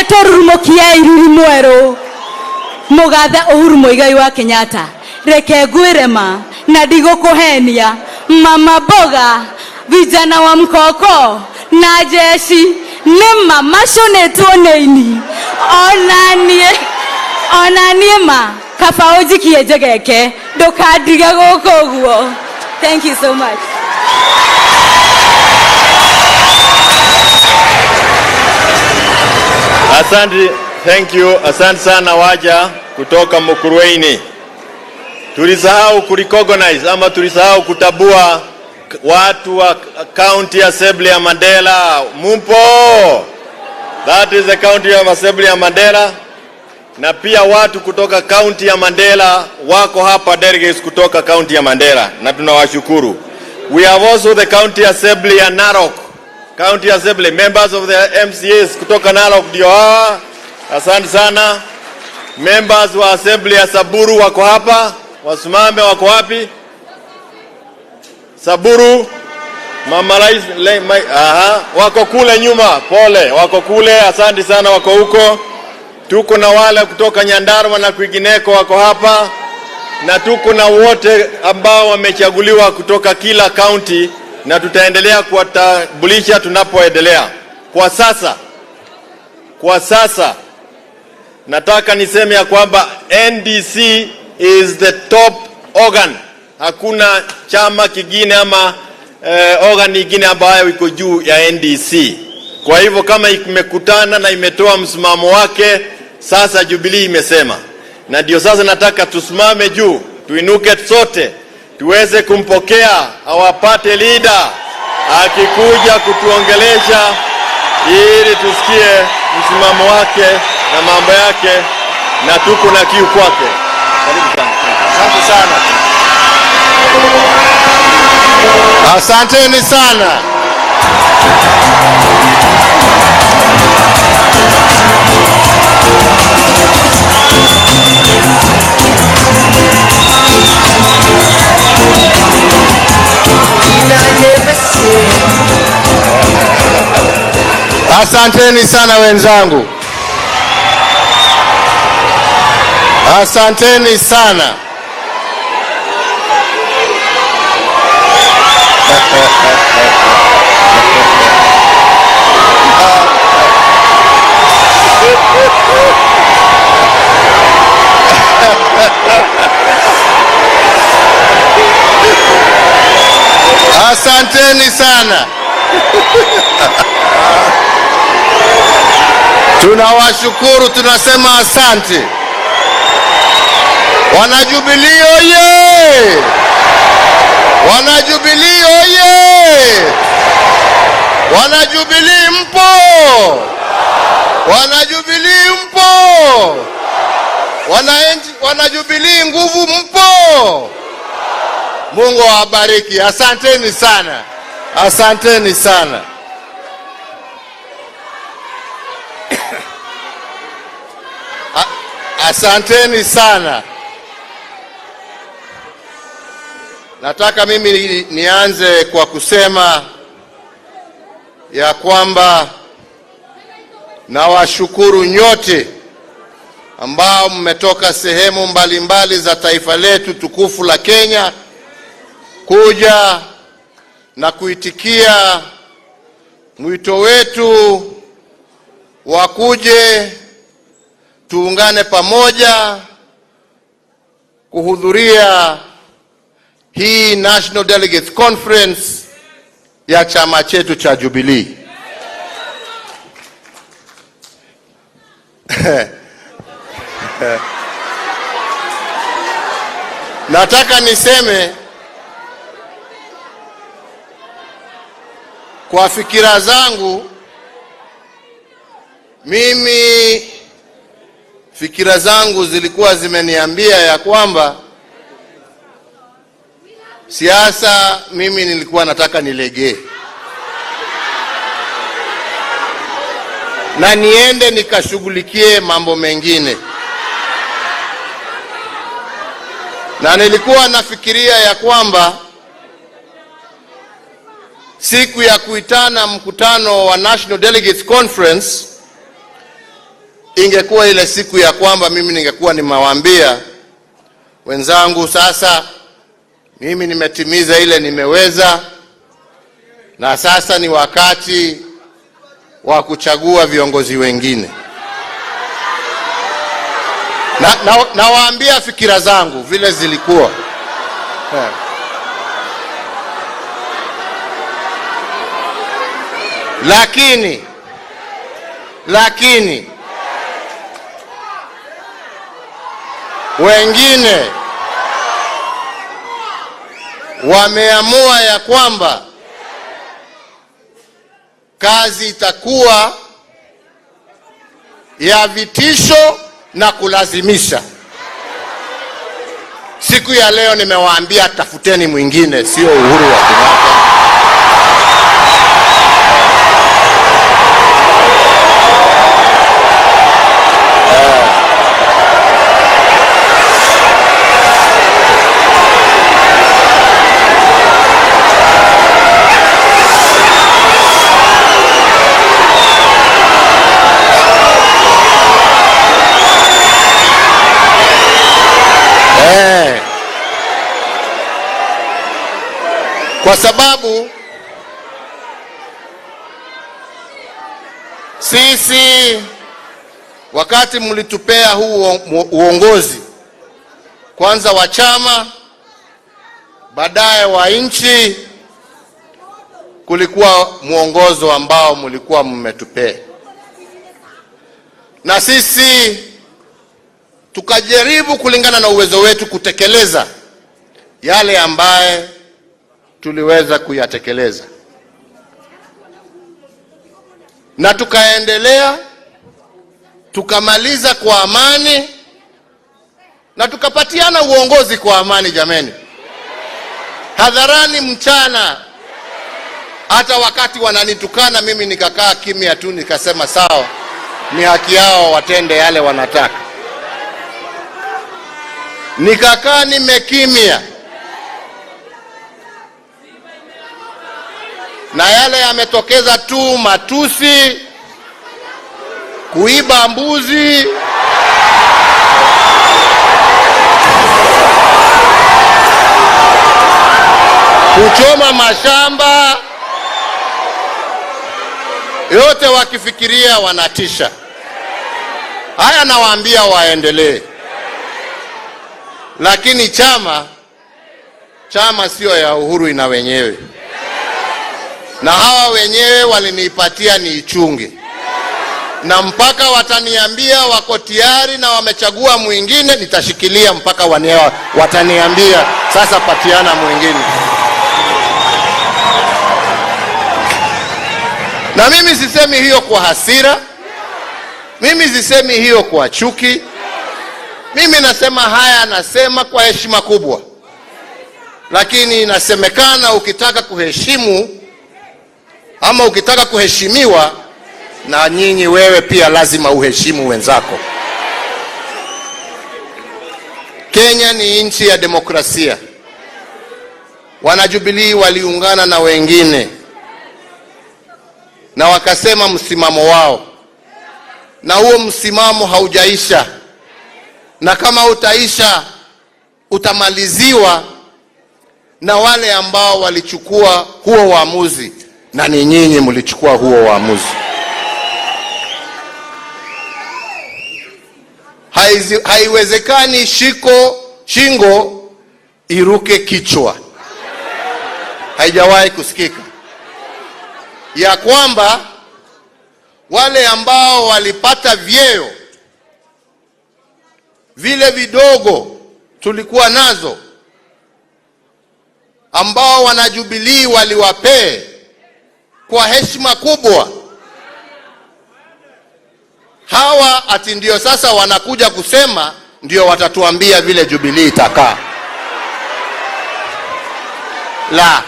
torumokia iruri mweru mugathe Uhuru Muigai wa Kenyatta reke ngwirema na ndigũkũhenia mama boga vijana wa mkoko na jeshi nima mashonetwo neini onanie ma kaba ujikie njegeke ndukandige gũkũ guo. Thank you so much. Asante, thank you. Asante sana waja kutoka Mukurweini. Tulisahau kurecognize ama tulisahau kutabua watu wa County Assembly ya Mandela. Mumpo. That is the County Assembly ya Mandela. Na pia watu kutoka County ya Mandela wako hapa, delegates kutoka County ya Mandela, na tunawashukuru. We have also the County Assembly ya Narok. County Assembly members of the MCAs kutoka Narok ndio hawa. Asante sana. Members wa Assembly ya Saburu wako hapa. Wasimame wako wapi? Saburu, Mama Rais, wako kule nyuma, pole, wako kule, asante sana wako huko. Tuko na wale kutoka Nyandarua na kwingineko wako hapa, na tuko na wote ambao wamechaguliwa kutoka kila county, na tutaendelea kuwatambulisha tunapoendelea. Kwa sasa nataka niseme ya kwamba NDC is the top organ. Hakuna chama kingine ama organ nyingine ambayo iko juu ya NDC. Kwa hivyo kama imekutana na imetoa msimamo wake, sasa Jubilee imesema. Na ndio sasa nataka tusimame juu, tuinuke sote, tuweze kumpokea awapate leader akikuja kutuongelesha, ili tusikie msimamo wake na mambo yake, na tuko na kiu kwake. Karibu sana. Asante sana. Asanteni sana. Asanteni sana wenzangu. Asanteni sana. Asanteni sana. Tunawashukuru, tunasema asante. Wana Jubilee oye! Wana Jubilee oye! Wana Jubilee mpo! Wana Jubilee mpo! Wana Jubilee nguvu mpo! Mungu awabariki. Asanteni sana. Asanteni sana. Asanteni sana. Nataka mimi nianze kwa kusema ya kwamba nawashukuru nyote ambao mmetoka sehemu mbalimbali za taifa letu tukufu la Kenya kuja na kuitikia mwito wetu wa kuje tuungane pamoja kuhudhuria hii National Delegates Conference ya chama chetu cha Jubilee. Nataka niseme kwa fikira zangu, mimi fikira zangu zilikuwa zimeniambia ya kwamba siasa mimi nilikuwa nataka nilegee na niende nikashughulikie mambo mengine, na nilikuwa nafikiria ya kwamba siku ya kuitana mkutano wa National Delegates Conference ingekuwa ile siku ya kwamba mimi ningekuwa nimewaambia wenzangu, sasa mimi nimetimiza ile nimeweza, na sasa ni wakati wa kuchagua viongozi wengine. Nawaambia fikira zangu vile zilikuwa. Lakini wengine wameamua ya kwamba kazi itakuwa ya vitisho na kulazimisha. Siku ya leo nimewaambia tafuteni mwingine, sio Uhuru wa Kenyatta. Kwa sababu sisi wakati mlitupea huu uongozi, kwanza wa chama, baadaye wa nchi, kulikuwa muongozo ambao mlikuwa mmetupea, na sisi tukajaribu kulingana na uwezo wetu kutekeleza yale ambaye tuliweza kuyatekeleza, na tukaendelea, tukamaliza kwa amani, na tukapatiana uongozi kwa amani. Jameni, hadharani, mchana, hata wakati wananitukana mimi nikakaa kimya tu, nikasema sawa, ni haki yao watende yale wanataka. Nikakaa nimekimya, na yale yametokeza tu matusi, kuiba mbuzi, kuchoma mashamba, yote wakifikiria wanatisha. Haya nawaambia waendelee, lakini chama sio ya Uhuru, ina wenyewe, na hawa wenyewe walinipatia niichunge, na mpaka wataniambia wako tayari na wamechagua mwingine, nitashikilia mpaka wataniambia sasa patiana mwingine. Na mimi sisemi hiyo kwa hasira, mimi sisemi hiyo kwa chuki, mimi nasema haya, nasema kwa heshima kubwa. Lakini inasemekana ukitaka kuheshimu ama ukitaka kuheshimiwa, na nyinyi wewe pia lazima uheshimu wenzako. Kenya ni nchi ya demokrasia. Wana Jubilee waliungana na wengine na wakasema msimamo wao, na huo msimamo haujaisha, na kama utaisha utamaliziwa na wale ambao walichukua huo uamuzi, na ni nyinyi mlichukua huo uamuzi. Haiwezekani shingo iruke kichwa. Haijawahi kusikika ya kwamba wale ambao walipata vyeo vile vidogo tulikuwa nazo, ambao wana Jubilee waliwapee kwa heshima kubwa, hawa ati ndio sasa wanakuja kusema ndio watatuambia vile Jubilee itakaa. La,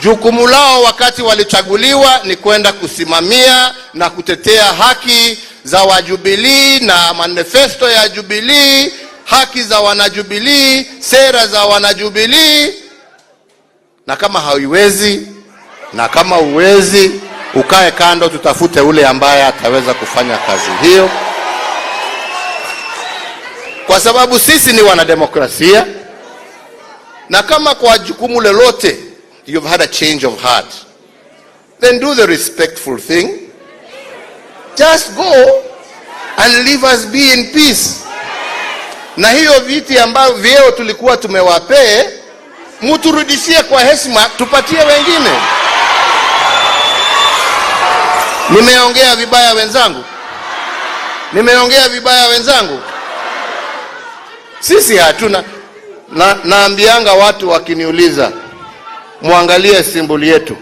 jukumu lao wakati walichaguliwa ni kwenda kusimamia na kutetea haki za wajubilee na manifesto ya Jubilee, haki za wanajubilee, sera za wanajubilee. Na kama haiwezi, na kama uwezi, ukae kando, tutafute ule ambaye ataweza kufanya kazi hiyo, kwa sababu sisi ni wanademokrasia. Na kama kwa jukumu lolote you've had a change of heart, then do the respectful thing. Just go and leave us be in peace. Na hiyo viti ambavyo vyeo tulikuwa tumewapee, muturudishie kwa heshima, tupatie wengine. Nimeongea vibaya wenzangu? Nimeongea vibaya wenzangu? Sisi hatuna. Naambianga watu wakiniuliza, muangalie simboli yetu.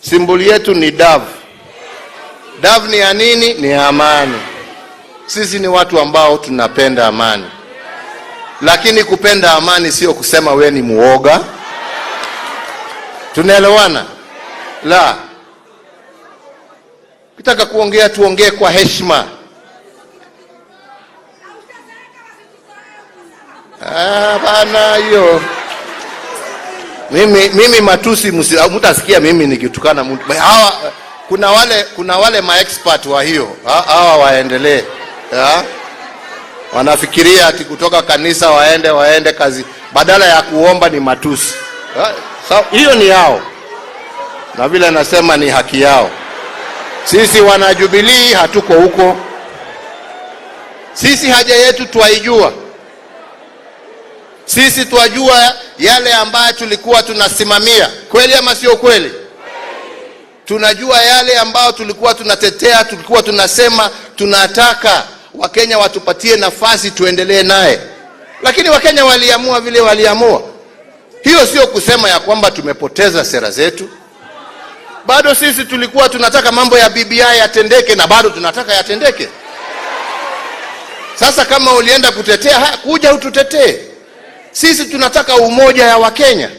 Simboli yetu ni dove. Dove ni ya nini? Ni amani. Sisi ni watu ambao tunapenda amani. Lakini kupenda amani sio kusema we ni muoga. Tunaelewana? La. Kitaka kuongea tuongee kwa heshima. Bana hiyo. Mimi matusi mtasikia mimi nikitukana mtu. Hawa kuna wale ma-expert wa hiyo. Hawa waendelee. Wanafikiria ati kutoka kanisa waende kazi badala ya kuomba ni matusi. Hiyo ni yao. Na vile nasema ni haki yao. Sisi wana Jubilee hatuko huko. Sisi haja yetu tuwaijua. Sisi tuwajua yale ambayo tulikuwa tunasimamia. Kweli ama sio kweli? Tunajua yale ambayo tulikuwa tunatetea, tulikuwa tunasema tunataka Wakenya watupatie nafasi tuendelee naye. Lakini Wakenya waliamua vile waliamua. Hiyo sio kusema ya kwamba tumepoteza sera zetu. Bado sisi tulikuwa tunataka mambo ya BBI yatendeke na bado tunataka yatendeke. Sasa kama ulienda kutetea, kuja ututetee. Sisi tunataka umoja ya Wakenya.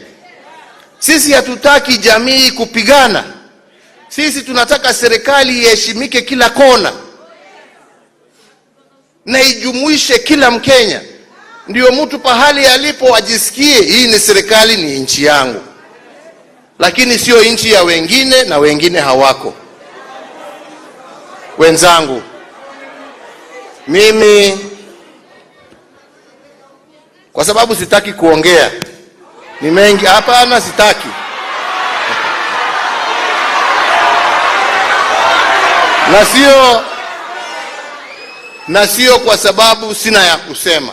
Sisi hatutaki jamii kupigana. Sisi tunataka serikali iheshimike kila kona na ijumuishe kila Mkenya. Ndio mtu pahali alipo ajisikie hii ni serikali, ni nchi yangu. Lakini sio nchi ya wengine na wengine hawako. Wenzangu, mimi kwa sababu sitaki kuongea ni mengi hapana, sitaki. Na sio kwa sababu sina ya kusema,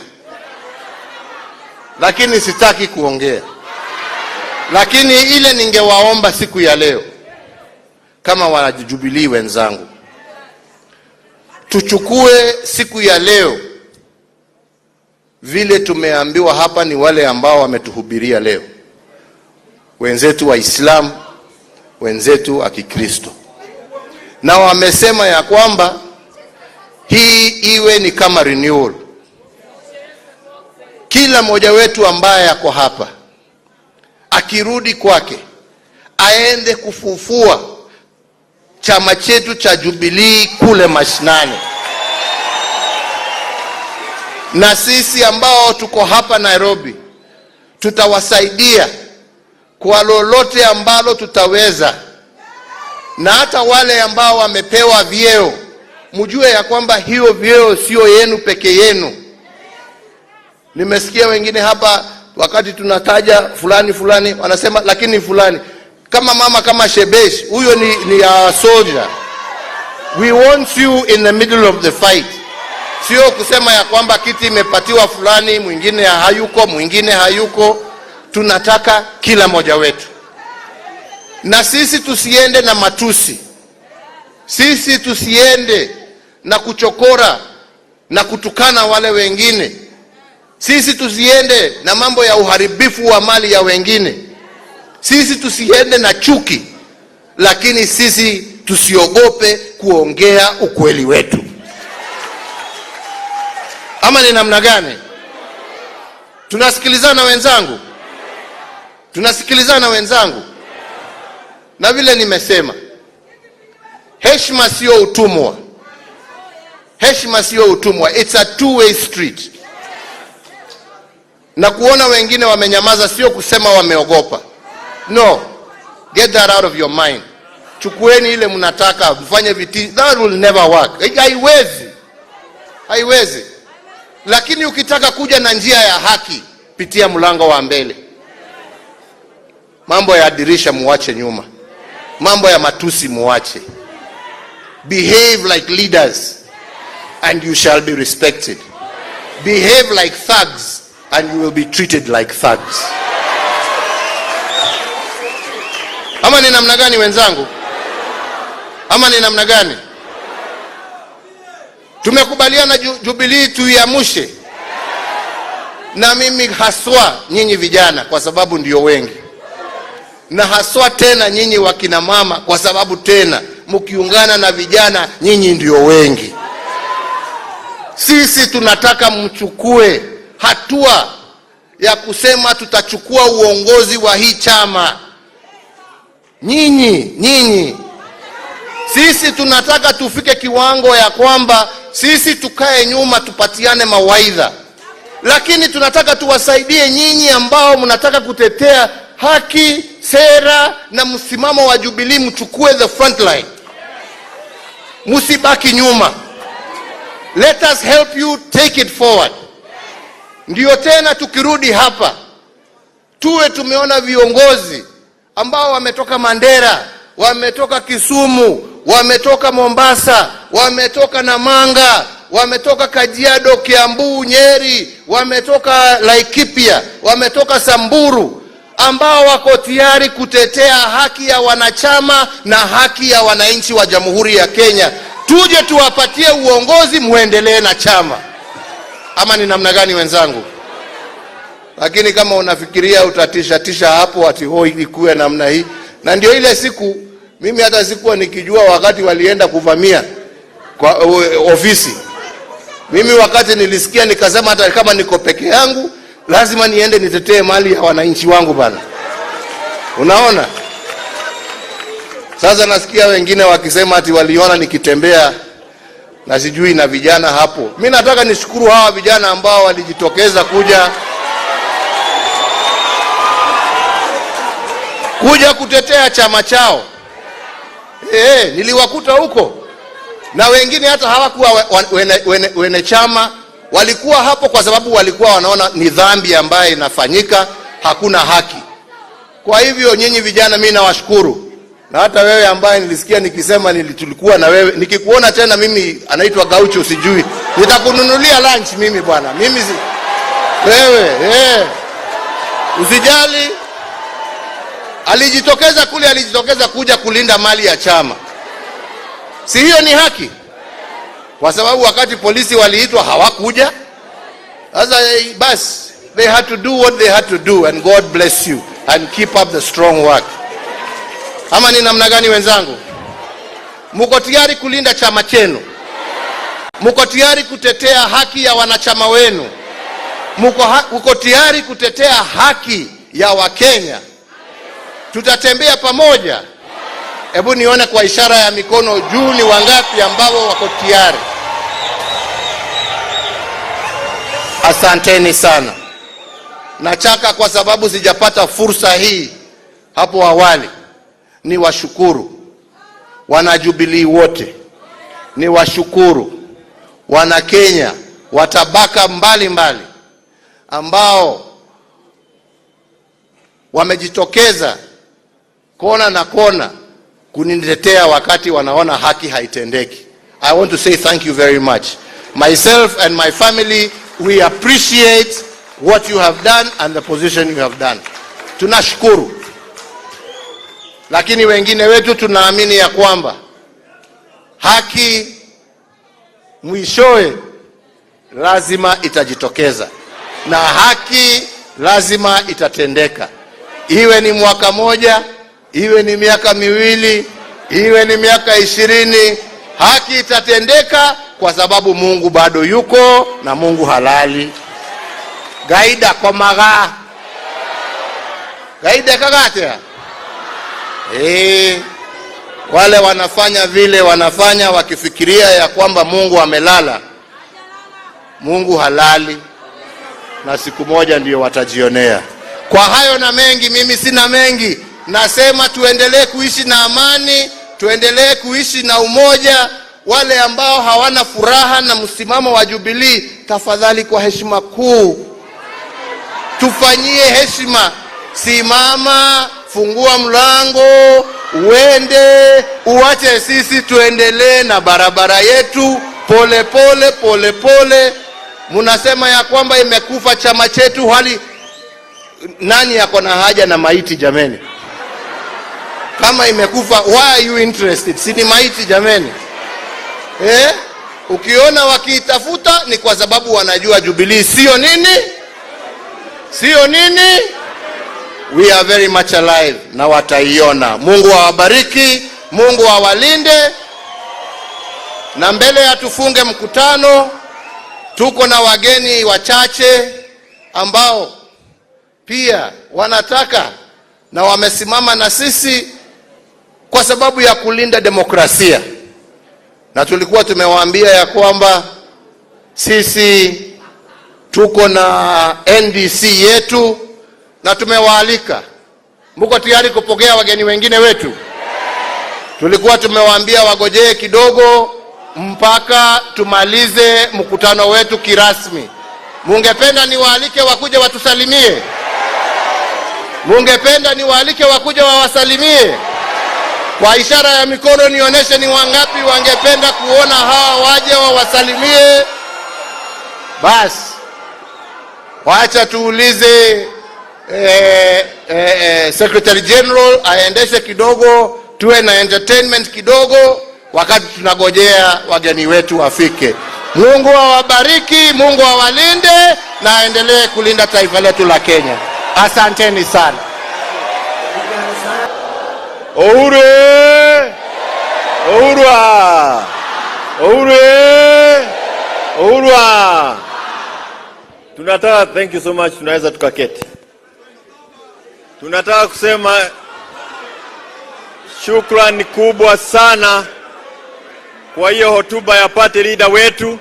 lakini sitaki kuongea. Lakini ile ningewaomba siku ya leo kama wana Jubilee wenzangu, tuchukue siku ya leo vile tumeambiwa hapa ni wale ambao wametuhubiria leo, wenzetu wa Islam, wenzetu wa Kikristo, na wamesema ya kwamba hii iwe ni kama renewal. Kila mmoja wetu ambaye yako hapa akirudi kwake aende kufufua chama chetu cha Jubilee kule mashinani. Na sisi ambao tuko hapa Nairobi tutawasaidia kwa lolote ambalo tutaweza. Na hata wale ambao wamepewa vyeo, mjue ya kwamba hiyo vyeo sio yenu peke yenu. Nimesikia wengine hapa wakati tunataja fulani wanasema lakini fulani kama mama kama Shebesh, huyo ni soldier. We want you in the middle of the fight. Sio kusema ya kwamba kiti imepatiwa fulani, mwingine hayuko, mwingine hayuko. Tunataka kila mmoja wetu. Na sisi tusiende na matusi. Sisi tusiende na kuchokora na kutukana wale wengine. Sisi tusiende na mambo ya uharibifu wa mali ya wengine. Sisi tusiende na chuki. Lakini sisi tusiogope kuongea ukweli wetu. Ama ni namna gani? Tunasikilizana wenzangu? Tunasikilizana wenzangu? Na vile nimesema, heshima sio utumwa. Heshima sio utumwa. It's a two-way street. Na kuona wengine wamenyamaza sio kusema wameogopa. No. Get that out of your mind. chukueni ile mnataka, mfanye viti. That will never work. Haiwezi. Lakini ukitaka kuja na njia ya haki, pitia mlango wa mbele. Mambo ya dirisha muache nyuma. Mambo ya matusi muache. Behave like leaders and you shall be respected. Behave like thugs and you will be treated like thugs. Ama ni namna gani wenzangu? Ama ni namna gani? Tumekubaliana Jubilee tuiamushe. Na mimi haswa nyinyi vijana kwa sababu ndio wengi. Na haswa tena nyinyi wakina mama kwa sababu tena mkiungana na vijana nyinyi ndio wengi. Sisi tunataka mchukue hatua ya kusema tutachukua uongozi wa hii chama. Nyinyi. Sisi tunataka tufike kiwango ya kwamba sisi tukae nyuma tupatiane mawaidha. Lakini tunataka tuwasaidie nyinyi ambao mnataka kutetea haki, sera na msimamo wa Jubilee, mchukue the front line. Musibaki nyuma. Let us help you take it forward. Ndio tena tukirudi hapa tuwe tumeona viongozi ambao wametoka Mandera, wametoka Kisumu, wametoka Mombasa, wametoka Namanga, wametoka Kajiado, Kiambu, Nyeri, wametoka Laikipia, wametoka Samburu, ambao wako tayari kutetea haki ya wanachama na haki ya wananchi wa Jamhuri ya Kenya. Tuje tuwapatie uongozi, muendelee na chama. Ama ni namna gani wenzangu? Lakini kama unafikiria utatisha hapo ati hoi ikuwe namna hii. Na ndio ile siku mimi hata sikuwa nikijua wakati walienda kuvamia kwa ofisi. Mimi wakati nilisikia nikasema hata kama niko peke yangu lazima niende nitetee mali ya wananchi wangu bana. Unaona? Sasa nasikia wengine wakisema ati waliona nikitembea na sijui na vijana hapo. Mimi nataka nishukuru hawa vijana ambao walijitokeza kuja kutetea chama chao. Niliwakuta huko. Na wengine hata hawakuwa wene chama, walikuwa hapo kwa sababu walikuwa wanaona ni dhambi ambayo inafanyika, hakuna haki. Kwa hivyo nyinyi vijana mimi nawashukuru. Na hata wewe ambaye nilisikia nikisema tulikuwa na wewe, nikikuona tena mimi anaitwa Gaucho sijui, nitakununulia lunch mimi bwana. Mimi wewe usijali. Alijitokeza kuja kulinda mali ya chama. Si hiyo ni haki? Kwa sababu wakati polisi waliitwa hawakuja. Sasa basi they had to do what they had to do, and God bless you and keep up the strong work. Ama ni namna gani wenzangu? Mko tayari kulinda chama chenu? Mko tayari kutetea haki ya wanachama wenu? Mko tayari kutetea haki ya Wakenya? Tutatembea pamoja. Hebu nione kwa ishara ya mikono juu ni wangapi ambao wako tayari. Asanteni sana. Nachaka kwa sababu sijapata fursa hii hapo awali. Ni washukuru wana Jubilee wote. Ni washukuru wana Kenya watabaka mbali ambao wamejitokeza kona na kona kunitetea wakati wanaona haki haitendeki. I want to say thank you very much. Myself and my family, we appreciate what you have done and the position you have done. Tunashukuru. Lakini wengine wetu tunaamini ya kwamba haki mwishowe lazima itajitokeza. Na haki lazima itatendeka. Iwe ni mwaka moja, iwe ni miaka miwili, iwe ni miaka 20, haki itatendeka kwa sababu Mungu bado yuko na Mungu halali. Gaida kwa maga. Gaida kagate. Wale wanafanya vile wanafanya wakifikiria ya kwamba Mungu amelala. Mungu halali na siku moja ndio watajionea. Kwa hayo na mengi, mimi sina mengi. Nasema tuendelee kuishi na amani, tuendelee kuishi na umoja. Wale ambao hawana furaha na msimamo wa Jubilee, tafadhali kwa heshima kuu tufanyie heshima. Simama, fungua mlango, uende, uache sisi tuendelee na barabara yetu pole pole pole pole. Munasema ya kwamba imekufa chama chetu, hali nani yako na haja na maiti jameni? Kama imekufa, why are you interested? Si ni maiti jameni? Ukiona wakiitafuta ni kwa sababu wanajua Jubilee sio nini? Sio nini? We are very much alive na wataiona. Mungu awabariki, Mungu awalinde. Na mbele ya tufunge mkutano, tuko na wageni wachache ambao pia wanataka na wamesimama na sisi kwa sababu ya kulinda demokrasia. Na tulikuwa tumewaambia ya kwamba sisi tuko na NDC yetu na tumewaalika. Mko tayari kupokea wageni wengine wetu? Tulikuwa tumewaambia wagojee kidogo mpaka tumalize mkutano wetu kirasmi. Mungependa niwaalike wakuje watusalimie? Mungependa niwaalike wakuje wawasalimie? Kwa ishara ya mikono nionyeshe ni wangapi wangependa kuona hawa waje wawasalimie. Basi wacha tuulize Secretary General aendeshe kidogo, tuwe na entertainment kidogo wakati tunagojea wageni wetu wafike. Mungu awabariki, Mungu awalinde na aendelee kulinda taifa letu la Kenya. Asanteni sana. Uhuru! Uhuru! Uhuru! Uhuru! Tunataka, thank you so much, tunaweza tukaketi. Tunataka kusema shukrani kubwa sana kwa hiyo hotuba ya party leader wetu.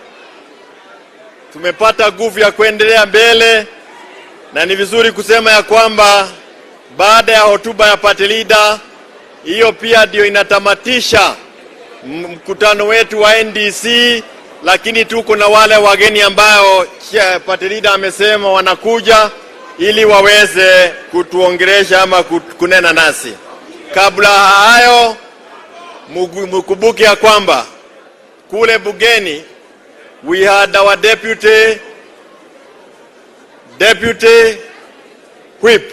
Tumepata nguvu ya kuendelea mbele, na ni vizuri kusema ya kwamba baada ya hotuba ya party leader, hiyo pia ndio inatamatisha mkutano wetu wa NDC, lakini tuko na wale wageni ambao party leader amesema wanakuja ili waweze kutuongelesha ama kunena nasi. Kabla hayo, mkumbuke ya kwamba kule bugeni we had our deputy whip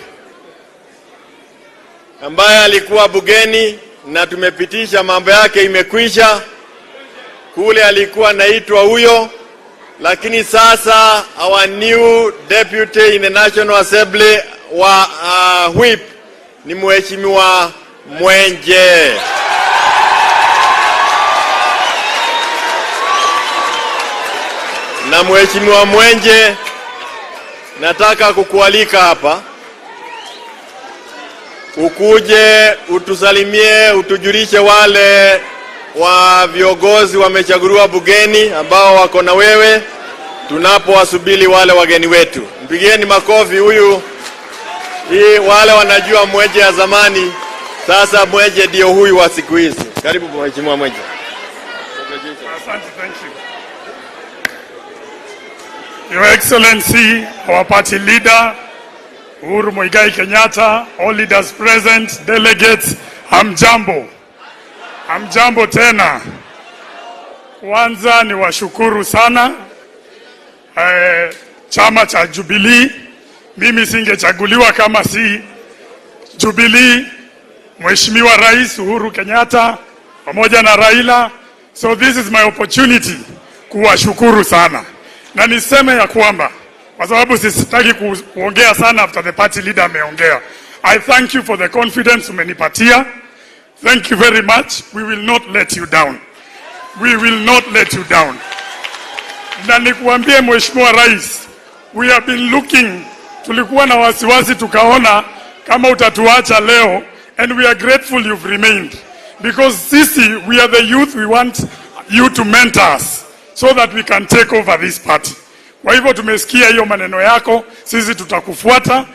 ambaye alikuwa bugeni na tumepitisha mambo yake, imekwisha. Kule alikuwa naitwa huyo, lakini sasa our new deputy in the National Assembly wa whip ni Mheshimiwa Mwenje. Na Mheshimiwa Mwenje, nataka kukualika hapa ukuje utusalimie, utujulishe wale wa viongozi wamechaguliwa bugeni ambao wako na wewe tunapowasubiri wale wageni wetu. Mpigieni makofi huyu. Hii wale wanajua Mwenje ya zamani, sasa Mwenje ndio huyu wa siku hizi. Karibu Mheshimiwa Mwenje. Asante, thank you. Your Excellency, our party leader, Uhuru Muigai Kenyatta, all leaders present, delegates, hamjambo. Hamjambo tena. Kwanza ni washukuru sana chama cha Jubilee. Mimi singechaguliwa kama si Jubilee, Mheshimiwa Rais Uhuru Kenyatta pamoja na Raila. So this is my opportunity kuwashukuru sana. Na niseme ya kwamba kwa sababu sisitaki kuongea sana after the party leader ameongea. I thank you for the confidence umenipatia. Thank you very much. We will not let you down. We will not let you down. Na nikuambie Mheshimiwa Rais, we have been looking, tulikuwa na wasiwasi tukaona kama utatuacha leo, and we are grateful you've remained. Because sisi, we are the youth, we want you to mentor us so that we can take over this party. Kwa hivyo tumesikia hiyo maneno yako, sisi tutakufuata,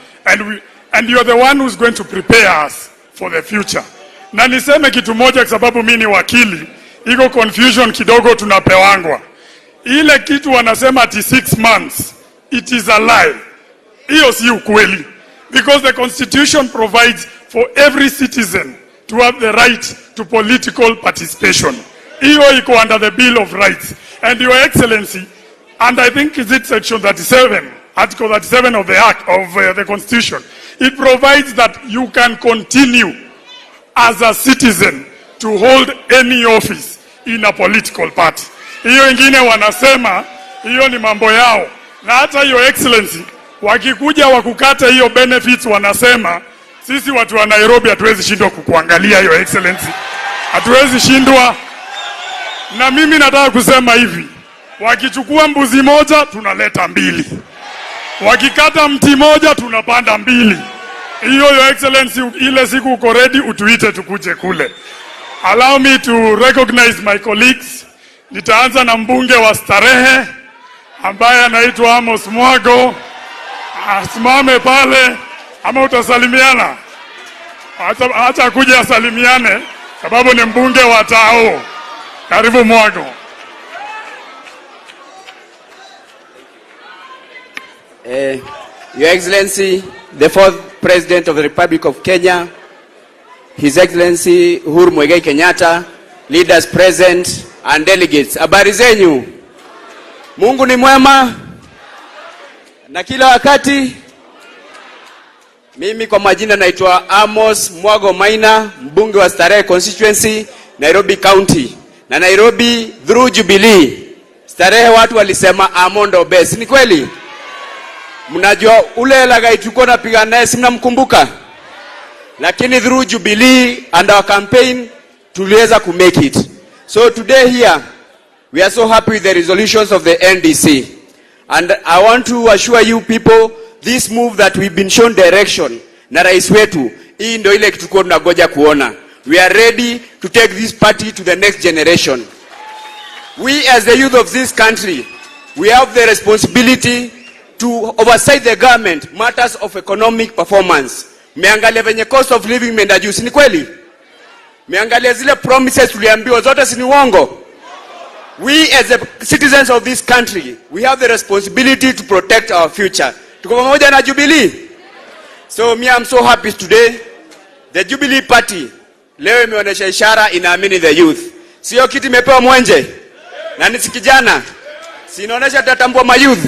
and you are the one who's going to prepare us for the future. Na niseme kitu moja kwa sababu mimi ni wakili, iko confusion kidogo tunapewangwa. Ile kitu wanasema ati 6 months, it is a lie. Hiyo si ukweli. Because the constitution provides for every citizen to have the right to political participation. Hiyo iko under the Bill of Rights. And Your Excellency, and I think is it section 37, article 37 of the act of the constitution, it provides that you can continue as a citizen to hold any office in a political party. Hiyo ingine wanasema hiyo ni mambo yao. Na hata Your Excellency, wakikuja wakukata hiyo benefits wanasema sisi watu wa Nairobi hatuwezi shindwa kukuangalia Your Excellency. Hatuwezi shindwa. Na mimi nataka kusema hivi, wakichukua mbuzi moja tunaleta 2. Wakikata mti moja tunapanda 2. Hiyo Your Excellency, ile siku uko ready utuite tukuje kule. Allow me to recognize my colleagues. Nitaanza na mbunge wa Starehe ambaye anaitwa Amos Mwago. Asimame pale ama utasalimiana? Acha kuja asalimiane sababu ni mbunge wa Tao. Karibu Mwago. Your Excellency, the 4th President of the Republic of Kenya, His Excellency Uhuru Muigai Kenyatta, leaders present and delegates. Habari zenyu? Mungu ni mwema na kila wakati. Mimi kwa majina naitwa Amos Mwago Maina, mbunge wa Starehe constituency, Nairobi County. Na Nairobi through Jubilee. Starehe watu walisema Amondo best. Ni kweli? Mnajua ule lagai tulikuwa napiga naye si mnamkumbuka? Lakini through Jubilee and our campaign tuliweza ku make it. So today here we are so happy with the resolutions of the NDC. And I want to assure you people, this move that we've been shown direction na rais wetu, hii ndio ile kitu tulikuwa tunagoja kuona. We are ready to take this party to the next generation. We as the youth of this country, we have the responsibility to oversight the government matters of economic performance. Meangalia venye cost of living imeenda juu, si ni kweli? Meangalia zile promises tuliambiwa zote si ni uongo? We as the citizens of this country, we have the responsibility to protect our future. Tuko pamoja na Jubilee. So me, I'm so happy today. The Jubilee Party leo imeonyesha ishara inaamini the youth. Sio kiti imepewa mwenje. Na nisi kijana. Si inaonyesha tatambua ma youth.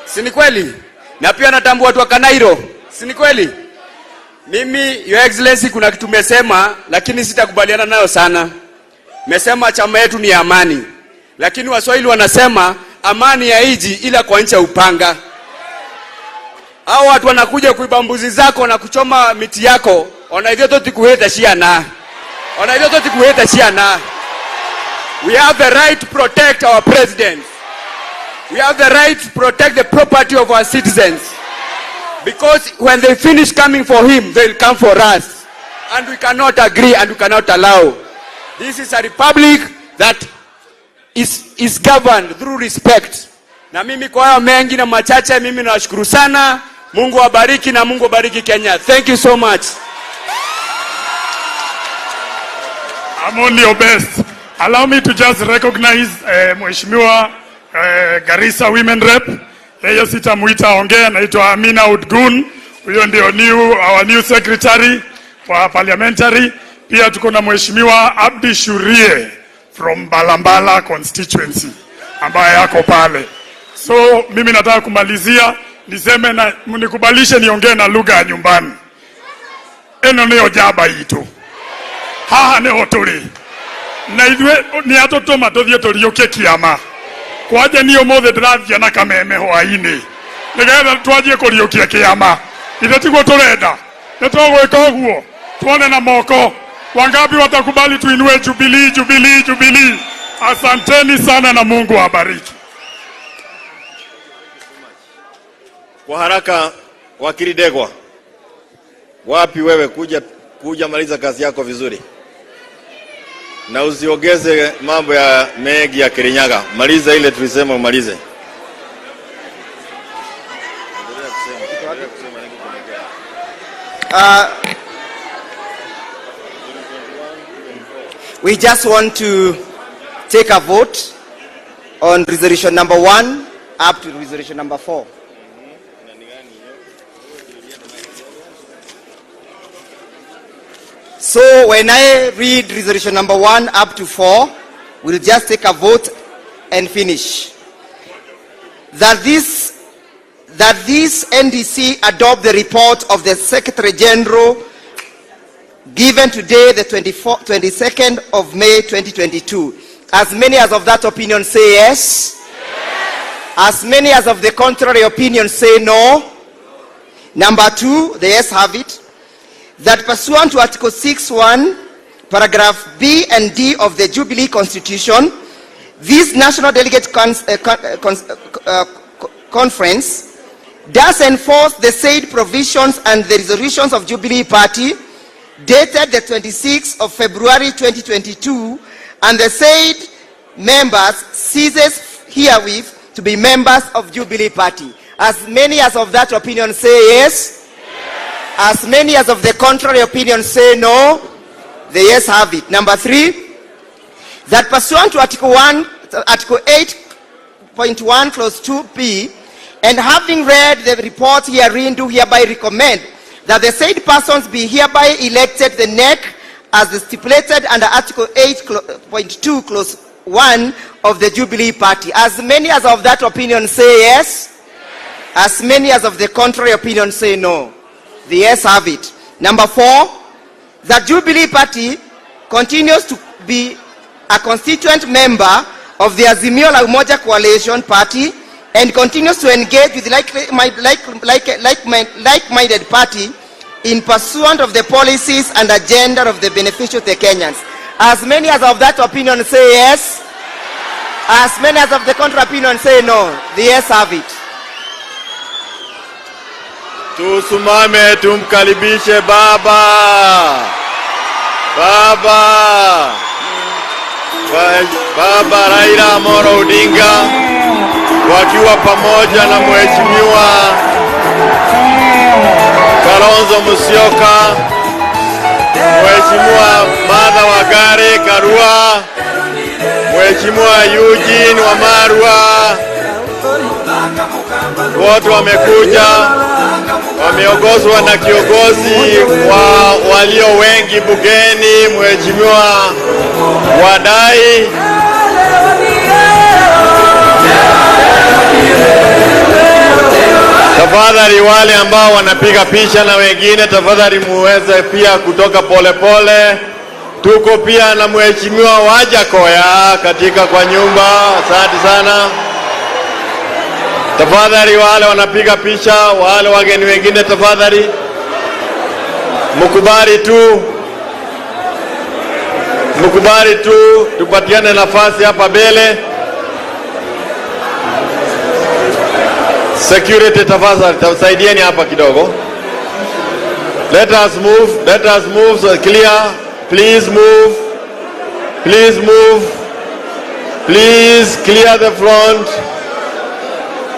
Si ni kweli? Na pia natambua watu wa Kanairo. Si ni kweli? Mimi Your Excellency kuna kitu umesema lakini sitakubaliana nayo sana. Umesema chama yetu ni amani. Lakini Waswahili wanasema amani ya iji ila kwa ncha upanga. Hao watu wanakuja kuiba mbuzi zako na kuchoma miti yako, wanaivyo toti kuheta shiana. Wanaivyo toti kuheta shiana. We have the right to protect our president. We have the right to protect the property of our citizens. Because when they finish coming for him, they'll come for us. And we cannot agree and we cannot allow. This is a republic that is governed through respect. Na mimi kwa hayo mengi na machache mimi nawashukuru sana. Mungu awabariki na Mungu abariki Kenya. Thank you so much. I'm on your best. Allow me to just recognize Mheshimiwa Garissa Women Rep. Yeye sitamuita ongea, anaitwa Amina Udgun. Huyo ndio our new secretary wa parliamentary. Pia tuko na Mheshimiwa Abdi Shurie from Balambala constituency ambaye yako pale. So mimi nataka kumalizia niseme na mnikubalishe niongee na lugha ya nyumbani. Eno niyo jaba itu. Haha ne hoturi. Na idwe ni atotoma tothie toriuke kiama. Kwaje niyo mothe drathia na kameme hwaini. Nigetha twajie kuriukia kiama. Ithetigo turenda. Nitogwika uguo. Tuone na moko. Wangapi watakubali tuinue Jubilee, Jubilee, Jubilee. Asanteni sana na Mungu awabariki. Kwa haraka wakili Degwa. Wapi wewe kuja maliza kazi yako vizuri. Na usiongeze mambo ya Megi ya Kirinyaga. Maliza ile tulisema umalize. we just want to take a vote on resolution number 1 up to resolution number 4. So when I read resolution number 1 up to 4, we'll just take a vote and finish. That this NDC adopt the report of the Secretary General given today, the 22nd of May 2022. As many as of that opinion say yes. As many as of the contrary opinion say no. Number 2, the yes have it. That pursuant to Article 6(1), paragraph B and D of the Jubilee Constitution, this National Delegate Conference does enforce the said provisions and the resolutions of Jubilee Party dated the 26th of February 2022, and the said members ceases herewith to be members of Jubilee Party. As many as of that opinion say yes. As many as of the contrary opinion say no. The yes have it. Number 3, that pursuant to Article 8.1 clause 2b, and having read the report herein, do hereby recommend that the said persons be hereby elected the NEC as stipulated under Article 8.2 clause 1 of the Jubilee Party. As many as of that opinion say yes. As many as of the contrary opinion say no. The yes have it. Number 4, that Jubilee Party continues to be a constituent member of the Azimio la Umoja Coalition Party and continues to engage with like-minded party in pursuant of the policies and agenda of the beneficial Kenyans. As many as of that opinion say yes. As many as of the contrary opinion say no. The yes have it. Tusimame tumkaribishe baba. Baba Raila Amolo Odinga wakiwa pamoja na Mheshimiwa Kalonzo Musyoka, Mheshimiwa Martha Wangari Karua, Mheshimiwa Eugene Wamalwa, wote wamekuja, wameongozwa na kiongozi wa walio wengi bungeni, Mheshimiwa Wadai. Tafadhali wale ambao wanapiga picha na wengine, tafadhali muweze pia kutoka pole. Tuko pia na Mheshimiwa Wajakoya katika kwa nyumba. Asante sana. Tafadhali wale wanapiga picha, wale wageni wengine tafadhali mkubali tu tupatiane nafasi hapa mbele. Security tafadhali tusaidieni hapa kidogo. Let us move so clear. Please clear the front.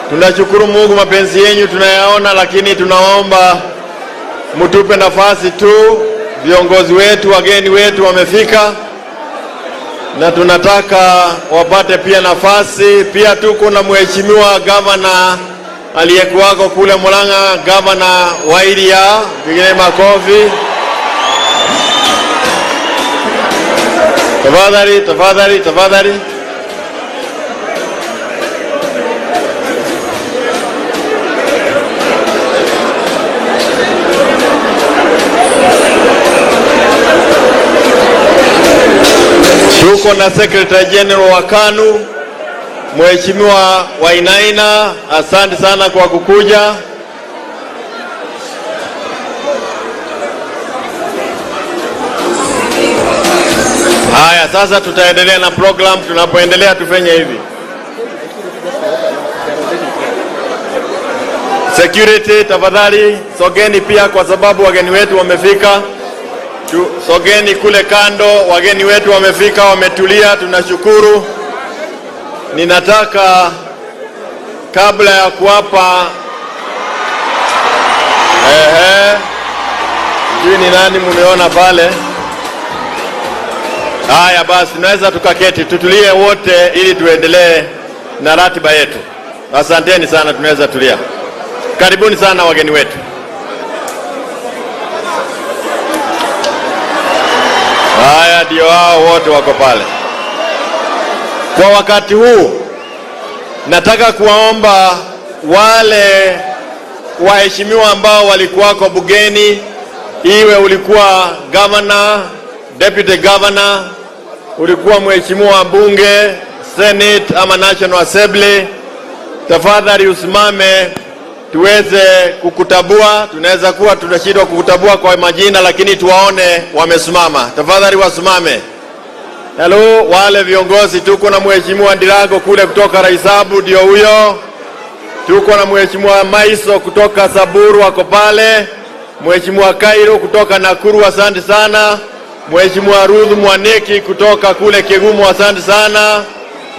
Tunashukuru Mungu, mapenzi yenu tunayaona, lakini tunaomba mtupe nafasi tu. Viongozi wetu, wageni wetu wamefika na tunataka wapate pia nafasi. Pia tuko na Mheshimiwa Gavana aliyekuwako kule Murang'a, Gavana Wairia, pigeni makofi. Tafadhali. Tuko na Secretary General wa KANU, Mheshimiwa Wainaina, asante sana kwa kukuja. Haya, sasa tutaendelea na program. Tunapoendelea tufanye hivi. Security tafadhali sogeni pia, kwa sababu wageni wetu wamefika. Sogeni kule kando, wageni wetu wamefika, wametulia, tunashukuru. Ninataka kabla ya kuwapa sijui ni nani mumeona pale. Haya basi, tunaweza tukaketi, tutulie wote ili tuendelee na ratiba yetu. Asanteni sana, tunaweza tulia. Karibuni sana wageni wetu. Haya, ndio hao wote wako pale. Kwa wakati huu nataka kuwaomba wale waheshimiwa ambao walikuwako bungeni, iwe ulikuwa governor, deputy governor, ulikuwa mheshimiwa bunge, senate ama national assembly, tafadhali usimame tuweze kukutabua. Tunaweza kuwa tunashindwa kukutabua kwa majina, lakini tuwaone wamesimama. Tafadhali wasimame. Hello, wale viongozi, tuko na mheshimiwa Ndirago kule kutoka Raisabu, ndio huyo. Tuko na mheshimiwa Maiso kutoka Saburu, wako pale. Mheshimiwa Kairo kutoka Nakuru, asante sana. Mheshimiwa Ruth Mwaneki kutoka kule Kigumu, asante sana.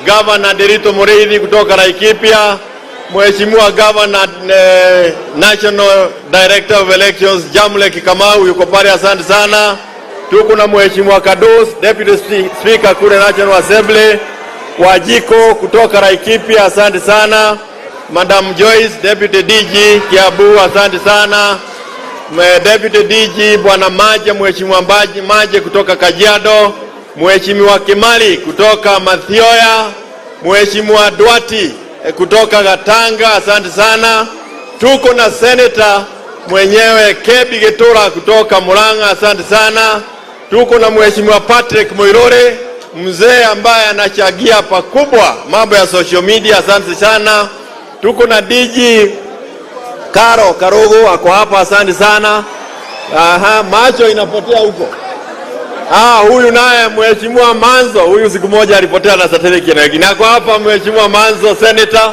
Governor Derito Mureithi kutoka Laikipia. Mheshimiwa Governor National Director of Elections Jamle Kikamau yuko pale, asante sana. Tuko na Mheshimiwa Kados, Deputy Speaker kule National Assembly. Wajiko kutoka Laikipia, asante sana. Madam Joyce, Deputy DG Kiabu, asante sana. Deputy DG Bwana Maje, Mheshimiwa Maje kutoka Kajiado. Mheshimiwa Kimali kutoka Mathioya. Mheshimiwa Dwati kutoka Gatanga, asante sana. Tuko na Senator mwenyewe Kebi Getura kutoka Murang'a, asante sana. Tuko na Mheshimiwa Patrick Moirore, mzee ambaye anachagia pakubwa mambo ya social media, asante sana. Tuko na DG Karo Karogo ako hapa, asante sana. Aha, macho inapotea huko. Huyu naye Mheshimiwa Manzo, huyu siku moja alipotea na satellite na wengine. Ako hapa Mheshimiwa Manzo, Senator,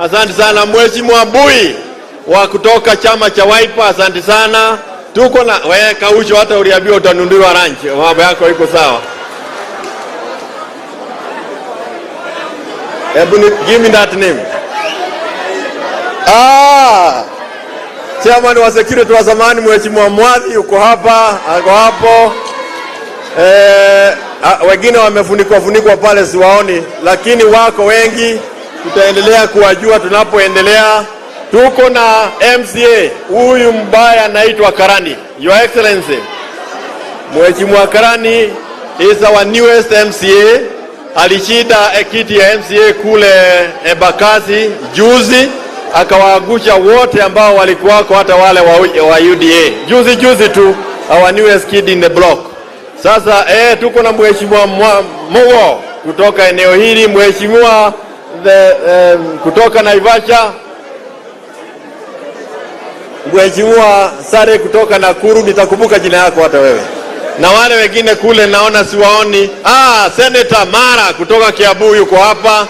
asante sana. Mheshimiwa Bui wa kutoka chama cha Wiper, asante sana. Tuko na wewe Kaucho, hata uliambiwa utanundiwa ranch, mambo yako iko sawa. Give me that name. Chairman wa security wa zamani Mheshimiwa Mwadhi yuko hapa, ako hapo. Wengine wamefunikwa pale siwaoni, lakini wako wengi, tutaendelea kuwajua tunapoendelea. Tuko na MCA huyu mbaya anaitwa Karani, Your Excellency. Mheshimiwa Karani is our newest MCA. Alishinda kiti ya MCA kule Embakasi juzi, akawaagusha wote ambao walikuwako, hata wale wa UDA. Juzi tu, our newest kid in the block. Sasa tuko na Mheshimiwa Mogo kutoka eneo hili, Mheshimiwa kutoka Naivasha, Mheshimiwa Sare kutoka Nakuru, nitakumbuka jina yako hata wewe. Na wale wengine kule naona siwaoni. Senator Mara kutoka Kiambu yuko hapa.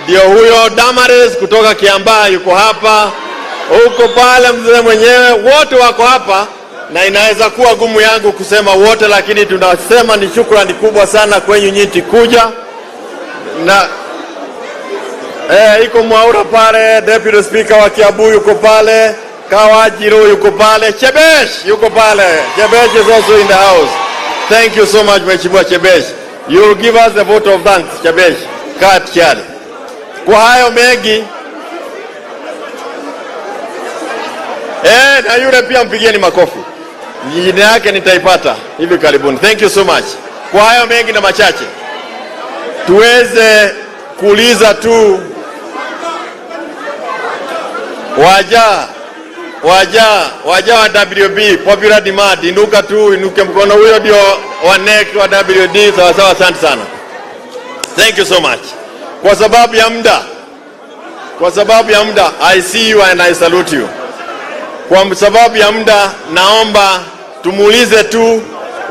Ndio huyo. Damaris kutoka Kiambaa yuko hapa. Huko pale mzee mwenyewe, wote wako hapa. Na inaweza kuwa gumu yangu kusema wote, lakini tunasema ni shukrani kubwa sana kwenyu nyinyi kuja. Na iko Mwaura pale, Deputy Speaker wa Kiambu yuko pale. Kawajiro yuko pale. Chebesh yuko pale. Chebesh is also in the house. Thank you so much Mheshimiwa Chebesh. You will give us the vote of thanks, Chebesh. Kat chali. Kwa hayo mengi, na yule pia mpigieni makofi. Jina yake nitaipata hivi karibuni. Thank you so much. Kwa hayo mengi na machache, tuweze kuuliza tu waja wa WB popular demand, inuke mkono. Huyo ndio wa neck wa WD. Sawa, asante sana. Thank you so much. Kwa sababu ya muda, I see you and I salute you. Kwa sababu ya muda, naomba tumuulize tu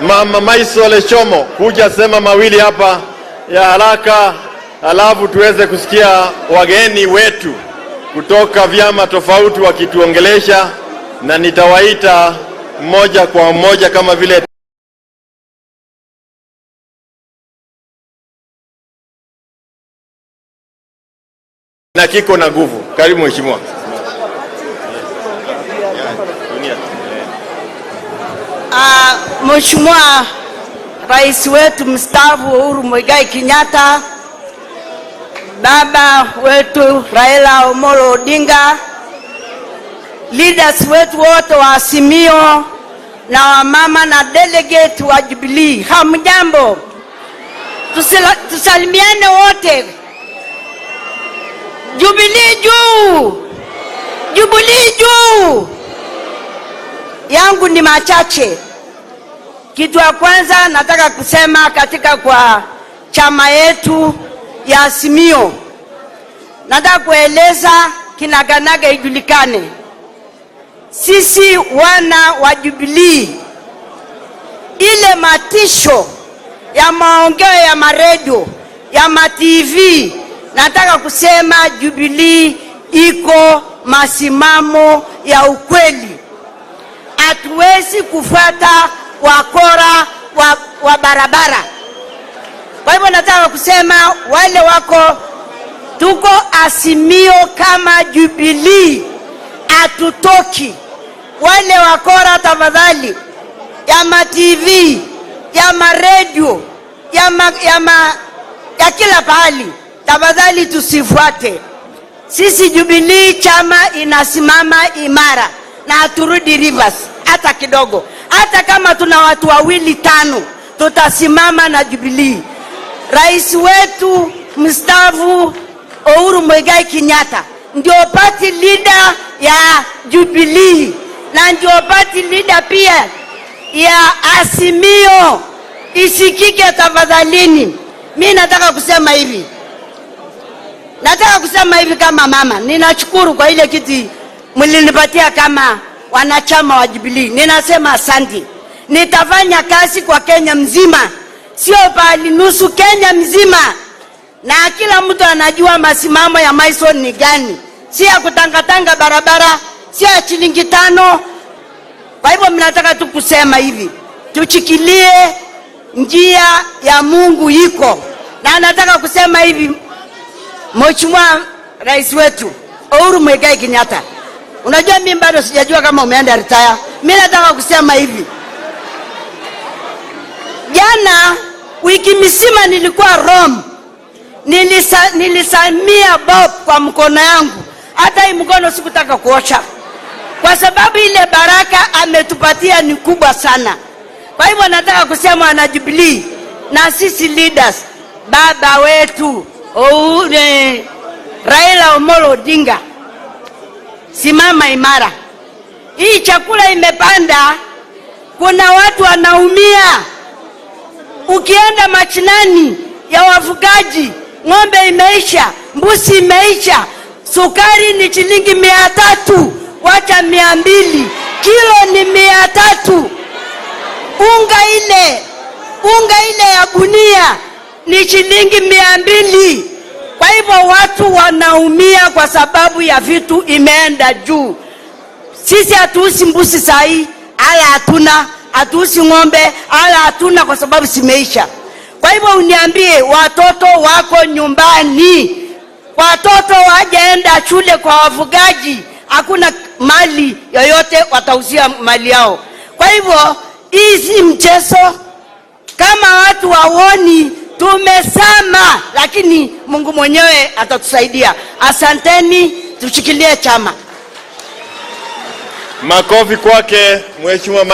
Mama Maiso Leshomo kuja sema mawili hapa ya haraka, alafu tuweze kusikia wageni wetu kutoka vyama tofauti wakituongelesha, na nitawaita mmoja kwa mmoja kama vile na kiko na nguvu. Karibu mheshimiwa. Mheshimiwa rais wetu mstaafu Uhuru Muigai Kenyatta, baba wetu Raila Amolo Odinga, leaders wetu wote wa Azimio na wamama na delegate wa Jubilee, hamjambo? Tusalimiane wote. Jubilee juu! Jubilee juu! Yangu ni machache. Kitu ya kwanza nataka kusema katika kwa chama yetu ya Azimio. Nataka kueleza kinaganaga ijulikane. Sisi wana wa Jubilee, ile matisho ya maongeo ya maredio, ya ma-TV, nataka kusema Jubilee iko masimamo ya ukweli. Hatuwezi kufuata wakora wa barabara. Kwa hivyo nataka kusema wale wako tuko Azimio kama Jubilee, hatutoki. Wale wakora tafadhali, ya ma-TV, ya ma-radio, ya kila pahali, tafadhali tusifuate. Sisi Jubilee chama inasimama imara na haturudi reverse hata kidogo. Hata kama tuna watu wawili tano, tutasimama na Jubilee. Rais wetu mstaafu Uhuru Muigai Kenyatta ndio party leader ya Jubilee na ndio party leader pia ya Azimio. Isikike tafadhalini. Mimi nataka kusema hivi. Kama mama, ninashukuru kwa ile kiti mlinipatia kama wanachama wa Jubilee. Ninasema asante. Nitafanya kazi kwa Kenya mzima, sio bali nusu, Kenya mzima. Na kila mtu anajua masimamo ya Maison ni gani. Si ya kutangatanga barabara, si ya shilingi 5. Kwa hivyo mnataka tu kusema hivi, tuchikilie njia ya Mungu iko. Na nataka kusema hivi, Mheshimiwa Rais wetu Uhuru Muigai Kenyatta, unajua mimi bado sijajua kama umeenda retire. Mimi nataka kusema hivi, jana wiki mzima nilikuwa Rome. Nilisamia Bob kwa mkono yangu. Hata hii mkono sikutaka kuosha, kwa sababu ile baraka ametupatia ni kubwa sana. Kwa hivyo nataka kusema na Jubilee na sisi leaders, baba wetu Raila Amolo Odinga, simama imara. Hii chakula imepanda, kuna watu wanaumia. Ukienda machinani ya wafugaji, ng'ombe imeisha, mbuzi imeisha, sukari ni shilingi 300, wacha 200, kilo ni 300. Unga ile ya gunia ni shilingi 200. Kwa hivyo watu wanaumia kwa sababu ya vitu imeenda juu. Sisi hatuusi mbuzi sahi, ala hatuna, hatuusi ng'ombe, ala hatuna, kwa sababu simeisha. Kwa hivyo uniambie, watoto wako nyumbani, watoto wajaenda shule kwa wafugaji, hakuna mali yoyote watauzia mali yao. Kwa hivyo hii si mchezo. Kama watu waoni tumesama, lakini Mungu mwenyewe atatusaidia. Asanteni, tushikilie chama. Makofi kwake Mheshimiwa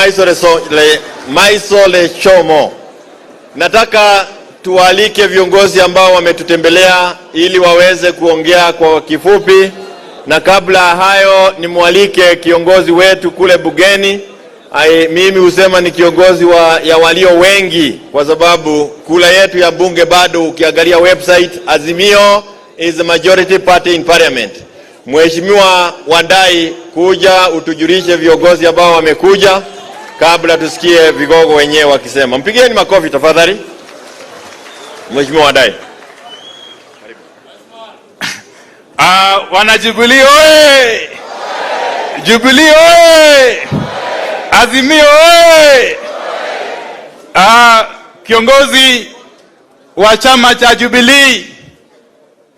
Maisole Chomo. Nataka tuwalike viongozi ambao wametutembelea ili waweze kuongea kwa kifupi, na kabla hayo nimwalike kiongozi wetu kule bugeni. Mimi husema ni kiongozi ya walio wengi, kwa sababu kula yetu ya bunge bado ukiangalia website, Azimio is the majority party in parliament. Mheshimiwa Wandai, kuja utujulishe viongozi ambao wamekuja kabla tusikie vigogo wenyewe wakisema. Mpigieni makofi tafadhali. Mheshimiwa Wandai. Wana Jubilee oye! Jubilee oye! Azimio oye! Kiongozi wa chama cha Jubilee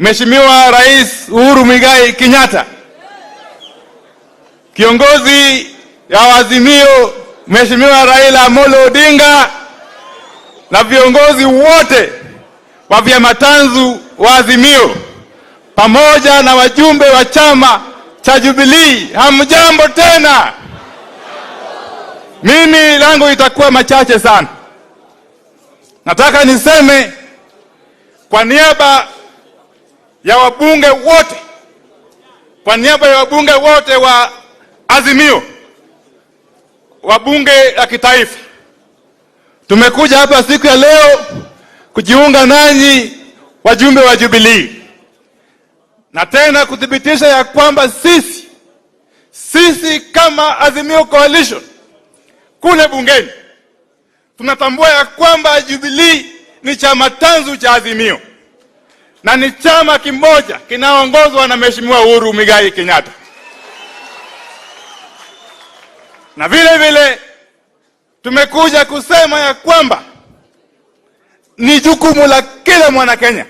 Mheshimiwa Rais Uhuru Muigai Kenyatta, kiongozi ya Azimio Mheshimiwa Raila Amolo Odinga, na viongozi wote wa vyama tanzu wa Azimio pamoja na wajumbe wa chama cha Jubilee, hamjambo tena. Mimi langu itakuwa machache sana. Nataka niseme kwa niaba ya wabunge wote, wa Azimio, wabunge la kitaifa, tumekuja hapa siku ya leo kujiunga nanyi wajumbe wa Jubilee, na tena kuthibitisha ya kwamba sisi kama Azimio Coalition kule bungeni tunatambua ya kwamba Jubilee ni chama tanzu cha Azimio na ni chama kimoja kinaongozwa na Mheshimiwa Uhuru Muigai Kenyatta. Na vile vile tumekuja kusema ya kwamba ni jukumu la kila mwana Kenya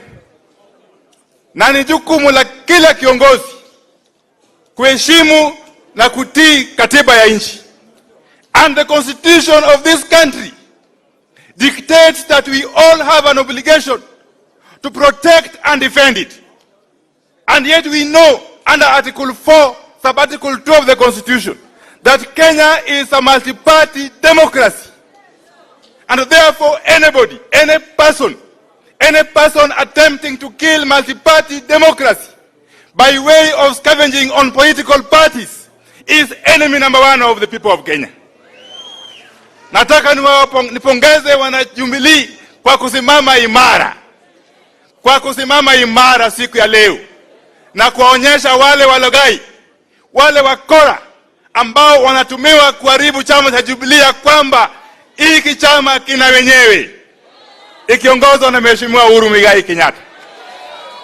na ni jukumu la kila kiongozi kuheshimu na kutii katiba ya nchi. And the constitution of this country dictates that we all have an obligation to protect and defend it. And yet we know under Article 4, sub-Article 2 of the Constitution, that Kenya is a multi-party democracy. And therefore anybody, any person attempting to kill multi-party democracy by way of scavenging on political parties is enemy number one of the people of Kenya. Nataka nipongeze wana Jubilee kwa kusimama imara siku ya leo na kuwaonyesha wale walogai, wale wakora ambao wanatumiwa kuharibu chama cha Jubilee kwamba hiki chama kina wenyewe, ikiongozwa na Mheshimiwa Uhuru Muigai Kenyatta.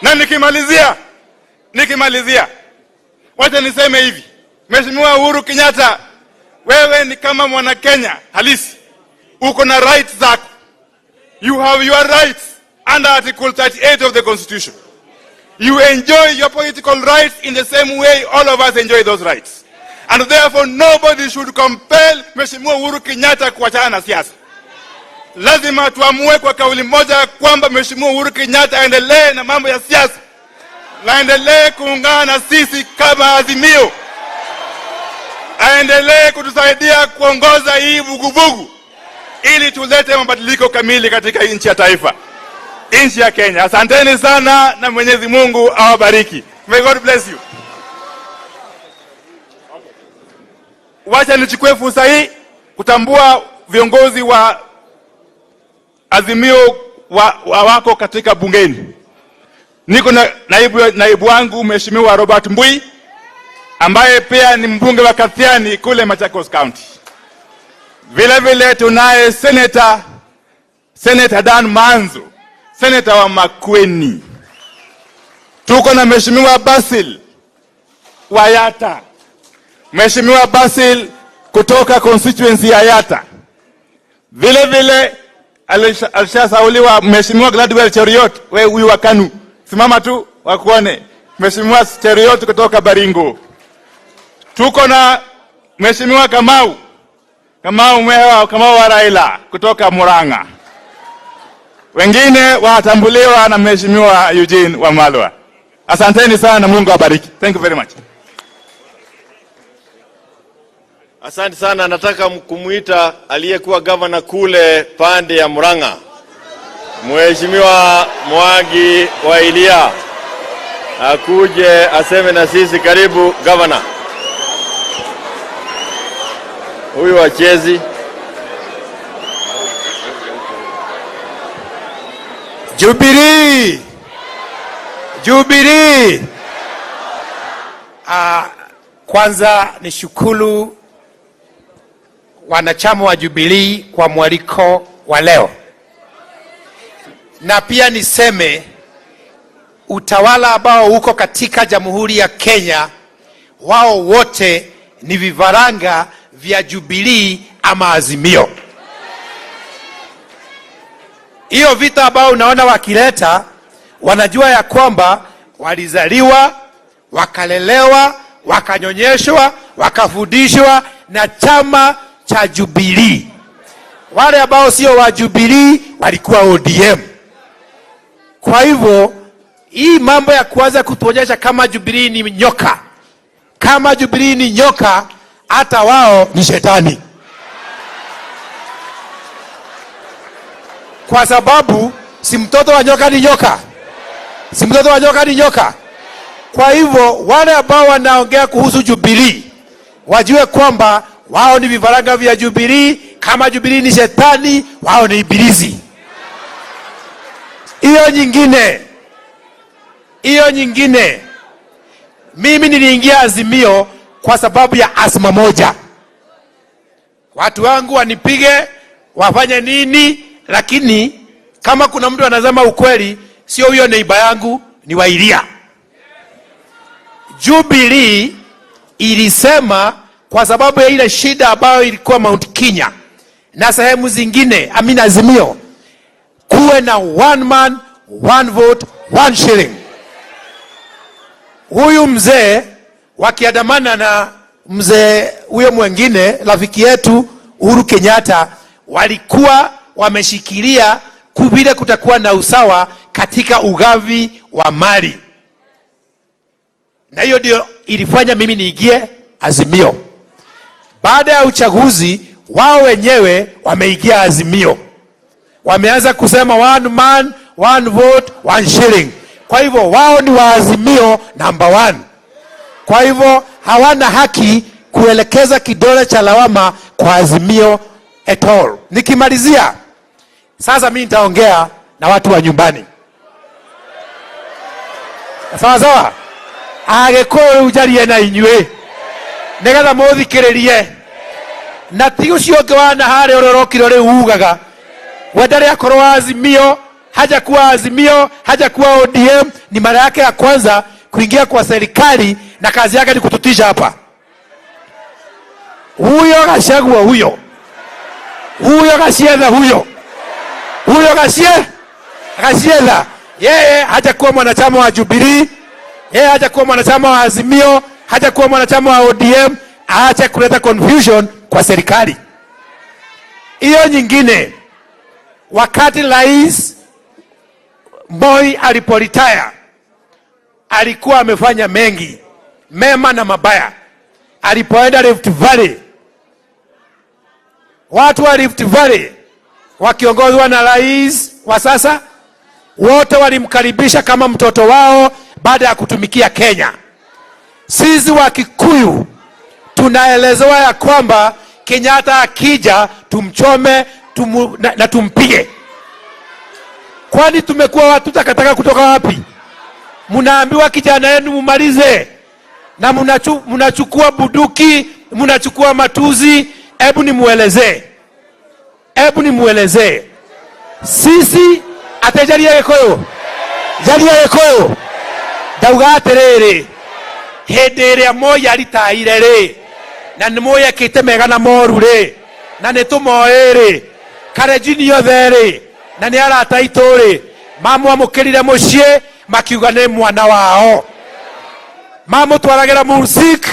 Na nikimalizia wacha niseme hivi: Mheshimiwa Uhuru Kenyatta, wewe ni kama mwana Kenya halisi, uko na rights zako. You have your rights under Article 38 of the Constitution. You enjoy your political rights in the same way all of us enjoy those rights. And therefore nobody should compel Mheshimiwa Uhuru Kenyatta kuachana na siasa. Lazima tuamue kwa kauli moja kwamba Mheshimiwa Uhuru Kenyatta aendelee na mambo ya siasa, na aendelee kuungana na sisi kama Azimio, aendelee kutusaidia kuongoza hii vuguvugu ili tulete mabadiliko kamili katika nchi ya taifa, nchi ya Kenya. Asanteni sana na Mwenyezi Mungu awabariki. May God bless you. Wacha nichukue fursa hii kutambua viongozi wa Azimio wako katika bungeni. Niko na naibu wangu Mheshimiwa Robert Mbui ambaye pia ni mbunge wa Kathiani kule Machakos County. Vile vile tunaye Senator Dan Manzo, Senator wa Makueni. Tuko na Mheshimiwa Basil wa Yatta, Mheshimiwa Basil kutoka constituency ya Yatta. Vile vile alishasauliwa Mheshimiwa Gladwell Cheriot, huyu wa Kanu. Simama tu wakuone. Mheshimiwa Cheriot kutoka Baringo. Tuko na Mheshimiwa Kamau wa Raila kutoka Murang'a. Wengine watambuliwa na Mheshimiwa Eugene Wamalwa. Asanteni sana na Mungu awabariki. Thank you very much. Asante sana. Nataka kumuita aliyekuwa governor kule pande ya Murang'a, Mheshimiwa Mwangi wa Ilia, akuje aseme na sisi. Karibu governor. Huyu wachezi. Jubilee. Kwanza ni shukuru wanachama wa Jubilee kwa mwaliko wa leo. Na pia niseme utawala ambao uko katika Jamhuri ya Kenya, wao wote ni vifaranga vya Jubilee ama Azimio. Hiyo vita ambao unaona wakileta, wanajua ya kwamba walizaliwa, wakalelewa, wakanyonyeshwa, wakafundishwa na chama cha Jubilee. Wale ambao sio wa Jubilee walikuwa ODM. Kwa hivyo hii mambo ya kuanza kutuonyesha kama Jubilee ni nyoka, kama Jubilee ni nyoka, hata wao ni shetani, kwa sababu si mtoto wa nyoka ni nyoka, si mtoto wa nyoka ni nyoka. Kwa hivyo wale ambao wanaongea kuhusu Jubilee wajue kwamba wao ni vifaranga vya Jubilee. Kama Jubilee ni shetani, wao ni ibilisi. Hiyo nyingine, mimi niliingia Azimio kwa sababu ya asma moja. Watu wangu wanipige, wafanye nini, lakini kama kuna mtu anasema ukweli, sio huyo neiba yangu, ni Wairia. Jubilee ilisema kwa sababu ya ile shida ambayo ilikuwa Mount Kenya na sehemu zingine, Azimio, kuwe na one man, one vote, one shilling. Huyu mzee wakiandamana na mzee huyo mwingine rafiki yetu Uhuru Kenyatta, walikuwa wameshikilia vile kutakuwa na usawa katika ugavi wa mali, na hiyo ndio ilifanya mimi niingie Azimio. Baada ya uchaguzi, wao wenyewe wameingia Azimio, wameanza kusema one man, one vote, one shilling. Kwa hivyo wao ni wa Azimio number 1. Kwa hivyo hawana haki kuelekeza kidole cha lawama kwa Azimio at all. Nikimalizia sasa, mimi nitaongea na watu wa nyumbani, sawa sawa. Agĩkũyũ ujarie na inyuĩ nĩgetha mũthikĩrĩrie, na ti ũcio ũngĩ wana harĩa ũrĩa ũrokire rĩu ugaga we ndarĩ akorwo Azimio, hajakuwa Azimio, hajakuwa ODM. Ni mara yake ya kwanza kuingia kwa serikali na kazi yake ni kututisha hapa. Huyo Gachagua, huyo Gachagua, huyo Gachagua, yeye hajakuwa mwanachama wa Jubilee, yeye hajakuwa mwanachama wa Azimio, hajakuwa mwanachama wa ODM. Aache kuleta confusion kwa serikali. Hiyo nyingine, wakati Rais Moi aliporetire, alikuwa amefanya mengi mema na mabaya. Alipoenda Rift Valley, watu wa Rift Valley wakiongozwa na rais wa sasa, wote walimkaribisha kama mtoto wao baada ya kutumikia Kenya. Sisi wa Kikuyu tunaelezewa ya kwamba Kenyatta akija tumchome na tumpige. Kwani tumekuwa watu takataka kutoka wapi? Munaambiwa kijana yenu mumalize na munachukua buduki, munachukua matuzi. Hebu nimuelezee. Sisi atejaria Gĩkũyũ ndauga atĩrĩrĩ, hĩndĩ ĩrĩa Moi aritaire rĩ, na nĩ mũyekĩte mega na moru rĩ, na nĩ tũmoĩ rĩ, Kalenjin yothe rĩ, na nĩ arata aitũ rĩ, mamwamũkĩrire mũciĩ makiuga nĩ mwana wao, mamũtwaragĩra music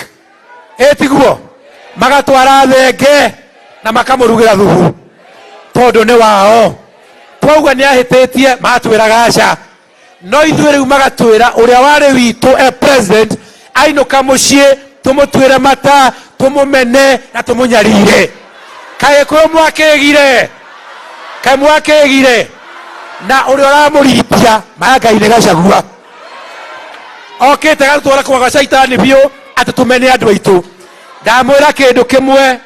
tiguo, magatwara thenge na makamũrugĩra thubu tondũ nĩ wao. Twauga nĩ ahĩtĩtie, matwĩraga aca. No ithuĩ rĩu magatwĩra ũrĩa warĩ witũ president ainũka mũciĩ tũmũtuĩre mata, tũmũmene na tũmũnyarire. Kaĩ Gĩkũyũ mwakĩgire na ũrĩa ũramũritia Ngai Gachagua okĩte gatwara kwa gacaitani biũ atĩ tũmene andũ aitũ. Ndamwĩra kĩndũ kĩmwe,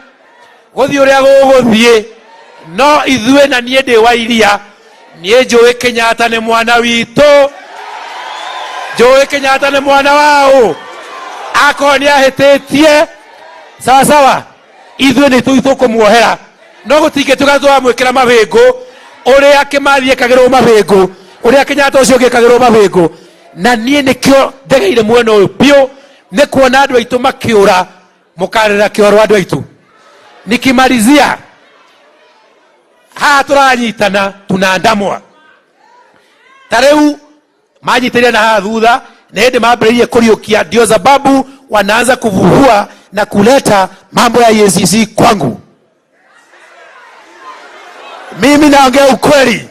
gũthiĩ ũrĩa gũgũthiĩ, no ithuĩ na niĩ ndĩ wa Iria, niĩ njũĩ Kenyatta nĩ mwana witũ, njũĩ Kenyatta nĩ mwana wao. Akorwo nĩ ahĩtĩtie, sawa sawa, ithuĩ nĩ tũkũmuohera. No gũtingĩtuĩka twamwĩkĩra mabĩngũ ũrĩa Kĩmathi ekagĩrwo mabĩngũ, ũrĩa Kenyatta ũcio ũngĩ ekagĩrwo mabĩngũ. Na niĩ nĩkĩo ndegeire mwena ũyũ biũ, nĩ kuona andũ aitũ makĩũra, mũkarĩra kĩoro andũ aitũ. Nikimalizia, haha tũranyitana tunaandamwa. Tareu majitĩria na haha thutha, na hĩndĩ mambĩrĩirie kũriũkia, ndio sababu wanaanza kuvuhua na kuleta mambo ya EACC kwangu. Mimi naongea ukweli.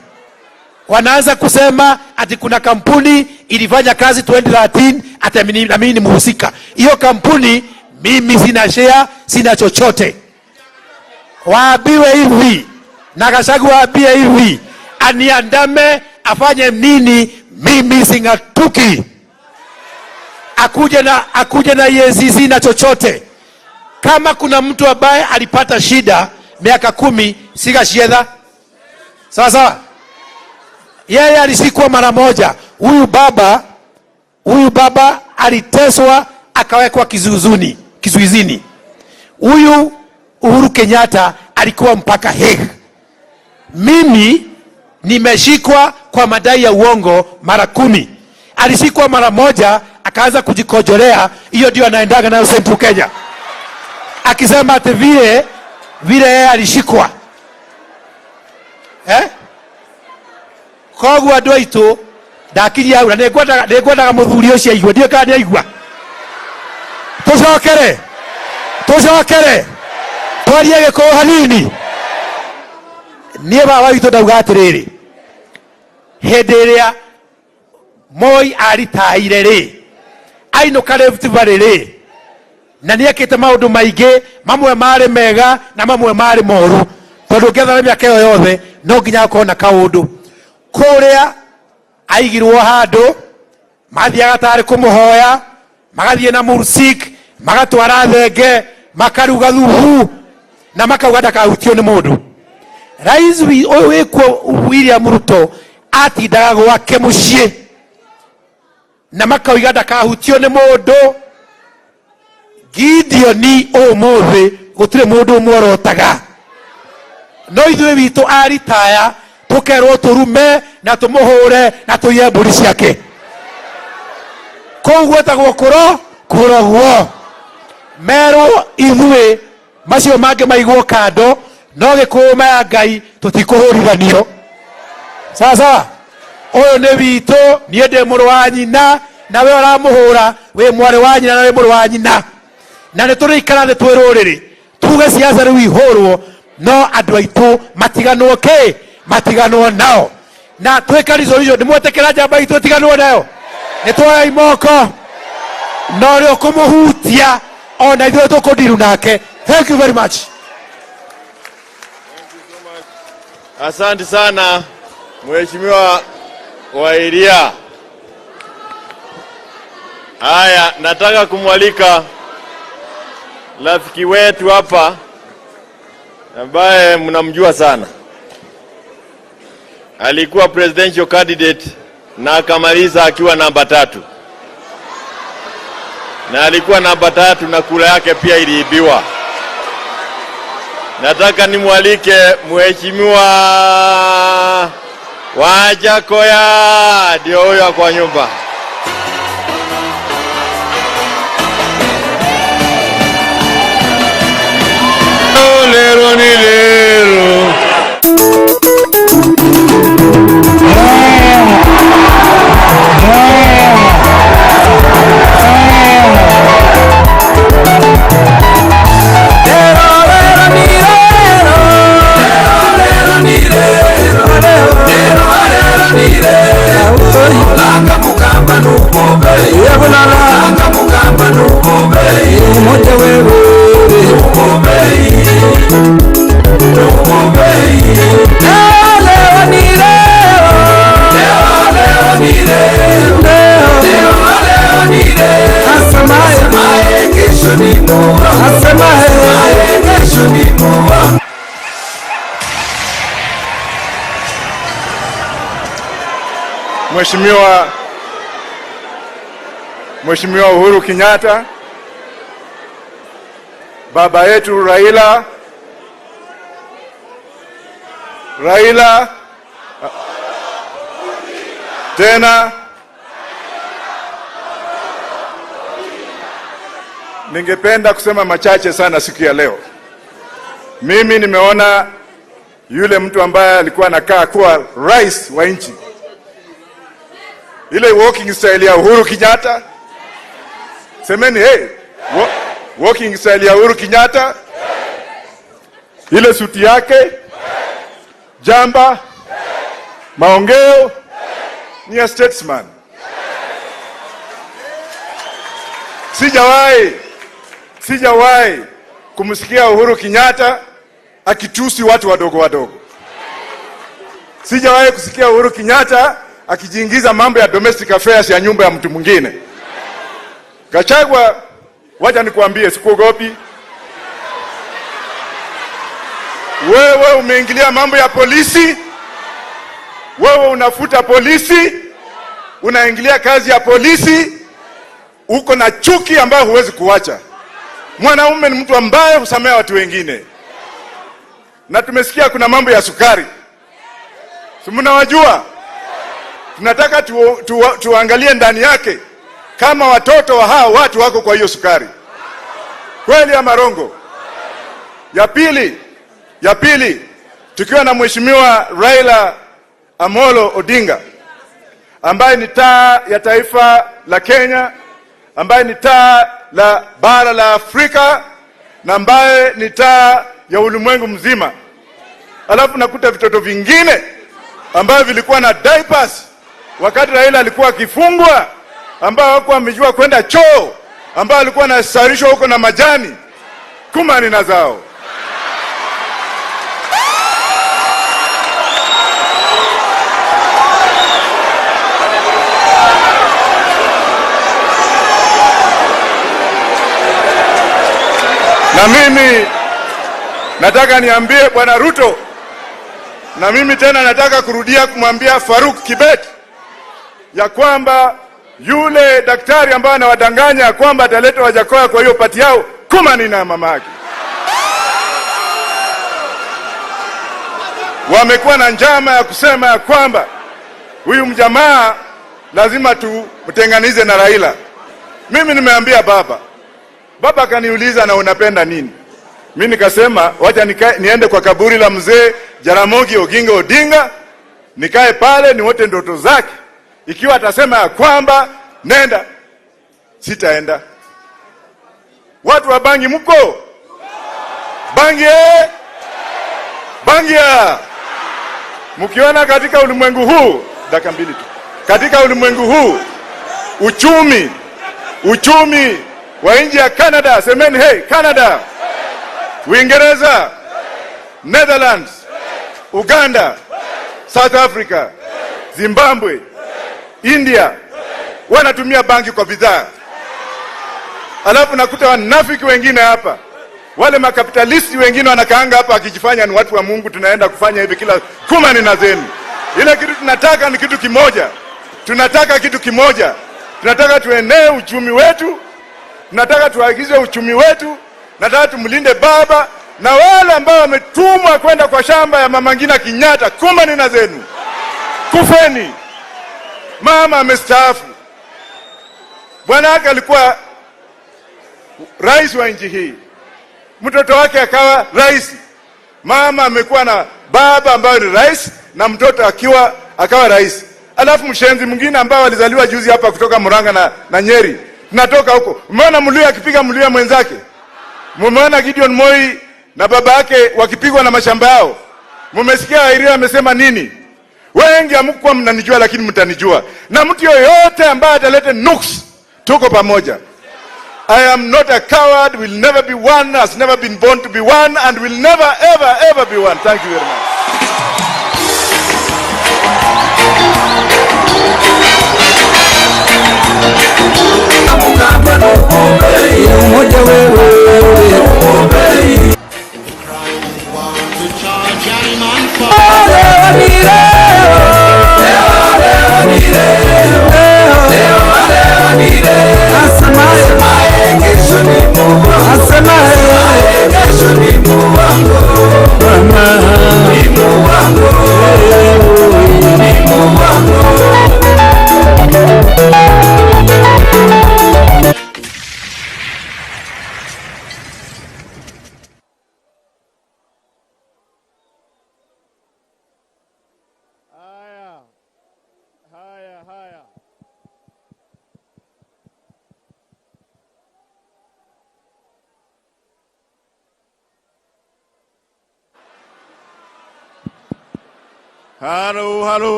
wanaanza kusema ati kuna kampuni ilifanya kazi 2013 ati mimi ni mhusika. Hiyo kampuni mimi sina share, sina chochote. Waambiwe hivi na Gachagua waambie hivi, aniandame afanye nini, mimi singatuki. Akuje na EACC na chochote. Kama kuna mtu ambaye alipata shida miaka 10, siga shiedha. Sawa sawa? Yeye alishikwa mara moja. Huyu baba aliteswa akawekwa kizuizini. Huyu Uhuru Kenyatta alikuwa mpaka Hague. Mimi nimeshikwa kwa madai ya uongo mara 10. Alishikwa mara moja akaanza kujikojolea, hiyo ndio anaendaga nayo Central Kenya. Akisema ati vile yeye alishikwa. Kogwa andũ aitũ ndakiri aura nĩngwendaga mũthuri ũcio aigua, ndiĩ kana nĩaigua. Tũcokere twarie Gĩkũyũ hanini. Niĩ baba witũ ndauga atĩrĩrĩ, hĩndĩ ĩrĩa Moi aritaire rĩ, ainũka Rift Valley rĩ, na nĩekĩte maũndũ maingĩ, mamwe marĩ mega na mamwe marĩ moru, tondũ ngĩetha mĩaka ĩyo yothe no nginya akorwo na kaũndũ. Kũrĩa aigirwo handũ mathiaga tarĩ kũmũhoya, magathiĩ na mursik, magatwara thenge, makaruga thubu na makauga ndakahutio nĩ mũndũ. Rais ũyũ wĩkuo William Ruto atindaga gwake mũciĩ na makauga ndakahutio nĩ mũndũ. Gideoni ũmũthĩ gũtirĩ mũndũ ũmworotaga. No ithuĩ witũ aritaya tukerwo turume na tumuhure na tuiye mburi ciake. Koguo tagwo kurogwo. Merwo ithuĩ macio mangĩ maigwo kando, no Gĩkũyũ maya Ngai tutikuhũrithanio. Sasa ũyũ nĩ witũ, niĩ ndĩ mũrũ wa nyina, na we ũramũhũra wĩ mwarĩ wa nyina na wĩ mũrũ wa nyina. Na nĩ tũrĩikara thĩ twĩ rũrĩrĩ tuge ciaca rĩu ihũrwo, no andũ aitũ matiganwo nao. Na twĩka resolution, ndĩmwetĩkĩra njamba itũ ĩtiganwo nayo. Nĩtwoya imoko no rĩo kũmũhutia ona ithuĩ tũkũndiru nake. Thank you very much. Asante sana Mheshimiwa Wairia. Haya, nataka kumwalika rafiki wetu hapa ambaye mnamjua sana. Alikuwa presidential candidate na akamaliza akiwa namba 3. Na alikuwa namba 3 na kura yake pia iliibiwa. Nataka nimwalike Mheshimiwa Wajakoya, ndio huyo kwa nyumba. Lero ni lero. Mheshimiwa Uhuru Kenyatta, baba yetu Raila, tena ningependa kusema machache sana siku ya leo. Mimi nimeona yule mtu ambaye alikuwa anakaa kuwa rais wa nchi, ile walking style ya Uhuru Kenyatta. Semeni hey, walking style ya Uhuru Kenyatta. Ile suti yake, jamba, Maongeo ni a statesman. Sijawahi kumsikia Uhuru Kenyatta akitusi watu wadogo wadogo. Sijawahi kusikia Uhuru Kenyatta akijiingiza mambo ya domestic affairs ya nyumba ya mtu mwingine. Gachagua, wacha nikuambie, sikuogopi. Wewe umeingilia mambo ya polisi. Wewe unafuta polisi. Unaingilia kazi ya polisi. Uko na chuki ambayo huwezi kuacha. Mwanaume ni mtu ambaye husamea watu wengine. Na tumesikia kuna mambo ya sukari. Si mnawajua? Tunataka tuangalie ndani yake kama watoto wa hao watu wako kwa hiyo sukari. Kweli ama rongo? Ya pili, tukiwa na Mheshimiwa Raila Amolo Odinga ambaye ni taa ya taifa la Kenya, ambaye ni taa la bara la Afrika na ambaye ni taa ya ulimwengu mzima. Alafu nakuta vitoto vingine ambao vilikuwa na diapers wakati Raila alikuwa akifungwa, ambao hawakuwa wamejua kwenda choo, ambao alikuwa anasarishwa huko na majani kumani na zao. Na mimi nataka niambie Bwana Ruto, na mimi tena nataka kurudia kumwambia Faruk Kibet ya kwamba yule daktari ambaye anawadanganya kwamba ataleta Wajakoya kwa hiyo pati yao, kumani na mamake. Wamekuwa na njama ya kusema ya kwamba huyu mjamaa lazima tumtenganize na Raila. Mimi nimeambia baba akaniuliza na unapenda nini? Mimi nikasema wacha niende kwa kaburi la mzee Jaramogi Oginga Odinga, nikae pale niwote ndoto zake. Ikiwa atasema ya kwamba nenda, sitaenda. Watu wa Bangi mko? Bangia. Mkiona katika ulimwengu huu, dakika mbili tu. Katika ulimwengu huu uchumi wa nchi ya Canada, semeni hey Canada, Uingereza, Netherlands, Uganda, South Africa, Zimbabwe, India wanatumia bangi kwa bidhaa. Alafu nakuta wanafiki wengine hapa, wale makapitalisti wengine wanakaanga hapa akijifanya ni watu wa Mungu, tunaenda kufanya hivi kila kumani na zeni. Ile kitu tunataka ni kitu kimoja. Tunataka tuenee uchumi wetu. Tunataka tuagize uchumi wetu. Nataka tumlinde baba na wale ambao wametumwa kwenda kwa shamba ya Mama Ngina Kenyatta, kumani na zenu. Kufeni. Mama amestaafu. Bwana yake alikuwa rais wa nchi hii. Mtoto wake akawa rais. Mama amekuwa na baba ambaye ni rais na mtoto akawa rais. Alafu mshenzi mwingine ambao alizaliwa juzi hapa kutoka Murang'a na Nyeri. Tunatoka huko. Umeona Mluya akipiga Mluya mwenzake? Mumeona Gideon Moi na baba yake wakipigwa na mashamba yao? Mumesikia Airia amesema nini? Wengi hamkuwa mnanijua lakini mtanijua. Na mtu yoyote ambaye atalete nuks, tuko pamoja. I am not a coward, will never be one, has never been born to be one, and will never ever be one. Thank you very much. Ni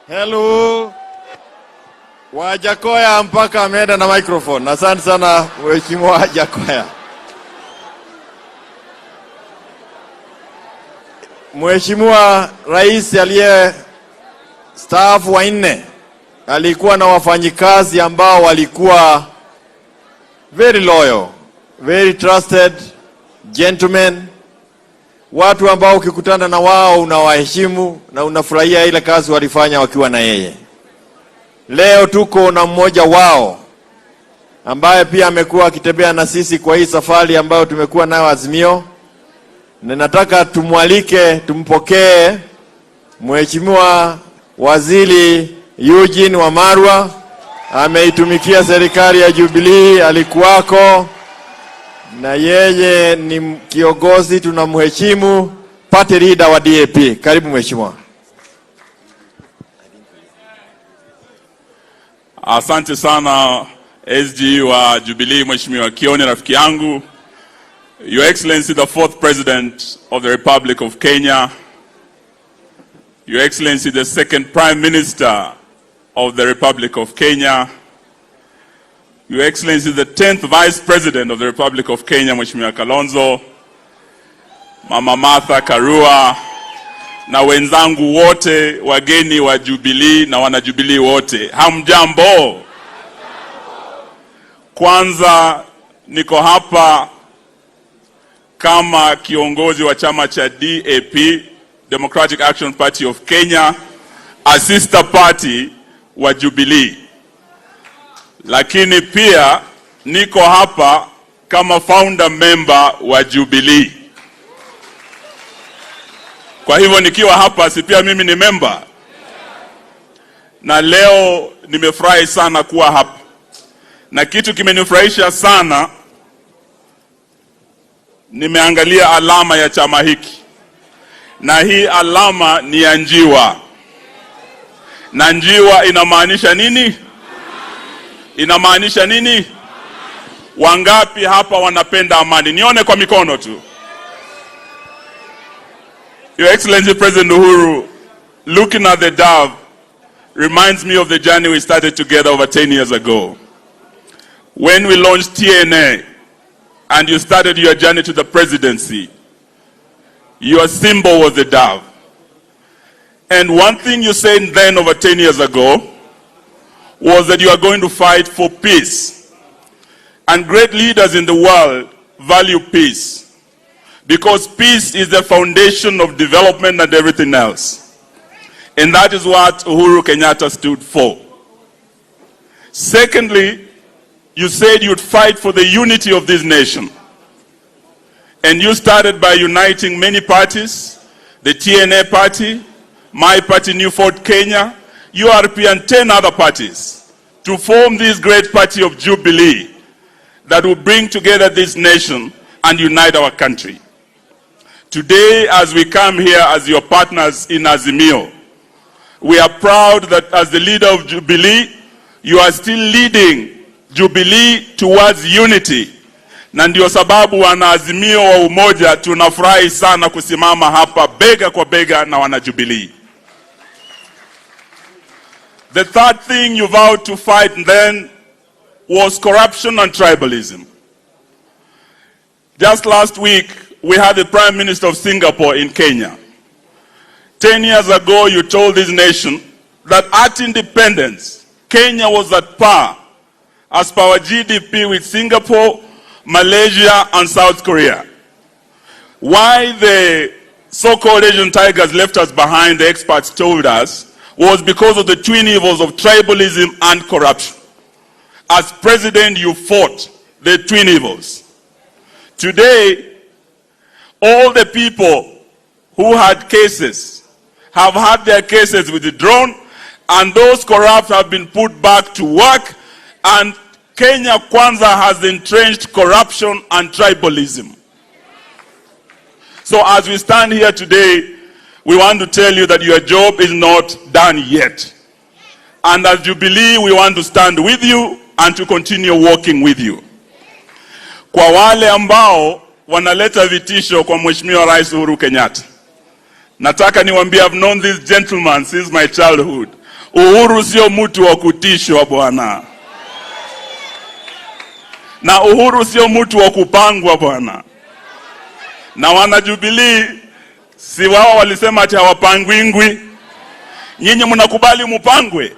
Hello. Wajakoya mpaka ameenda na microphone. Asante sana Mheshimiwa Wajakoya. Mheshimiwa Rais aliye staafu wa 4 alikuwa na wafanyikazi ambao walikuwa very loyal, very trusted gentlemen, watu ambao ukikutana na wao unawaheshimu na unafurahia ile kazi walifanya wakiwa na yeye. Leo tuko na mmoja wao ambaye pia amekuwa akitembea na sisi kwa hii safari ambayo tumekuwa nayo Azimio. Na nataka tumwalike, tumpokee Mheshimiwa Waziri Eugene Wamalwa. Ameitumikia serikali ya Jubilee, alikuwako na yeye ni kiongozi, tunamheshimu, party leader wa DAP. Karibu Mheshimiwa. Asante sana SG wa Jubilee, Mheshimiwa Kioni, rafiki yangu. Your Excellency, the 4th President of the Republic of Kenya. Your Excellency, the 2nd Prime Minister of the Republic of Kenya. Your Excellency, the 10th Vice President of the Republic of Kenya, Mheshimiwa Kalonzo, Mama Martha Karua, na wenzangu wote, wageni wa Jubilee na wana Jubilee wote. Hamjambo. Kwanza niko hapa kama kiongozi wa chama cha DAP, Democratic Action Party of Kenya, a sister party wa Jubilee. Lakini pia niko hapa kama founder member wa Jubilee. Kwa hivyo nikiwa hapa si pia mimi ni member. Na leo nimefurahi sana kuwa hapa. Na kitu kimenifurahisha sana, nimeangalia alama ya chama hiki. Na hii alama ni ya njiwa. Na njiwa inamaanisha nini? Inamaanisha nini? Wangapi hapa wanapenda amani? Nione kwa mikono tu. Your Excellency President Uhuru, looking at the dove reminds me of the journey we started together over 10 years ago. When we launched TNA and you started your journey to the presidency, your symbol was the dove. And one thing you said then over 10 years ago was that you are going to fight for peace. And great leaders in the world value peace, because peace is the foundation of development and everything else. And that is what Uhuru Kenyatta stood for. Secondly, you said you'd fight for the unity of this nation. And you started by uniting many parties, the TNA party, my party, New Fort Kenya, URP, and 10 other parties, to form this great party of Jubilee that will bring together this nation and unite our country. Today, as we come here as your partners in Azimio, we are proud that as the leader of Jubilee, you are still leading Jubilee towards unity. Na ndio sababu wana Azimio wa umoja tunafurahi sana kusimama hapa bega kwa bega na wana Jubilee. The third thing you vowed to fight then was corruption and tribalism. Just last week, we had the Prime Minister of Singapore in Kenya. 10 years ago, you told this nation that at independence, Kenya was at par as per our GDP with Singapore, Malaysia, and South Korea. Why the so-called Asian tigers left us behind, the experts told us, was because of the twin evils of tribalism and corruption. As president, you fought the twin evils. Today, all the people who had cases have had their cases withdrawn, and those corrupt have been put back to work, and Kenya Kwanza has entrenched corruption and tribalism. So as we stand here today, we want to tell you that your job is not done yet. And as Jubilee, we want to stand with you and to continue working with you. Kwa wale ambao wanaleta vitisho kwa Mheshimiwa Rais Uhuru Kenyatta, nataka niwaambie, I've known this gentleman since my childhood. Uhuru sio mtu wa kutishwa bwana. Na Uhuru sio mtu wa kupangwa bwana. Na wana Jubilee si wao walisema ati hawapangwingwi. Nyinyi mnakubali mpangwe?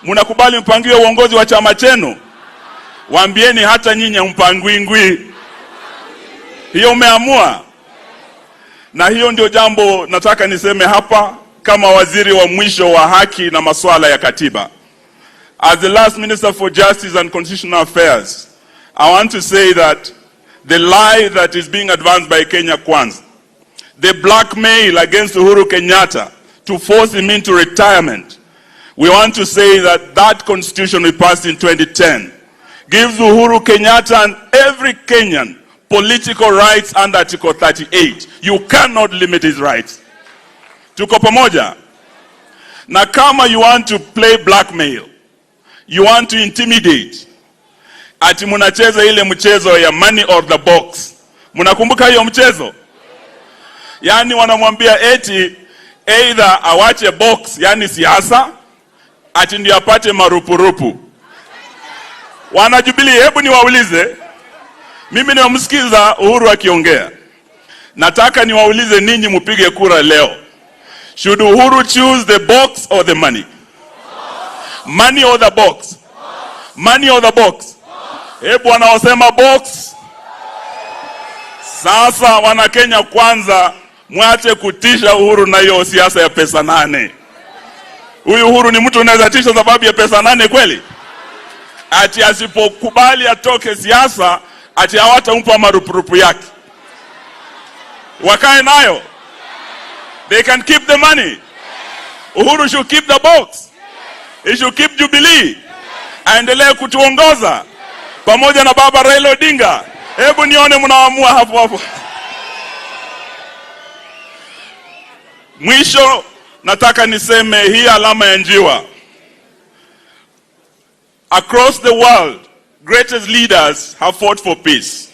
Mnakubali mpangiwe uongozi wa chama chenu? Waambieni hata nyinyi mpangwingwi. Hiyo umeamua. Na hiyo ndio jambo nataka niseme hapa kama waziri wa mwisho wa haki na masuala ya katiba. As the last Minister for Justice and Constitutional Affairs, I want to say that the lie that is being advanced by Kenya Kwanza, the blackmail against Uhuru Kenyatta to force him into retirement, we want to say that that constitution we passed in 2010 gives Uhuru Kenyatta and every Kenyan political rights under Article 38. You cannot limit his rights. Tuko pamoja? Na kama you want to play blackmail, you want to intimidate, ati munacheza ile mchezo ya money or the box. Munakumbuka hiyo mchezo? Yani wanamwambia eti either awache box, yani siasa, ati ndio apate marupurupu. Wana Jubilee, hebu niwaulize, mimi nimemsikiza Uhuru akiongea. Nataka niwaulize ninyi mpige kura leo. Should Uhuru choose the box or the money? Money or the box? Money or the box? Hebu wanaosema box. Sasa wana Kenya Kwanza, mwache kutisha Uhuru na hiyo siasa ya pesa 8. Huyu Uhuru ni mtu unaweza tisha sababu ya pesa 8 kweli? Ati asipokubali atoke siasa, ati hawatampa marupurupu yake. Wakae nayo. They can keep the money. Uhuru should keep the box. He should keep Jubilee. Aendelee kutuongoza pamoja na baba Raila Odinga. Hebu nione mnaamua hapo hapo. Mwisho nataka niseme hii alama ya njiwa. Across the world, greatest leaders have fought for peace.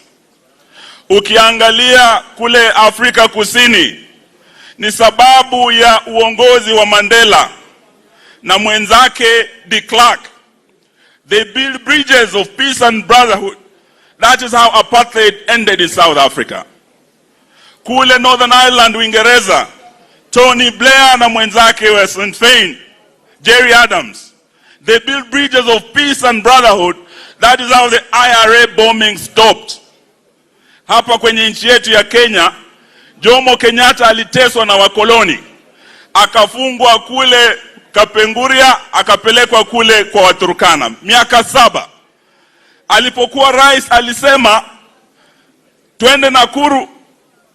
Ukiangalia kule Afrika Kusini, ni sababu ya uongozi wa Mandela na mwenzake de Klerk. They build bridges of peace and brotherhood. That is how apartheid ended in South Africa. Kule Northern Ireland, Uingereza, Tony Blair na mwenzake wa Sinn Féin, Jerry Adams. They built bridges of peace and brotherhood. That is how the IRA bombing stopped. Hapa kwenye nchi yetu ya Kenya, Jomo Kenyatta aliteswa na wakoloni. Akafungwa kule Kapenguria, akapelekwa kule kwa Waturkana. Miaka 7. Alipokuwa rais alisema, twende Nakuru,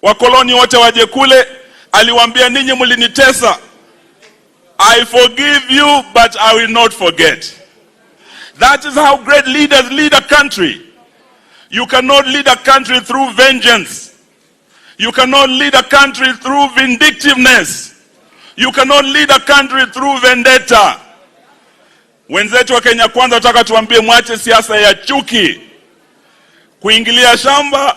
wakoloni wote waje kule. Aliwaambia, ninyi mlinitesa. I forgive you, but I will not forget. That is how great leaders lead a country. You cannot lead a country through vengeance. You cannot lead a country through vindictiveness. You cannot lead a country through vendetta. Wenzetu wa Kenya Kwanza nataka tuambie, mwache siasa ya chuki. Kuingilia shamba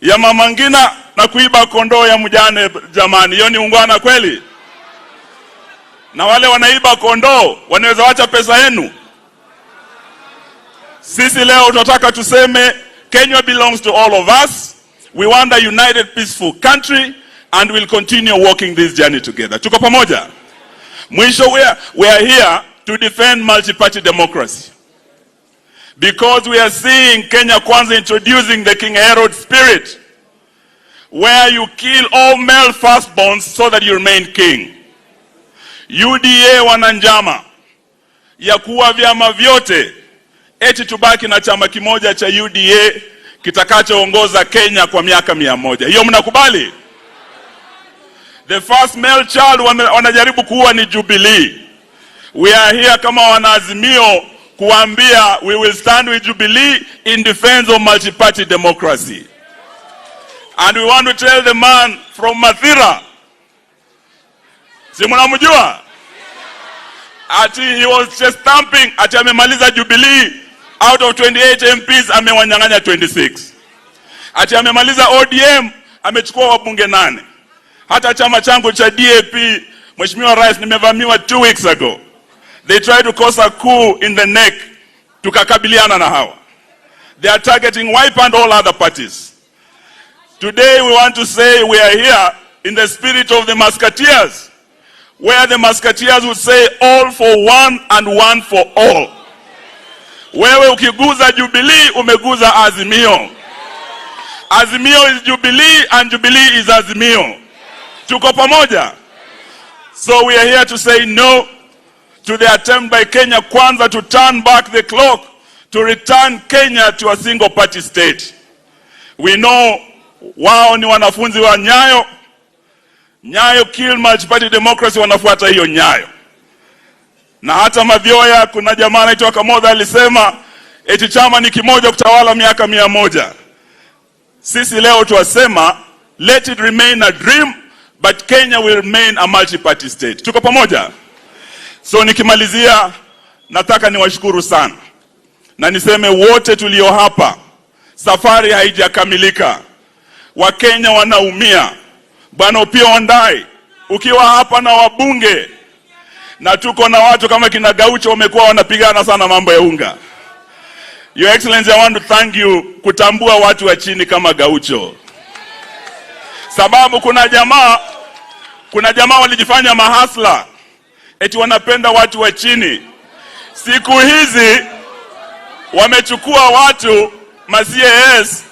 ya Mama Ngina na kuiba kondoo ya mjane, jamani, hiyo ni ungwana kweli? Na wale wanaiba kondoo wanaweza wacha pesa yenu? Sisi leo tunataka tuseme Kenya belongs to all of us. We want a united, peaceful country, and we'll continue walking this journey together. Tuko pamoja? Mwisho, we are here to defend multi-party democracy. Because we are seeing Kenya Kwanza introducing the King Herod spirit, where you kill all male firstborns so that you remain king. UDA wananjama ya kuwa vyama vyote eti tubaki na chama kimoja cha UDA kitakachoongoza Kenya kwa miaka 100. Hiyo mnakubali? The first male child wanajaribu kuwa ni Jubilee. We are here kama wanaazimio kuambia we will stand with Jubilee in defense of multi-party democracy. And we want to tell the man from Mathira, si mnamjua? Ati he was just stamping, ati amemaliza Jubilee, out of 28 MPs amewanyang'anya 26. Ati amemaliza ODM, amechukua wabunge 8. Hata chama changu cha DAP, Mheshimiwa Rais, nimevamiwa 2 weeks ago. They tried to cause a coup in the neck. Tukakabiliana na hawa. They are targeting Wiper and all other parties. Today we want to say we are here in the spirit of the Musketeers, where the Musketeers would say all for one and one for all. Wewe ukiguza Jubilee, umeguza Azimio. Azimio is Jubilee and Jubilee is Azimio. Tuko pamoja. So we are here to say no to the attempt by Kenya Kwanza to turn back the clock, to return Kenya to a single party state. We know wao ni wanafunzi wa Nyayo. Nyayo kill multi-party democracy, wanafuata hiyo Nyayo. Na hata Mavyoya, kuna jamaa anaitwa Kamodha alisema eti chama ni kimoja kutawala miaka 100. Sisi leo tuwasema let it remain a dream, but Kenya will remain a multi-party state. Tuko pamoja? So nikimalizia, nataka niwashukuru sana. Na niseme wote tulio hapa, safari haijakamilika. Wakenya wanaumia. Bwana Opiyo Wandayi, ukiwa hapa na wabunge, na tuko na watu kama kina Gaucho wamekuwa wanapigana sana mambo ya unga. Your Excellency, I want to thank you kutambua watu wa chini kama Gaucho. Sababu kuna jamaa walijifanya mahasla, eti wanapenda watu wa chini. Siku hizi wamechukua watu ma-CAS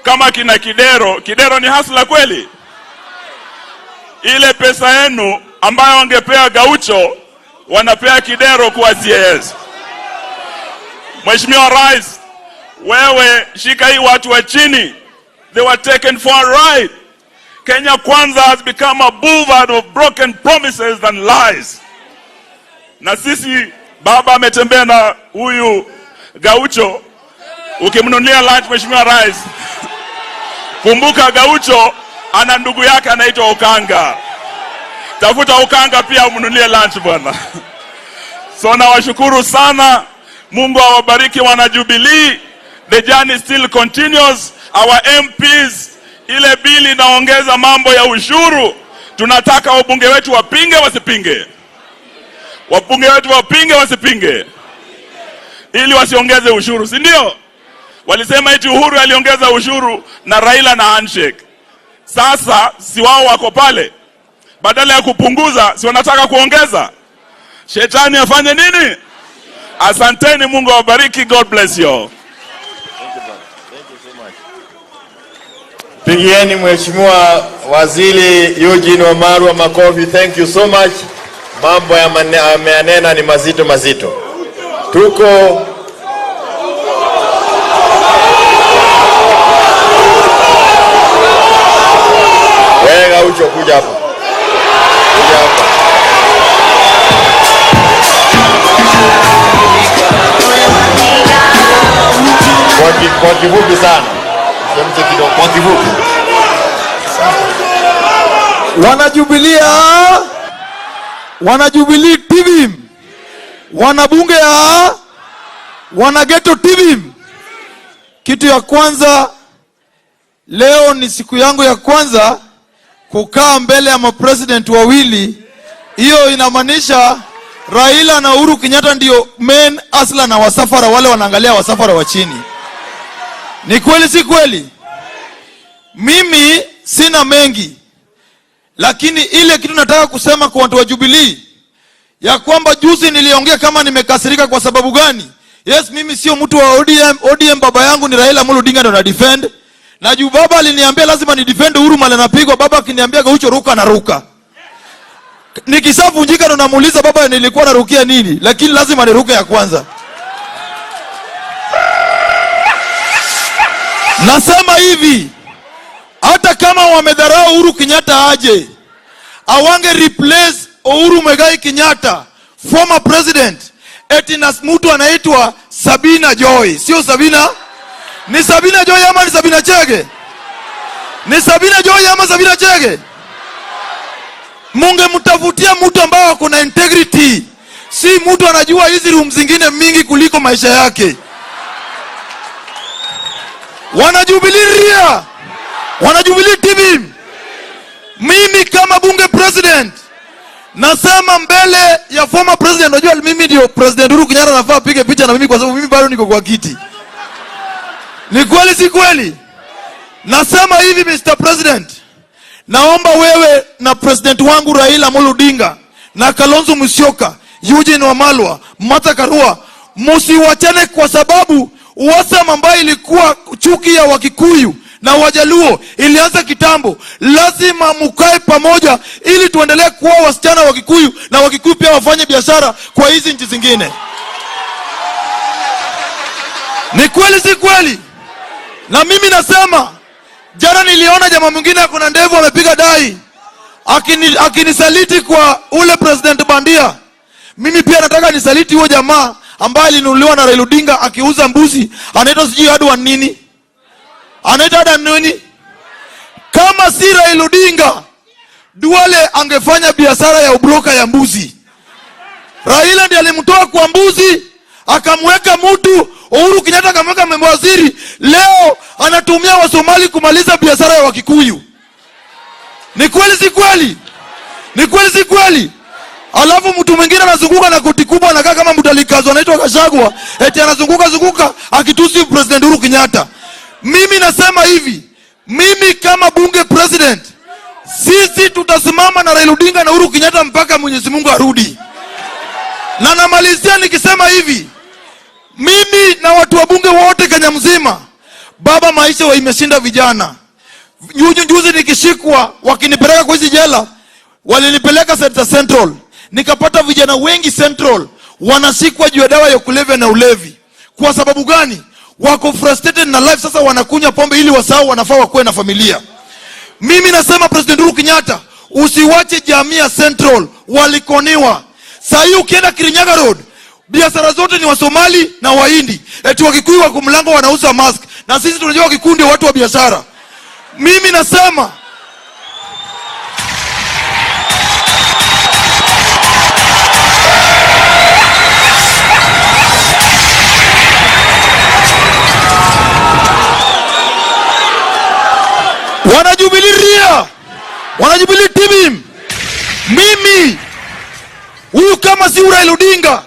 kama kina Kidero. Kidero ni hasla kweli? Ile pesa yenu ambayo wangepea Gaucho, wanapea Kidero kwa CAS. Mheshimiwa Rais, wewe shika hii watu wa chini. They were taken for a ride. Kenya Kwanza has become a boulevard of broken promises and lies. Na sisi, baba ametembea na huyu Gaucho. Ukimnunulia lunch, Mheshimiwa Rais, kumbuka Gaucho ana ndugu yake anaitwa Okanga. Tafuta Okanga pia umnunulie lunch bwana. So nawashukuru sana. Mungu awabariki wana Jubilee. The journey still continues. Our MPs, ile bili inaongeza mambo ya ushuru. Tunataka wabunge wetu wapinge wasipinge. Wabunge wetu wapinge wasipinge, ili wasiongeze ushuru, si ndio? Walisema eti Uhuru aliongeza ushuru na Raila na handshake. Sasa si wao wako pale, badala ya kupunguza si wanataka kuongeza. Shetani afanye nini? Asanteni, Mungu awabariki. God bless you. Pigieni Mheshimiwa Waziri Eugene Wamalwa makofi. Thank you so much. Mambo ameanena ni mazito mazito. Tuko wewe Gaucho, kuja hapa. Kuja hapa. Kwa kifupi sana. Semte kidogo kwa kifupi. Wana Jubilee TV, wanabunge wana ghetto TV. Kitu ya kwanza, leo ni siku yangu ya kwanza kukaa mbele ya mapresident wawili. Hiyo inamaanisha Raila na Uhuru Kenyatta ndio main asla na wasafara, wale wanaangalia wasafara wa chini. Ni kweli si kweli? Mimi sina mengi, lakini ile kitu nataka kusema kwa watu wa Jubilee, ya kwamba juzi niliongea kama nimekasirika. Kwa sababu gani? Yes, mimi sio mtu wa ODM, baba yangu ni Raila Amolo Odinga ndo na defend. Na juu baba aliniambia lazima ni defend Uhuru mali anapigwa, baba akiniambia Gaucho ruka na ruka. Nikishavunjika ndo namuuliza baba nilikuwa narukia nini, lakini lazima niruke ya kwanza. Nasema hivi, hata kama wamedharau Uhuru Kenyatta aje, awange replace Uhuru Muigai Kenyatta, former president, eti na mtu anaitwa Sabina Joy. Sio Sabina? Ni Sabina Joy ama ni Sabina Chege? Ni Sabina Joy ama Sabina Chege? Munge mtafutia mtu ambao kuna integrity, si mtu anajua hizi room zingine mingi kuliko maisha yake. Wana Jubilee ria, wana Jubilee TV, Mimi kama bunge president nasema mbele ya former president, unajua mimi ndio president Uhuru Kenyatta, nafaa pige picha na mimi kwa sababu mimi bado niko kwa kiti. Ni kweli si kweli? Nasema hivi Mr. President, naomba wewe na president wangu Raila Amolo Odinga na Kalonzo Musyoka, Eugene Wamalwa, Martha Karua, msiwachane, kwa sababu uhasama ambayo ilikuwa chuki ya Wakikuyu na Wajaluo ilianza kitambo. Lazima mkae pamoja ili tuendelee kuwa wasichana wa Kikuyu na Wakikuyu pia wafanye biashara kwa hizi nchi zingine. Ni kweli si kweli? Na mimi nasema, jana niliona jamaa mwingine akona ndevu amepiga dai akinisaliti kwa ule president bandia. Mimi pia nataka nisaliti huyo jamaa ambaye alinunuliwa na Raila Odinga akiuza mbuzi, anaitwa sijui Adwan nini, anaitwa Adwan nini. Kama si Raila Odinga, Duale angefanya biashara ya ubroka ya mbuzi. Raila ndiye alimtoa kwa mbuzi akamweka mtu, Uhuru Kenyatta akamweka waziri. Leo anatumia Wasomali kumaliza biashara ya Wakikuyu. Ni kweli si kweli? Ni kweli si kweli? Alafu mtu mwingine anazunguka na koti kubwa anakaa kama mtalikazo, anaitwa Gachagua, eti anazunguka akitusi president Uhuru Kenyatta. Mimi nasema hivi, mimi kama bunge president, sisi tutasimama na Raila Odinga na Uhuru Kenyatta mpaka Mwenyezi Mungu arudi. Na namalizia nikisema hivi, mimi na watu wa bunge wote Kenya mzima, baba maisha imeshinda vijana. Juzi nikishikwa wakinipeleka kwa hizi jela, walinipeleka Central. Nikapata vijana wengi Central wanashikwa juu ya dawa ya kulevya na ulevi. Kwa sababu gani? Wako frustrated na life, sasa wanakunywa pombe ili wasahau wanafaa wakuwe na familia. Mimi nasema President Uhuru Kenyatta, usiwache jamii ya Central walikoniwa. Sasa hiyo ukienda Kirinyaga Road, biashara zote ni Wasomali na Wahindi. Eti Wakikuyu wako mlango wanauza mask, na sisi tunajua Wakikuyu ndio watu wa biashara. Mimi nasema Jubilee TV. Mimi huyu kama si Raila Odinga,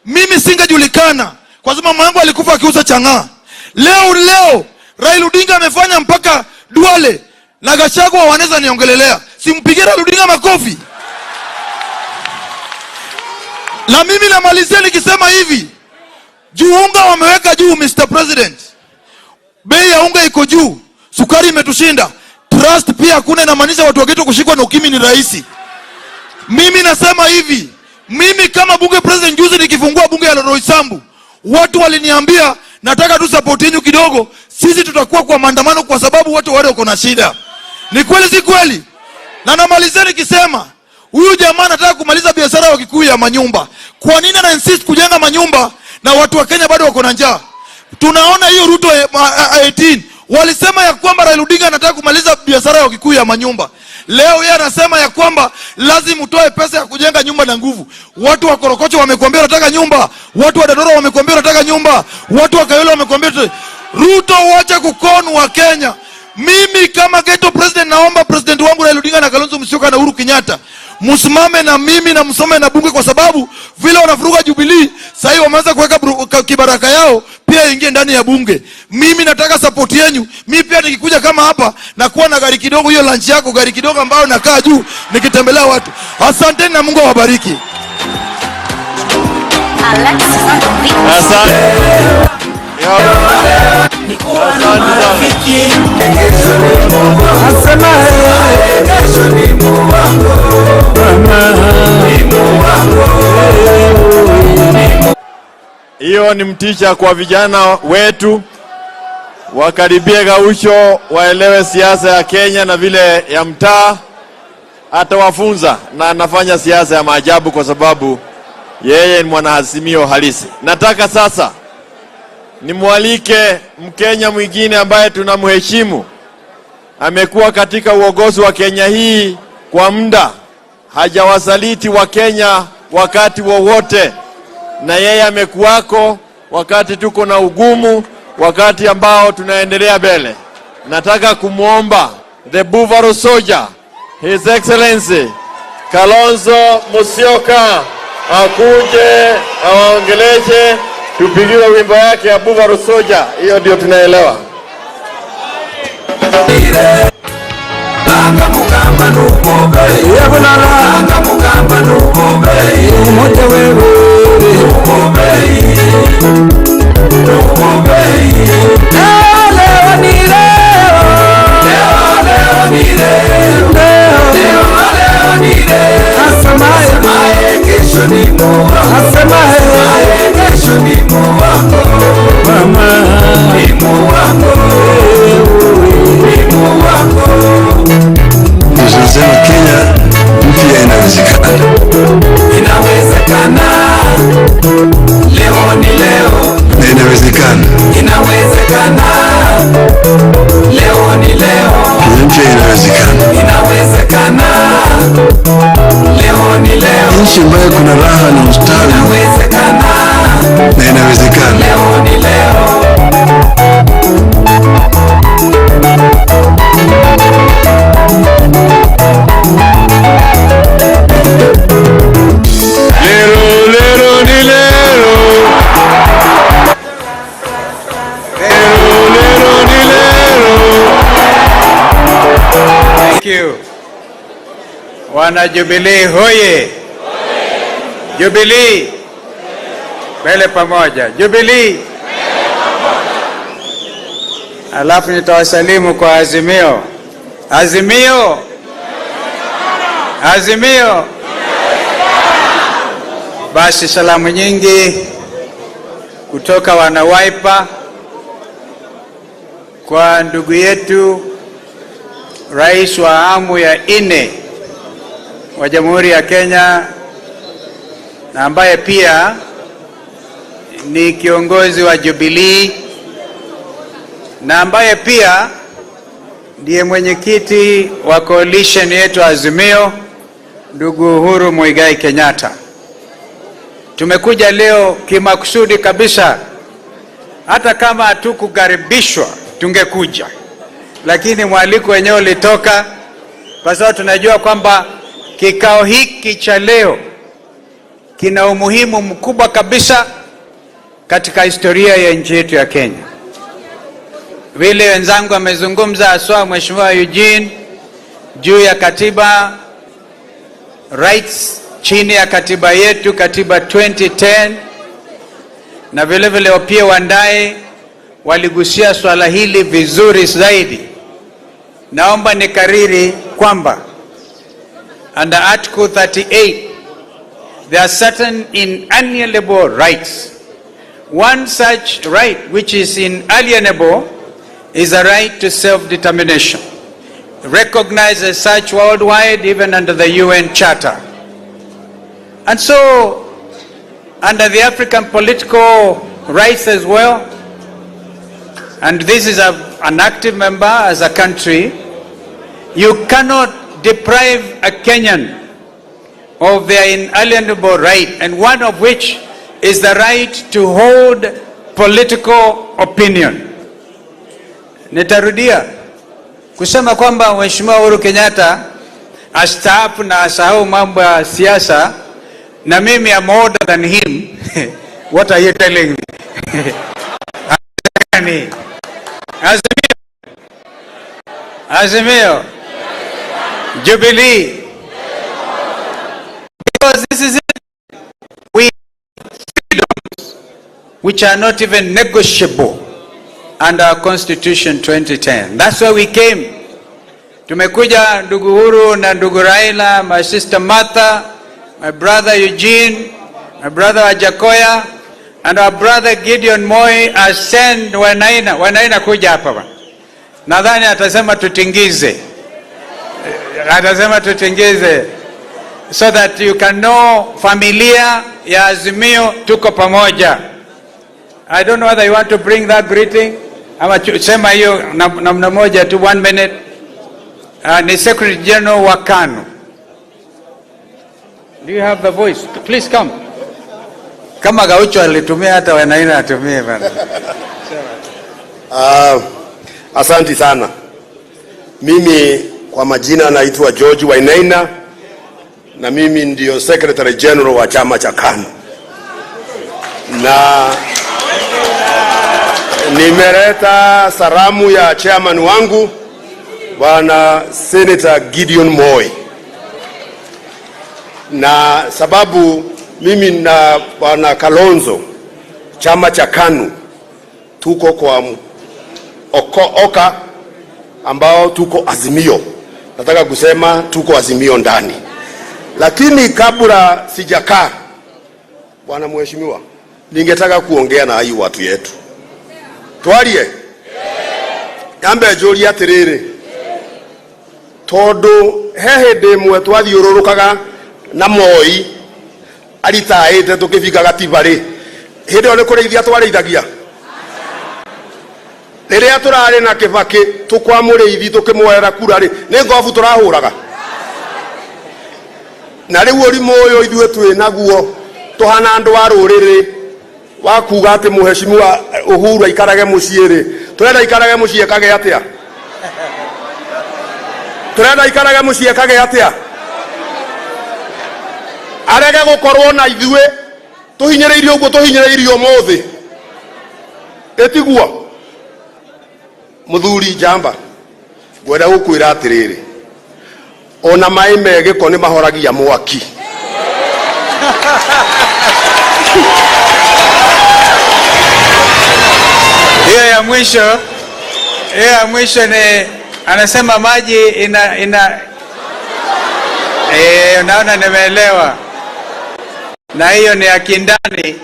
mimi singejulikana, kwa sababu mama yangu alikufa akiuza chang'aa. Leo Raila Odinga amefanya mpaka Duale na Gachagua wanaweza niongelelea. Simpigie Raila Odinga makofi. Na mimi namalizia nikisema hivi, unga wameweka juu Mr. President. Bei ya unga iko juu, sukari imetushinda. Trust pia hakuna, inamaanisha watu wageto kushikwa na ukimwi ni rahisi. Mimi nasema hivi, mimi kama bunge president, juzi nikifungua bunge ya Roysambu, watu waliniambia nataka tu support yenu kidogo, sisi tutakuwa kwa maandamano kwa sababu watu wale wako na shida. Ni kweli si kweli? Na namalizia nikisema, huyu jamaa anataka kumaliza biashara ya Kikuyu ya manyumba. Kwa nini ana insist kujenga manyumba na watu wa Kenya bado wako na njaa? Tunaona hiyo Ruto 18 walisema ya kwamba Raila Odinga anataka kumaliza biashara ya Kikuyu ya manyumba. Leo yeye anasema ya kwamba lazima utoe pesa ya kujenga nyumba na nguvu. Watu wa Korokocho wamekuambia wanataka nyumba, watu wa Dadoro wamekuambia wanataka nyumba, watu wa Kayole wamekuambia. Ruto, wacha kukonu wa Kenya. Mimi kama ghetto president naomba president wangu Raila Odinga na Kalonzo Musyoka na Uhuru Kenyatta, msimame na mimi na msome na bunge, kwa sababu vile wanafuruga Jubilee sasa hivi wameanza kuweka kibaraka yao pia ingie ndani ya bunge. Mimi nataka support yenu. Mimi pia nikikuja kama hapa na kuwa na gari kidogo, hiyo lunch yako gari kidogo ambayo nakaa juu nikitembelea watu. Asante na Mungu awabariki. Hiyo ni mtisha kwa vijana wetu, wakaribie Gaucho, waelewe siasa ya Kenya na vile ya mtaa. Atawafunza, na anafanya siasa ya maajabu kwa sababu yeye ni mwanahasimio halisi. Nataka sasa nimwalike Mkenya mwingine ambaye tunamheshimu. Amekuwa katika uongozi wa Kenya hii kwa muda, hajawasaliti wa Kenya wakati wowote, na yeye amekuwako wakati tuko na ugumu, wakati ambao tunaendelea mbele. Nataka kumwomba the Buffalo Soldier, His Excellency Kalonzo Musyoka akuje awaongeleshe, tupigiwe wimbo yake ya Buffalo Soldier. Hiyo ndio tunaelewa. Tunasema Kenya mpya inawezekana. Inawezekana. Leo ni leo. Na inawezekana. Inawezekana. Leo ni leo. Kenya mpya inawezekana. Inawezekana. Leo ni leo. Nchi ambayo kuna raha na ustawi. Inawezekana. Na inawezekana. Leo ni leo. Thank you. Wana Jubilee hoye. Jubilee. Mbele pamoja. Jubilee. Alafu nitawasalimu kwa Azimio. Azimio. Azimio. Basi salamu nyingi kutoka wana Wiper kwa ndugu yetu Rais wa awamu ya 4 wa Jamhuri ya Kenya, na ambaye pia ni kiongozi wa Jubilee, na ambaye pia ndiye mwenyekiti wa coalition yetu Azimio, ndugu Uhuru Muigai Kenyatta. Tumekuja leo kimakusudi kabisa, hata kama hatukukaribishwa tungekuja, lakini mwaliko wenyewe ulitoka kwa sababu tunajua kwamba kikao hiki cha leo kina umuhimu mkubwa kabisa katika historia ya nchi yetu ya Kenya. Vile wenzangu amezungumza, aswa Mheshimiwa Eugene, juu ya katiba rights chini ya katiba yetu, katiba 2010, na vile vile pia Wandae waligusia swala hili vizuri zaidi. Naomba nikariri kwamba under Article 38 there are certain inalienable rights. One such right which is inalienable is a right to self-determination, recognized as such worldwide even under the UN Charter. And so under the African political rights as well, and this is an active member as a country, you cannot deprive a Kenyan of their inalienable right, and one of which is the right to hold political opinion. Nitarudia kusema kwamba Mheshimiwa Uhuru Kenyatta astaafu na asahau mambo ya siasa, na mimi am older than him. What are you telling me? Azimio. Azimio. Jubilee. Because this is it. We have freedoms which are not even negotiable under our Constitution 2010. That's why we came. Tumekuja ndugu Uhuru na ndugu Raila, my sister Martha, my brother Eugene, my brother Wajakoya, and our brother Gideon Moi ascend Wanaina kuja hapa bwana. Nadhani atasema tutingize. Atasema tutingize so that you can know familia ya Azimio tuko pamoja. I don't know whether you want to bring that greeting. Ama sema hiyo namna moja tu, 1 minute. Ni Secretary General wa KANU. Do you have the voice? Please come. Kama Gaucho alitumia hata Wanaina atumie bana. Asanti sana. Mimi Kwa majina naitwa George Wainaina na mimi ndio Secretary General wa chama cha KANU. Na nimeleta salamu ya chairman wangu Bwana Senator Gideon Moi. Na sababu mimi na Bwana Kalonzo chama cha KANU tuko kwa oka ambao tuko Azimio. Nataka kusema tuko Azimio ndani. Lakini kabla sijakaa, Bwana Mheshimiwa, ningetaka kuongea na hii watu yetu. Twarie. Ambe jori atiriri. Todo hehe demwe twathiururukaga na Moi aritaite tukifika Gatibari. Hinde ole kureithia twareithagia. Riria turari na Kibaki tukwamureithi tukimwoera kura ri ni ngobu turahuraga. Na riu urimu uyu ithue twi naguo tuhana andu wa ruriri wa kuga ati Mheshimiwa Uhuru aikarage mucii ri turenda ikarage mucii kage atia. Turenda ikarage mucii kage atia. Arege gukorwo na ithue tuhinyiriirio uguo tuhinyiriirio mothi. Etigua Muthuri Jamba gwera gukwira atiriri ona mai mege ko ni mahoragia mwaki. Hiyo ya mwisho ni anasema maji unaona nimeelewa. Na hiyo ni akindani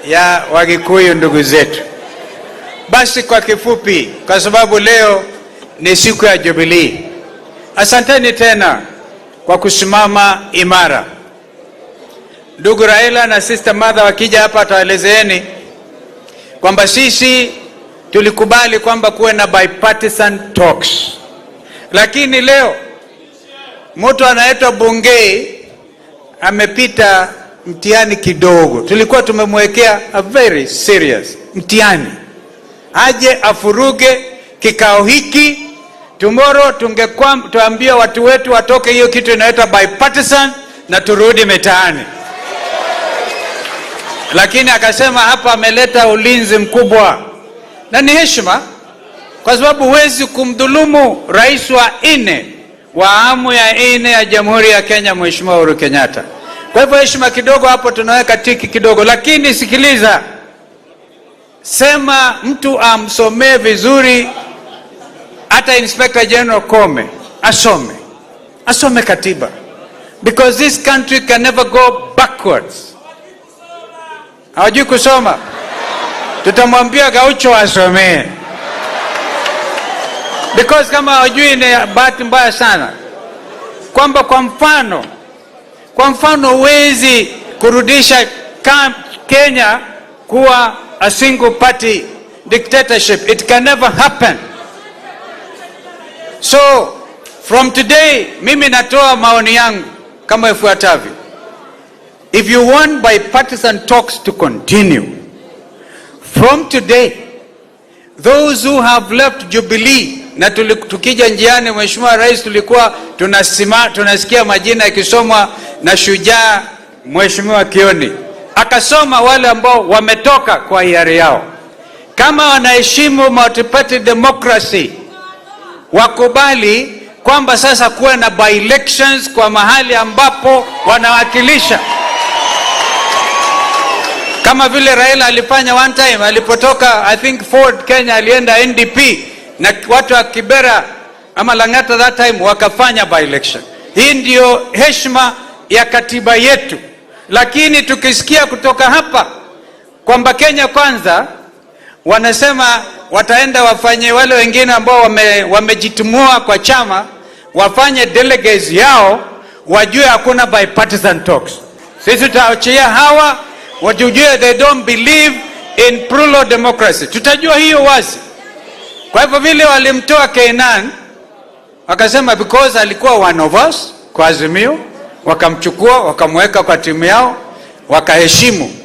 ya Wakikuyu ndugu zetu. Basi kwa kifupi, kwa sababu leo ni siku ya Jubilee, asanteni tena kwa kusimama imara. Ndugu Raila na Sister Mother wakija hapa atawaelezeeni kwamba sisi tulikubali kwamba kuwe na bipartisan talks. Lakini leo mtu anaitwa Bungei amepita mtihani kidogo. Tulikuwa tumemwekea a very serious mtihani. Aje afuruge kikao hiki. Tomorrow tuambia watu wetu watoke hiyo kitu inaitwa bipartisan na turudi mitaani. Lakini akasema hapa ameleta ulinzi mkubwa. Na ni heshima kwa sababu huwezi kumdhulumu rais wa 4 wa awamu ya 4 ya Jamhuri ya Kenya Mheshimiwa Uhuru Kenyatta. Kwa hivyo heshima kidogo hapo tunaweka tiki kidogo. Lakini sikiliza, sema mtu amsomee vizuri. Hata Inspector General Kome asome katiba, because this country can never go backwards. Hawajui kusoma, tutamwambia Gaucho asomee, because kama hawajui ni bahati mbaya sana. Kwamba kwa mfano huwezi kurudisha Kenya kuwa a single party dictatorship. It can never happen. So from today mimi natoa maoni yangu kama ifuatavyo. If you want bipartisan talks to continue, from today those who have left Jubilee, na tukija njiani Mheshimiwa Rais tulikuwa tunasikia majina yakisomwa na shujaa Mheshimiwa Kioni. Akasoma wale ambao wametoka kwa hiari yao. Kama wanaheshimu multi-party democracy, wakubali kwamba sasa kuwe na by-elections kwa mahali ambapo wanawakilisha. Kama vile Raila alifanya one time alipotoka I think Ford Kenya, alienda NDP na watu wa Kibera ama Lang'ata that time wakafanya by-election. Hii ndio heshima ya katiba yetu. Lakini tukisikia kutoka hapa kwamba Kenya kwanza wanasema wataenda wafanye wale wengine ambao wamejitumua kwa chama wafanye delegates yao, wajue hakuna bipartisan talks. Sisi tutaachia hawa wajue they don't believe in plural democracy. Tutajua hiyo wazi. Kwa hivyo vile walimtoa Kainan wakasema because alikuwa one of us kwa Azimio, wakamchukua wakamweka kwa timu yao, wakaheshimu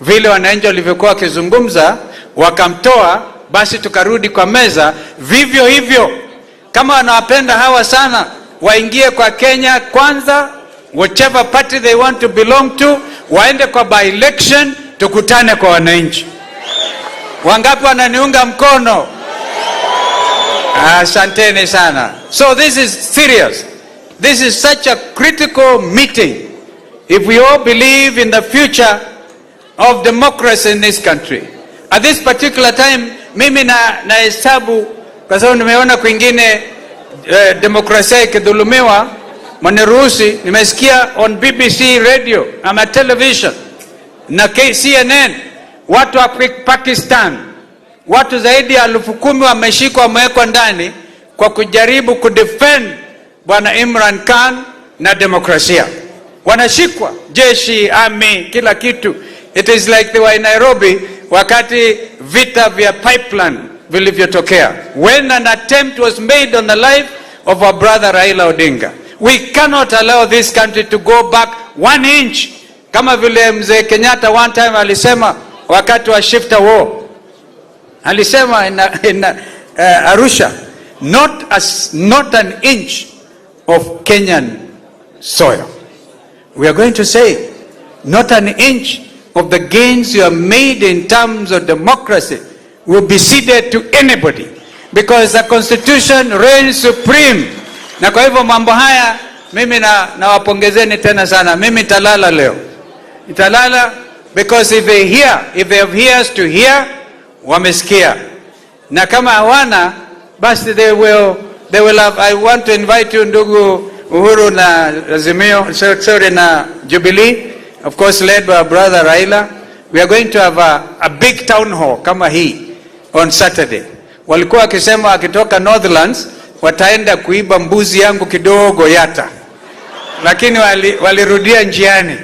vile wananchi walivyokuwa wakizungumza, wakamtoa. Basi tukarudi kwa meza. Vivyo hivyo Kama wanawapenda hawa sana, waingie kwa Kenya Kwanza, whichever party they want to belong to, waende kwa by election, tukutane kwa wananchi. Wangapi wananiunga mkono? Asanteni sana. So this is serious. This is such a critical meeting. If we all believe in the future of democracy in this country. At this particular time, mimi na hesabu, kwa sababu nimeona kwingine demokrasia ikidhulumiwa, maniruhusi, nimesikia on BBC radio ama television na CNN, watu wa Pakistan, watu zaidi ya 10,000 wameshikwa, wamewekwa ndani kwa kujaribu kudefend Bwana Imran Khan na demokrasia. Wanashikwa, jeshi, army, kila kitu. It is like they were in Nairobi wakati vita vya pipeline vilivyotokea. When an attempt was made on the life of our brother Raila Odinga. We cannot allow this country to go back 1 inch. Kama vile mzee Kenyatta one time alisema wakati wa shifter war. Alisema in Arusha, not an inch of Kenyan soil. We are going to say, not an inch of the gains you have made in terms of democracy will be ceded to anybody, because the constitution reigns supreme. Na kwa hivyo mambo haya, mimi nawapongezeni tena sana. Mimi nitalala leo. Nitalala because if they have ears to hear, wamesikia. Na kama hawana, basi they will have. I want to invite you, ndugu Uhuru na Azimio, sorry, na Jubilee, of course led by our brother Raila. We are going to have a big town hall kama hii on Saturday. Walikuwa wakisema wakitoka Northlands wataenda kuiba mbuzi yangu kidogo Yata, lakini walirudia njiani,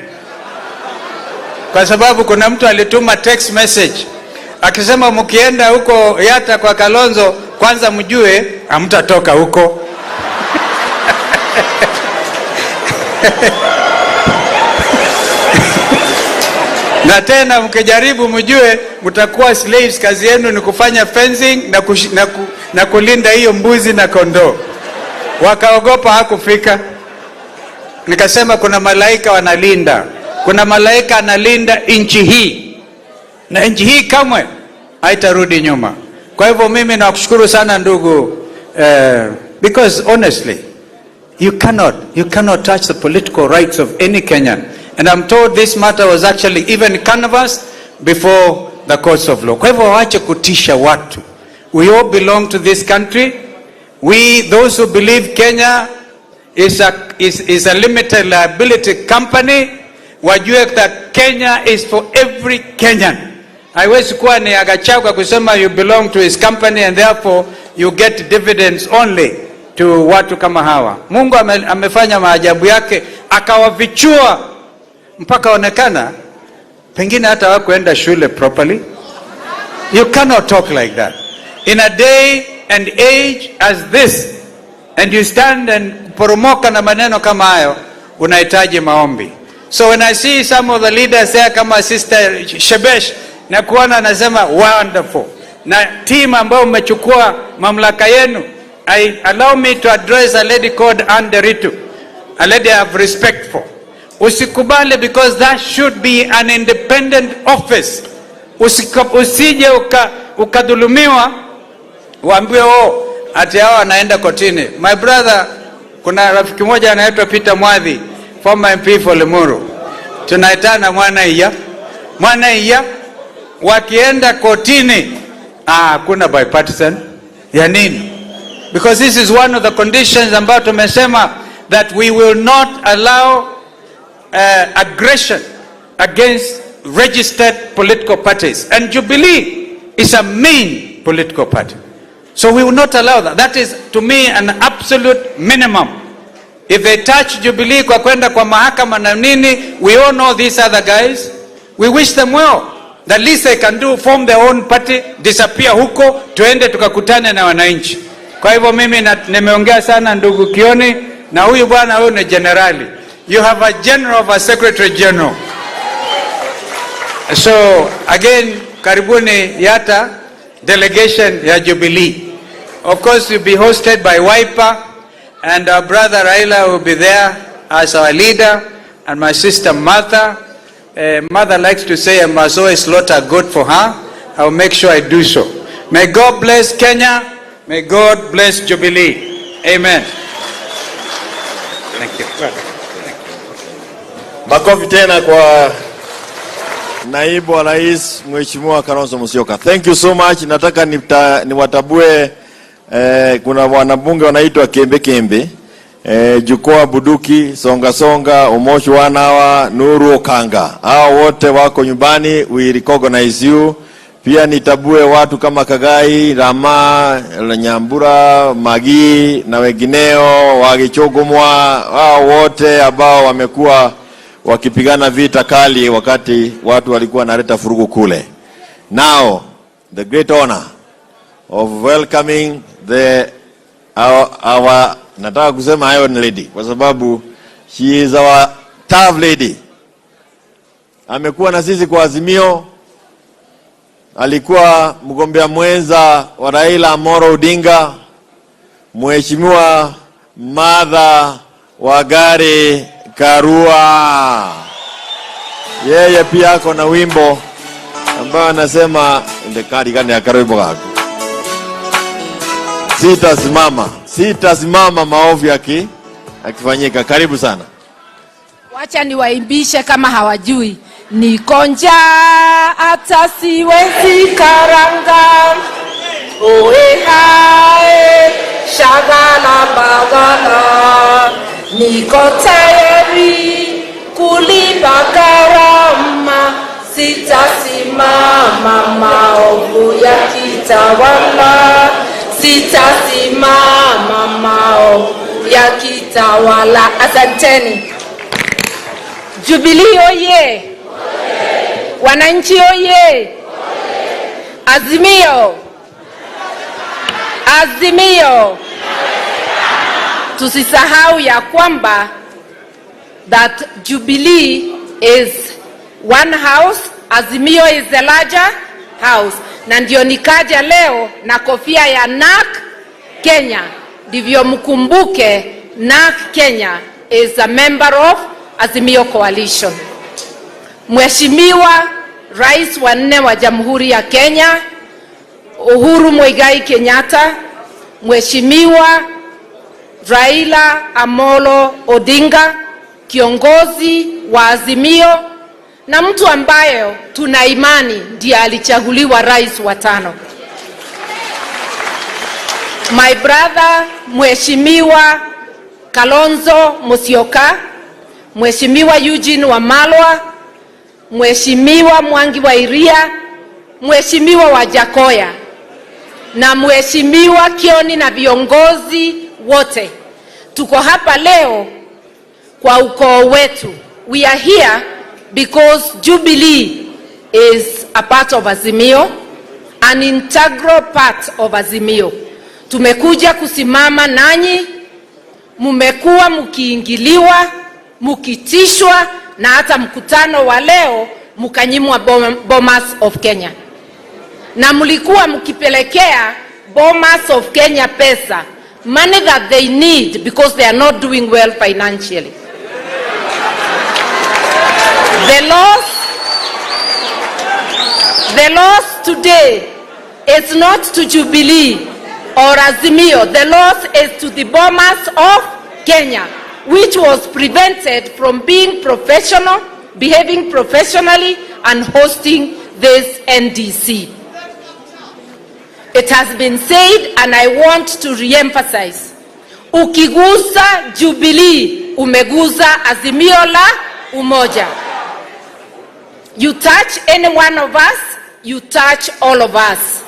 kwa sababu kuna mtu alituma text message akisema mkienda huko Yata kwa Kalonzo, kwanza mjue hamtatoka huko. Na tena mkijaribu mjue mtakuwa slaves, kazi yenu ni kufanya fencing na kulinda hiyo mbuzi na kondoo. Wakaogopa, hakufika. Nikasema kuna malaika wanalinda. Kuna malaika analinda nchi hii. Na nchi hii kamwe haitarudi nyuma. Kwa hivyo mimi nakushukuru sana ndugu, because honestly you cannot touch the political rights of any Kenyan. And I'm told this matter was actually even canvassed before the courts of law. Kwa hivyo waache kutisha watu. We all belong to this country. Those who believe Kenya is a limited liability company, wajue that Kenya is for every Kenyan. Haiwezi kuwa ni Agachagua kusema you belong to his company and therefore you get dividends only to watu kama hawa. Mungu amefanya maajabu yake, akawavichua mpaka onekana pengine hata hawakuenda shule properly. You cannot talk like that in a day and age as this, and you stand and poromoka na maneno kama hayo. Unahitaji maombi. So when I see some of the leaders there kama Sister Shebesh, na kuona anasema wonderful, na team ambao mmechukua mamlaka yenu, allow me to address a lady called Anderitu, a lady I have respect for. Usikubali, because that should be an independent office. Usije ukadhulumiwa waambiwe ati hao anaenda kotini. My brother, kuna rafiki moja anaitwa Peter Mwadhi, former MP for Limuru. Tunaitana mwana iya wakienda kotini, kuna bipartisan ya nini? Because this is one of the conditions ambayo tumesema that we will not allow aggression against registered political parties, and Jubilee is a main political party, so we will not allow that. That is to me an absolute minimum. If they touch Jubilee kwa kwenda kwa mahakama na nini, we all know these other guys, we wish them well. The least they can do, form their own party, disappear huko, tuende tukakutane na wananchi. Kwa hivyo mimi nimeongea sana ndugu Kioni, na huyu bwana huyu ni generali. You have a general of a secretary general. So again, karibuni Yata delegation ya Jubilee. Of course, you'll be hosted by Wiper, and our brother Raila will be there as our leader, and my sister Martha. Mother likes to say I must always slaughter a goat for her. I will make sure I do so. May God bless Kenya. May God bless Jubilee. Amen. Thank you. Makofi tena kwa naibu wa rais Mheshimiwa Kalonzo Musyoka. Thank you so much. Nataka niwatabue kuna wanabunge wanaitwa Kembe Kembe, Jukoa Buduki, Songa Songa, Omosh Wanawa, Nuru Okanga. Hao wote wako nyumbani, we recognize you. Pia nitabue watu kama Kagai, Rama, Nyambura, Magi na wengineo, Wagichogomwa, hao wote ambao wamekuwa wakipigana vita kali wakati watu walikuwa naleta furugu kule. Now, the great honor of welcoming our nataka kusema Iron Lady kwa sababu she is our tough lady. Amekuwa na sisi kwa Azimio, alikuwa mgombea mwenza wa Raila Amolo Odinga, Mheshimiwa Martha Wangari Karua. Yeye pia ako na wimbo ambao anasema ndekari gani ya karibu gako. Sitasimama maovu akifanyika. Karibu sana. Wacha niwaimbishe kama hawajui. Niko njaa hata siwezi karanga, oe hae shagala bagala, niko tayari kulipa gharama, sitasimama maovu yakitawala, sitasimama maovu yakitawala. Asanteni. Jubilee oye! Wananchi oye! Azimio! Azimio! Tusisahau ya kwamba that Jubilee is one house, Azimio is the larger house. Na ndio nikaja leo na kofia ya NARC Kenya. Ndivyo mkumbuke NARC Kenya is a member of Azimio Coalition. Mheshimiwa Rais wa 4 wa Jamhuri ya Kenya, Uhuru Muigai Kenyatta, Mheshimiwa Raila Amolo Odinga, kiongozi wa Azimio na mtu ambaye tuna imani ndiye alichaguliwa rais wa 5. My brother Mheshimiwa Kalonzo Musyoka, Mheshimiwa Eugene Wamalwa, Mheshimiwa Mwangi wa Iria, Mheshimiwa Wajakoya na Mheshimiwa Kioni na viongozi wote. Tuko hapa leo kwa ukoo wetu. We are here because Jubilee is a part of Azimio, an integral part of Azimio. Tumekuja kusimama nanyi, mumekuwa mkiingiliwa, mkitishwa na hata mkutano wa leo mkanyimwa Bomas of Kenya. Na mlikuwa mkipelekea Bomas of Kenya pesa, money that they need because they are not doing well financially. The loss today is not to Jubilee or Azimio. The loss is to the Bomas of Kenya, which was prevented from being professional, behaving professionally and hosting this NDC. It has been said and I want to re-emphasize. Ukigusa Jubilee, umeguza Azimio la Umoja. You touch any one of us, you touch all of us.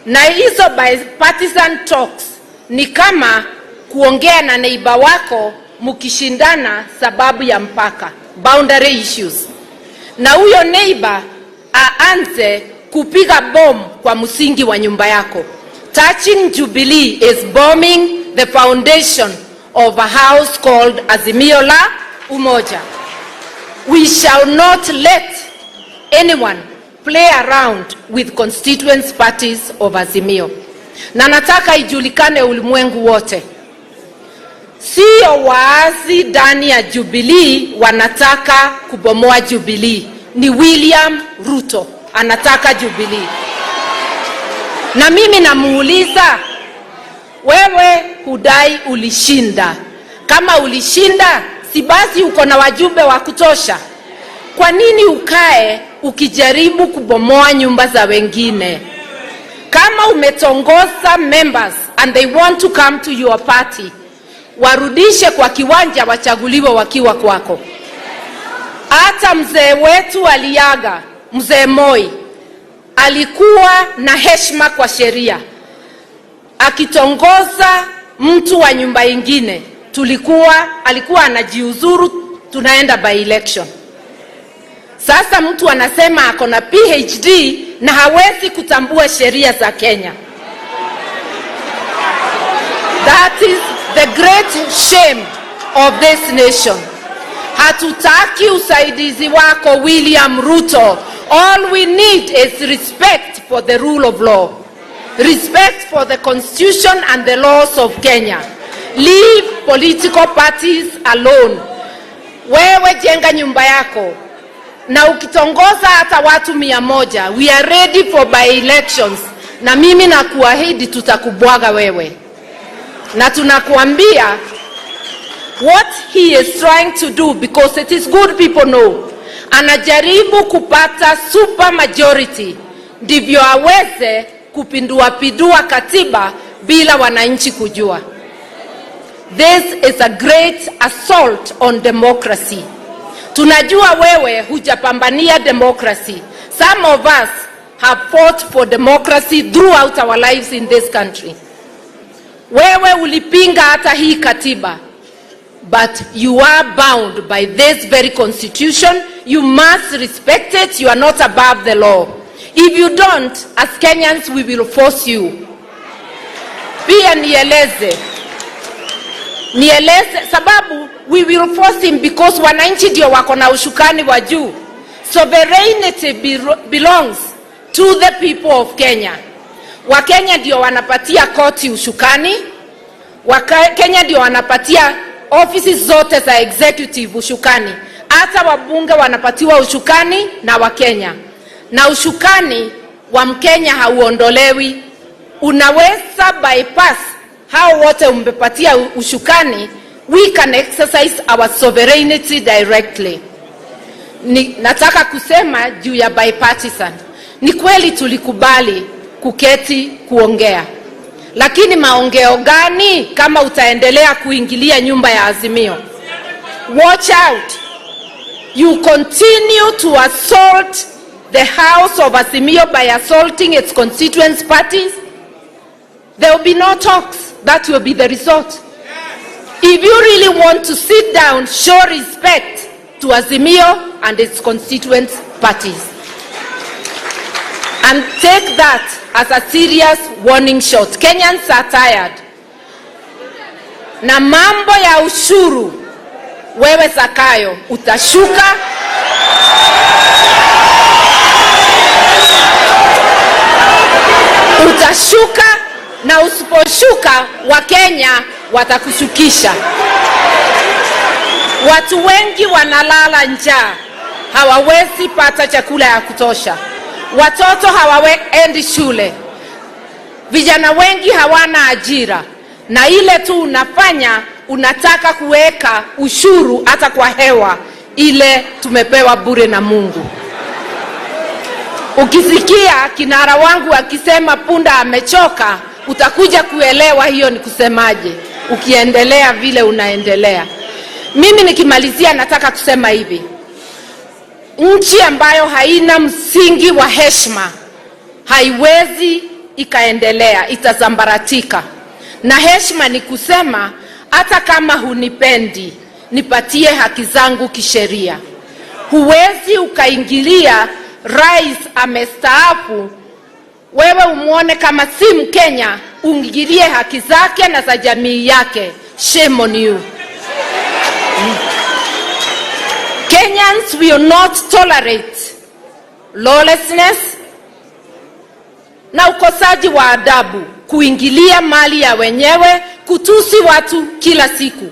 Na hizo bipartisan talks ni kama kuongea na neighbor wako mkishindana sababu ya mpaka, boundary issues. Na huyo neighbor aanze kupiga bomu kwa msingi wa nyumba yako. Touching Jubilee is bombing the foundation of a house called Azimio la Umoja. We shall not let anyone play around with constituent parties of Azimio. na nataka ijulikane ulimwengu wote. Sio waasi ndani ya Jubilee wanataka kubomoa Jubilee, ni William Ruto anataka Jubilee. Na mimi namuuliza, wewe hudai ulishinda. Kama ulishinda, si basi uko na wajumbe wa kutosha? Kwa nini ukae ukijaribu kubomoa nyumba za wengine? Kama umetongoza members and they want to come to your party, warudishe kwa kiwanja, wachaguliwe wakiwa kwako. Hata mzee wetu aliaga, mzee Moi, alikuwa na heshima kwa sheria. Akitongoza mtu wa nyumba ingine, alikuwa anajiuzuru, tunaenda by election. Sasa mtu anasema ako na PhD na hawezi kutambua sheria za Kenya. That is the great shame of this nation. Hatutaki usaidizi wako William Ruto. All we need is respect for the rule of law. Respect for the constitution and the laws of Kenya. Leave political parties alone. Wewe jenga nyumba yako. Na ukitongoza hata watu 100, we are ready for by elections. Na mimi nakuahidi tutakubwaga wewe. Na tunakuambia what he is trying to do, because it is good people know. Anajaribu kupata super majority ndivyo aweze kupindua katiba bila wananchi kujua. This is a great assault on democracy. Tunajua wewe hujapambania democracy. Some of us have fought for democracy throughout our lives in this country. Wewe ulipinga hata hii katiba. But you are bound by this very constitution. You must respect it. You are not above the law. If you don't, as Kenyans, we will force you. Pia nieleze sababu we will force him because wananchi ndio wako na ushukani wa juu. Sovereignty belongs to the people of Kenya. Wakenya ndio wanapatia koti ushukani. Wakenya ndio wanapatia offices zote za executive ushukani. Hata wabunge wanapatiwa ushukani na Wakenya. Na ushukani wa Mkenya hauondolewi. Unaweza bypass hao wote umbepatia ushukani. We can exercise our sovereignty directly. Nataka kusema juu ya bipartisan. Ni kweli tulikubali kuketi kuongea. Lakini maongeo gani kama utaendelea kuingilia nyumba ya Azimio? Watch out. You continue to assault the house of Azimio by assaulting its constituent parties. There will be no talks. That will be the result. If you really want to sit down, show respect to Azimio and its constituent parties. And take that as a serious warning shot. Kenyans are tired. Na mambo ya ushuru, wewe Zakayo, utashuka. Utashuka, na usiposhuka Wakenya watakushukisha. Watu wengi wanalala njaa, hawawezi pata chakula ya kutosha. Watoto hawaendi shule. Vijana wengi hawana ajira. Na ile tu unafanya, unataka kuweka ushuru hata kwa hewa ile tumepewa bure na Mungu. Ukisikia kinara wangu akisema punda amechoka, utakuja kuelewa hiyo ni kusemaje ukiendelea vile unaendelea. Mimi nikimalizia nataka kusema hivi. Nchi ambayo haina msingi wa heshima haiwezi ikaendelea, itazambaratika. Na heshima ni kusema hata kama hunipendi, nipatie haki zangu kisheria. Huwezi ukaingilia rais amestaafu, wewe umuone kama si Mkenya, uingilie haki zake na za jamii yake. Shame on you. Kenyans will not tolerate lawlessness na ukosaji wa adabu. kuingilia mali ya wenyewe, kutusi watu kila siku.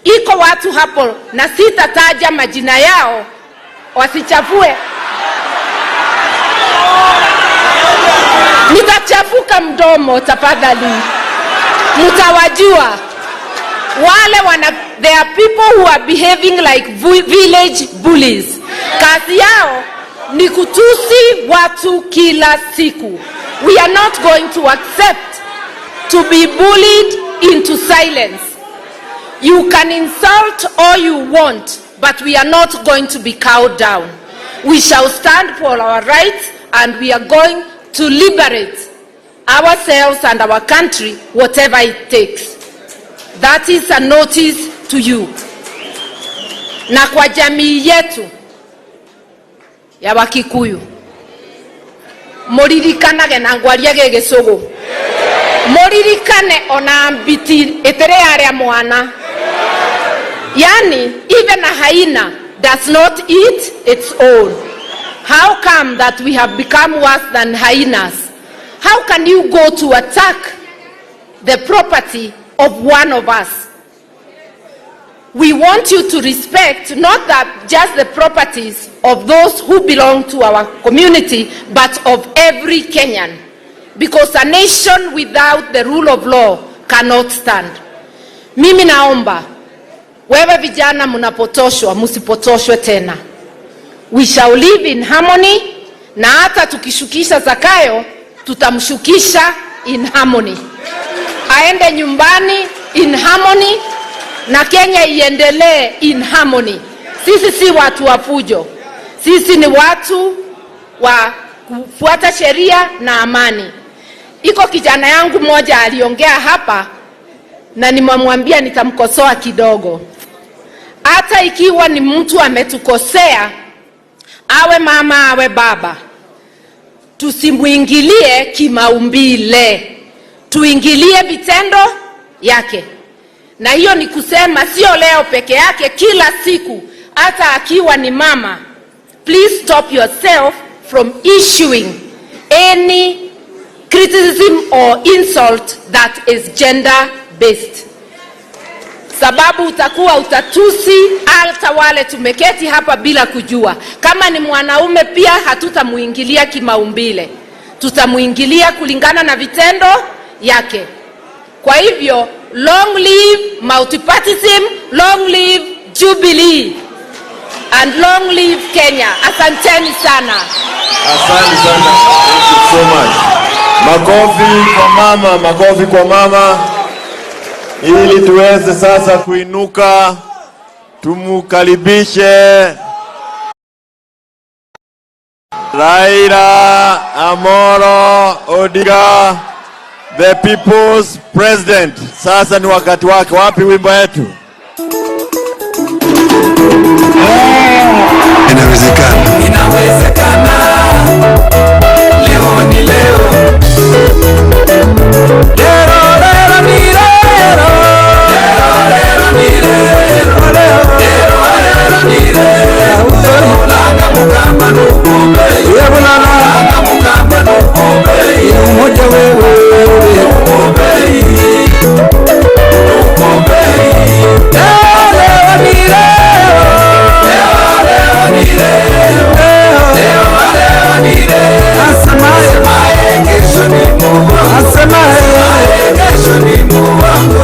Iko watu hapo na sitataja majina yao wasichafue. Nitachafuka mdomo tafadhali. Mtawajua. There are people who are behaving like village bullies. Kazi yao ni kutusi watu kila siku. We are not going to accept to be bullied into silence. You can insult all you want, but we are not going to be cowed down. We shall stand for our rights, and we are going to liberate ourselves and our country, whatever it takes. That is a notice to you. Na kwa jamii yetu ya Wakikuyu, muririkane na ngwaria gegesugu, muririkane ona mbiti etere aria mwana. Yani, even a hyena does not eat its own. How come that we have become worse than hyenas? How can you go to attack the property of one of us? We want you to respect not that just the properties of those who belong to our community, but of every Kenyan. Because a nation without the rule of law cannot stand. Mimi naomba, wewe vijana mnapotoshwa, msipotoshwe tena. We shall live in harmony, na hata tukishukisha Zakayo, tutamshukisha in harmony. Aende nyumbani in harmony, na Kenya iendelee in harmony. Sisi si watu wa fujo. Sisi ni watu wa kufuata sheria na amani. Iko kijana yangu moja aliongea hapa, na nimemwambia nitamkosoa kidogo. Hata ikiwa ni mtu ametukosea, awe mama awe baba, tusimuingilie kimaumbile, tuingilie vitendo yake. Na hiyo ni kusema sio leo peke yake, kila siku. Hata akiwa ni mama, please stop yourself from issuing any criticism or insult that is gender based. Sababu utakuwa utatusi hata wale tumeketi hapa bila kujua. Kama ni mwanaume pia hatutamuingilia kimaumbile, tutamuingilia kulingana na vitendo yake. Kwa hivyo, long live multipartyism, long live Jubilee, and long live Kenya. Asanteni sana. Asante sana. Thank you so much. Makofi kwa mama, makofi kwa mama. Ili tuweze sasa kuinuka, tumukaribishe Raila Amolo Odinga, the people's president. Sasa ni wakati wake. Wapi wimbo yetu? Inawezekana. Inawezekana. Leo ni leo. Lero lero ni lero. Lero lero ni lero. Lero lero ni lero. Ulanga mukamba nukombe. Ulanga mukamba nukombe. Umoja wewe. Nukombe. Nukombe. Lero lero ni lero. Lero lero ni lero. Lero lero ni lero. Asemaye kesho ni Mungu. Asemaye kesho ni Mungu wangu.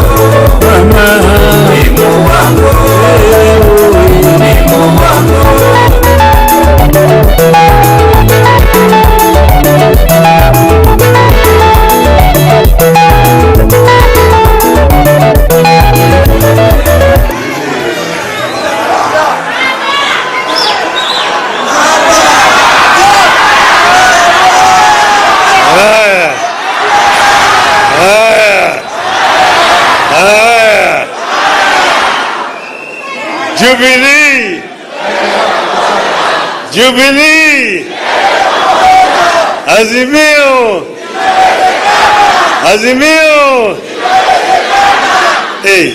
Ni Mungu wangu. Ni Mungu wangu. Jubilee! Jubilee! Azimio! Azimio! Hey!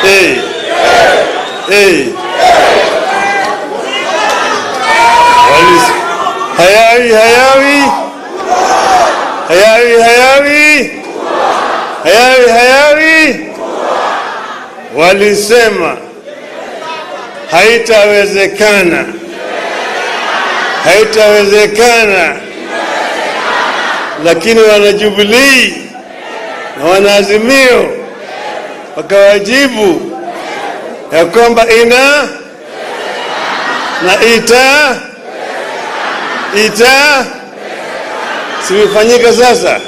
Hey! Hey! Hayawi! Hayawi! Hayawi hayawi, hayawi hayawi. Walisema haitawezekana, haitawezekana, lakini wana Jubilee na wana Azimio wakawajibu ya kwamba ina na ita simefanyika. Sasa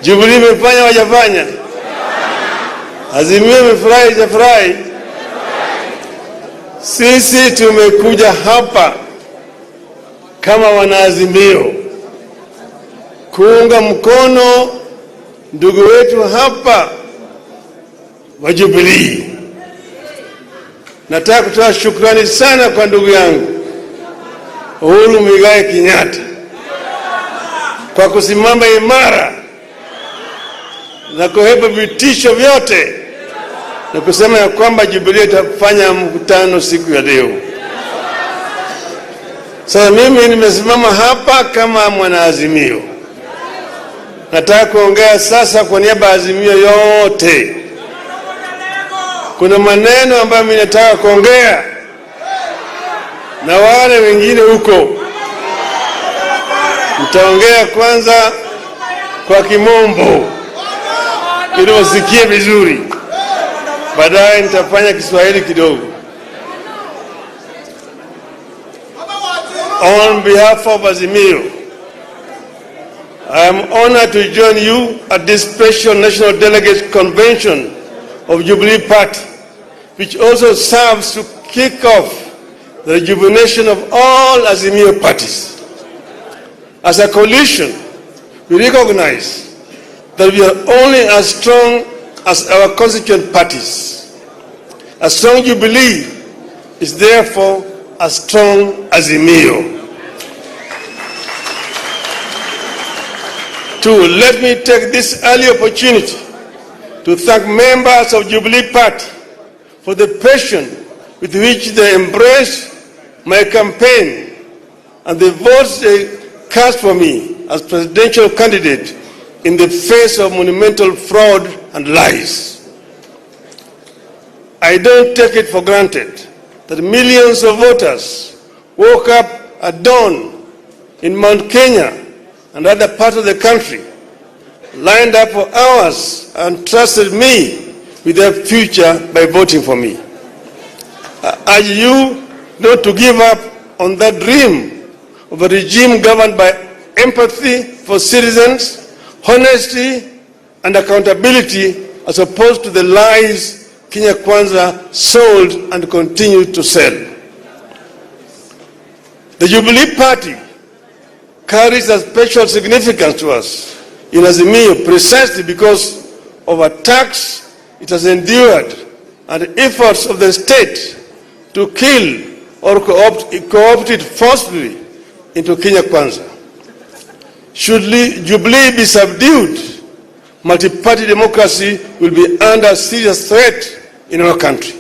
Jubilee imefanya wajafanya, Azimio imefurahi hajafurahi. Sisi tumekuja hapa kama wanaazimio kuunga mkono ndugu wetu hapa wa Jubilee. Nataka kutoa shukrani sana kwa ndugu yangu Uhuru Muigai Kenyatta kwa kusimama imara na kuhepa vitisho vyote na kusema ya kwamba Jubilee itafanya mkutano siku ya leo. Sasa mimi nimesimama hapa kama mwanaazimio. Nataka kuongea sasa kwa niaba ya Azimio yote. Kuna maneno ambayo mimi nataka kuongea na wale wengine huko. Nitaongea kwanza kwa Kimombo ili wasikie vizuri, baadaye nitafanya Kiswahili kidogo. On behalf of Azimio, I am honored to join you at this special National Delegates Convention of Jubilee Party, which also serves to kick off the rejuvenation of all Azimio parties. As a coalition, we recognize that we are only as strong as our constituent parties. A strong Jubilee is therefore a strong Azimio. Two, let me take this early opportunity to thank members of Jubilee Party for the passion with which they embraced my campaign and the votes they cast for me as presidential candidate in the face of monumental fraud and lies. I don't take it for granted that millions of voters woke up at dawn in Mount Kenya and other parts of the country, lined up for hours and trusted me with their future by voting for me. I urge you not to give up on that dream of a regime governed by empathy for citizens, honesty and accountability, as opposed to the lies Kenya Kwanza sold and continued to sell. The Jubilee Party carries a special significance to us in Azimio precisely because of attacks it has endured and efforts of the state to kill or co-opt it forcibly into Kenya Kwanza. Should Jubilee be subdued, multi-party democracy will be under serious threat in our country.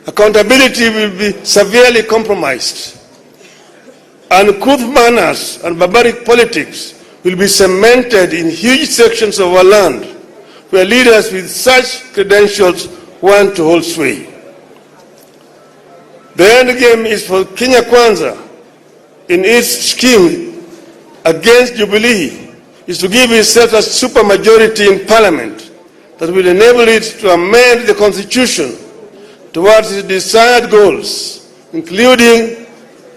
Accountability will be severely compromised. Uncouth manners and barbaric politics will be cemented in huge sections of our land where leaders with such credentials want to hold sway. The end game is for Kenya Kwanza in its scheme against Jubilee is to give itself a supermajority in parliament that will enable it to amend the constitution towards its desired goals, including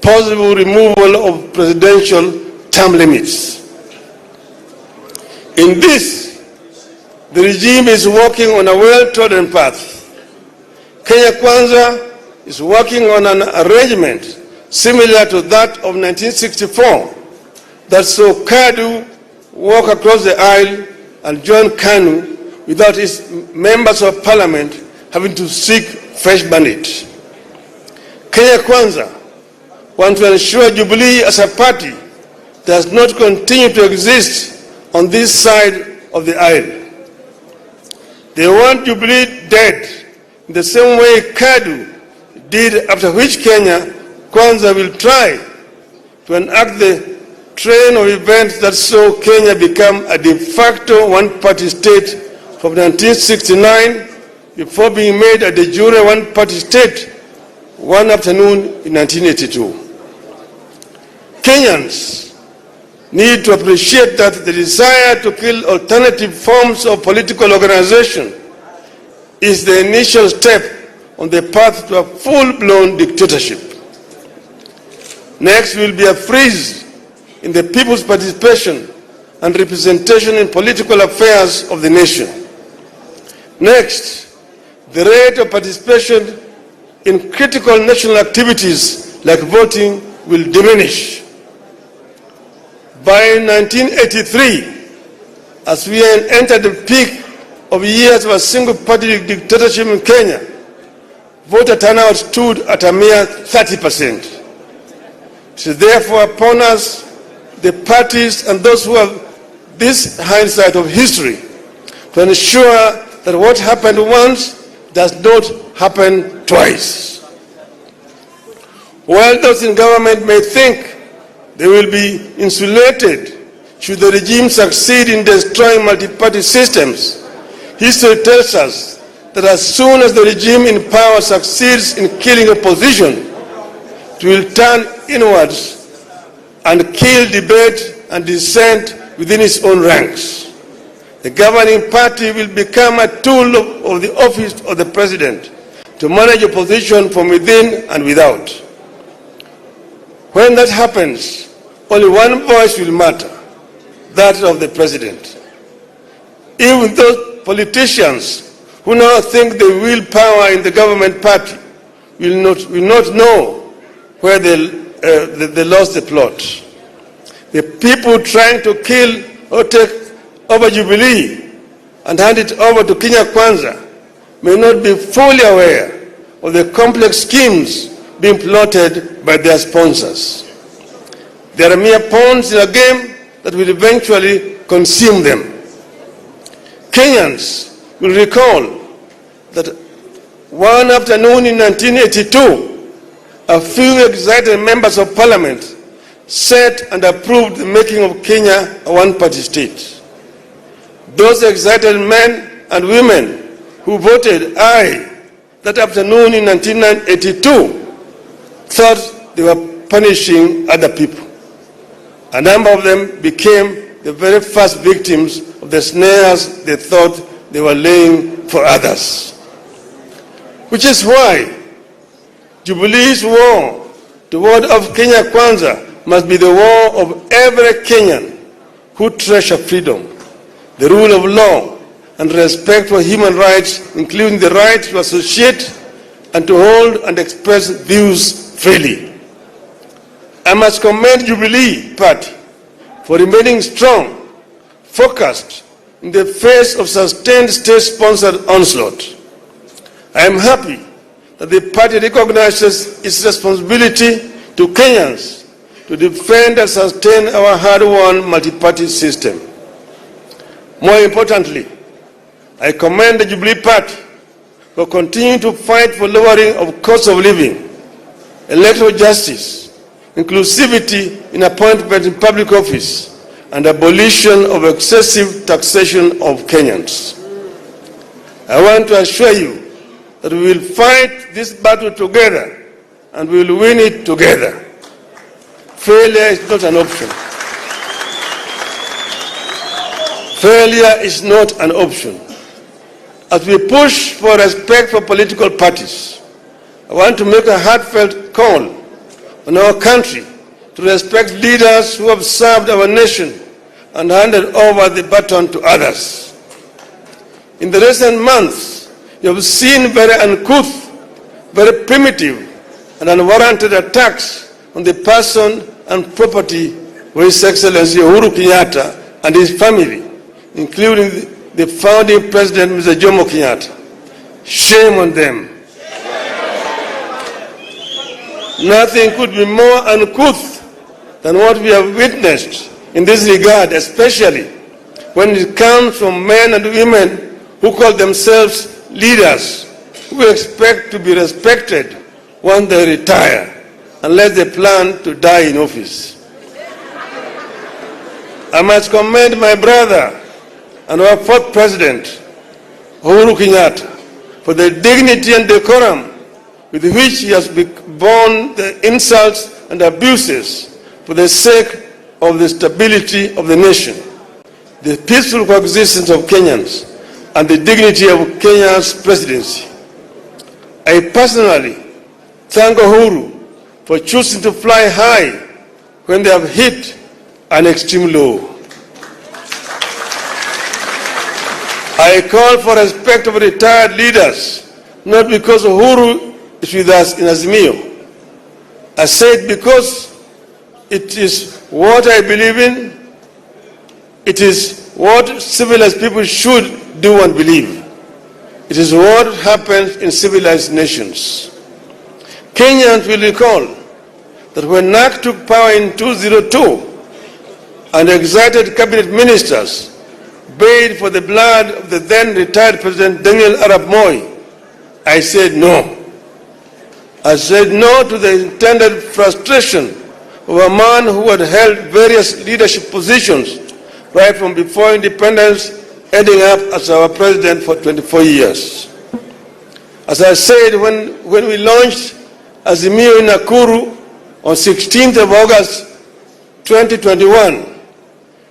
possible removal of presidential term limits. In this, the regime is working on a well-trodden path. Kenya Kwanza is working on an arrangement similar to that of 1964 that saw KADU walk across the aisle and join KANU without its members of parliament having to seek fresh mandate. Kenya Kwanza wants to ensure Jubilee as a party does not continue to exist on this side of the aisle. They want Jubilee dead in the same way KADU did, after which Kenya Kwanza will try to enact the train of events that saw Kenya become a de facto one-party state from 1969 before being made a de jure one-party state one afternoon in 1982. Kenyans need to appreciate that the desire to kill alternative forms of political organization is the initial step on the path to a full-blown dictatorship. Next will be a freeze in the people's participation and representation in political affairs of the nation. Next, the rate of participation in critical national activities like voting will diminish. By 1983, as we entered the peak of years of a single-party dictatorship in Kenya, voter turnout stood at a mere 30%. It is therefore upon us, the parties and those who have this hindsight of history, to ensure that what happened once does not happen twice. While those in government may think they will be insulated should the regime succeed in destroying multi-party systems, history tells us that as soon as the regime in power succeeds in killing opposition, it will turn inwards and kill debate and dissent within its own ranks. The governing party will become a tool of the office of the president to manage opposition from within and without. When that happens, only one voice will matter, that of the president. Even those politicians who now think they wield power in the government party will not know where they lost the plot. The people trying to kill or take over Jubilee and hand it over to Kenya Kwanza may not be fully aware of the complex schemes being plotted by their sponsors. They are mere pawns in a game that will eventually consume them. Kenyans will recall that one afternoon in 1982, a few excited members of parliament set and approved the making of Kenya a one-party state. Those excited men and women who voted aye that afternoon in 1982 thought they were punishing other people. A number of them became the very first victims of the snares they thought they were laying for others. Which is why Jubilee's war toward of Kenya Kwanza must be the war of every Kenyan who treasure freedom, the rule of law, and respect for human rights, including the right to associate and to hold and express views freely. I must commend Jubilee Party for remaining strong, focused in the face of sustained state-sponsored onslaught. I am happy that the party recognizes its responsibility to Kenyans to defend and sustain our hard-won multi-party system. More importantly, I commend the Jubilee Party for continuing to fight for lowering of cost of living, electoral justice, inclusivity in appointment in public office, and abolition of excessive taxation of Kenyans. I want to assure you that we will fight this battle together and we will win it together. Failure is not an option. Failure is not an option. As we push for respect for political parties, I want to make a heartfelt call on our country to respect leaders who have served our nation and handed over the baton to others. In the recent months, you have seen very uncouth, very primitive, and unwarranted attacks on the person and property of His Excellency Uhuru Kenyatta and his family, including the founding president, Mr. Jomo Kenyatta. Shame on them. Nothing could be more uncouth than what we have witnessed in this regard, especially when it comes from men and women who call themselves leaders, who expect to be respected once they retire, unless they plan to die in office. I must commend my brother and our fourth president, Uhuru Kenyatta, for the dignity and decorum with which he has borne the insults and abuses for the sake of the stability of the nation, the peaceful coexistence of Kenyans, and the dignity of Kenya's presidency. I personally thank Uhuru for choosing to fly high when they have hit an extreme low. I call for respect of retired leaders, not because Uhuru is with us in Azimio. I say it because it is what I believe in. It is what civilized people should do and believe. It is what happens in civilized nations. Kenyans will recall that when NAC took power in 2002 and excited cabinet ministers bayed for the blood of the then retired President Daniel Arap Moi, I said no. I said no to the intended frustration of a man who had held various leadership positions right from before independence, ending up as our president for 24 years. As I said when we launched Azimio in Nakuru on 16th of August 2021,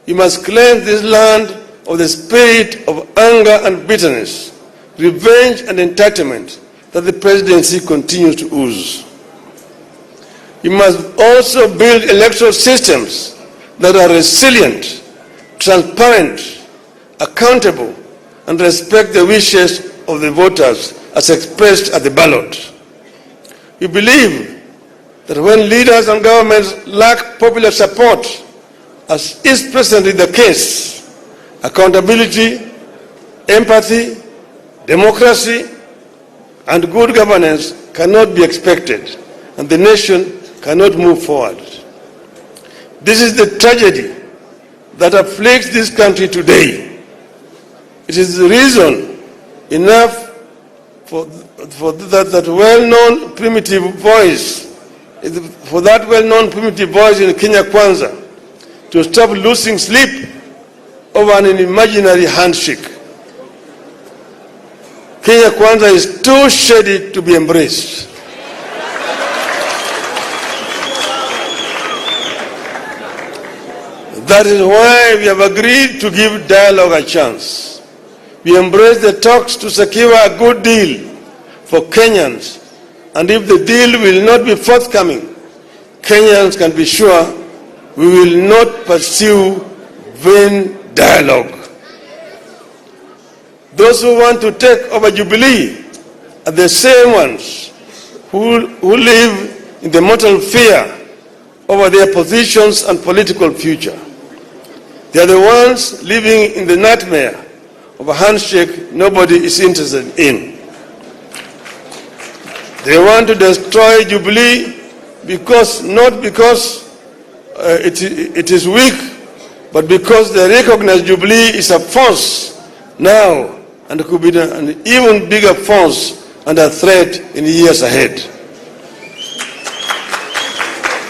you must cleanse this land of the spirit of anger and bitterness, revenge and entitlement that the presidency continues to ooze. You must also build electoral systems that are resilient, transparent, accountable, and respect the wishes of the voters as expressed at the ballot. We believe that when leaders and governments lack popular support, as is presently the case, accountability, empathy, democracy, and good governance cannot be expected, and the nation cannot move forward. This is the tragedy that afflicts this country today. It is the reason enough for that well-known primitive voice, for that well-known primitive voice in Kenya Kwanza to stop losing sleep over an imaginary handshake. Kenya Kwanza is too shady to be embraced. That is why we have agreed to give dialogue a chance. We embrace the talks to secure a good deal for Kenyans, and if the deal will not be forthcoming, Kenyans can be sure we will not pursue vain dialogue. Those who want to take over Jubilee are the same ones who live in the mortal fear over their positions and political future. They are the ones living in the nightmare of a handshake nobody is interested in. They want to destroy Jubilee not because it is weak, but because they recognize Jubilee is a force now and could be an even bigger force and a threat in the years ahead.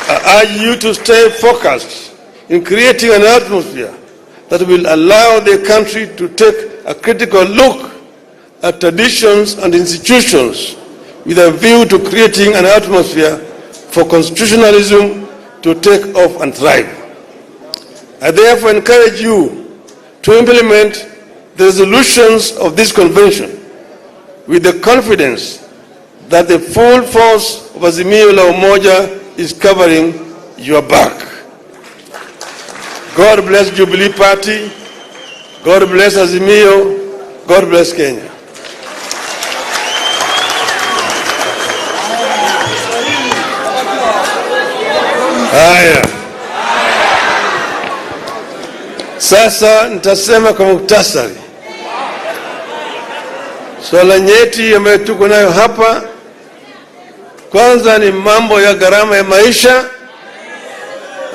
I urge you to stay focused in creating an atmosphere that will allow the country to take a critical look at traditions and institutions with a view to creating an atmosphere for constitutionalism to take off and thrive. I therefore encourage you to implement the resolutions of this convention with the confidence that the full force of Azimio la Umoja is covering your back. God bless Jubilee Party. God bless Azimio. God bless Kenya. Haya. Sasa nitasema kwa muktasari. Swala nyeti ambayo tuko nayo hapa, kwanza ni mambo ya gharama ya maisha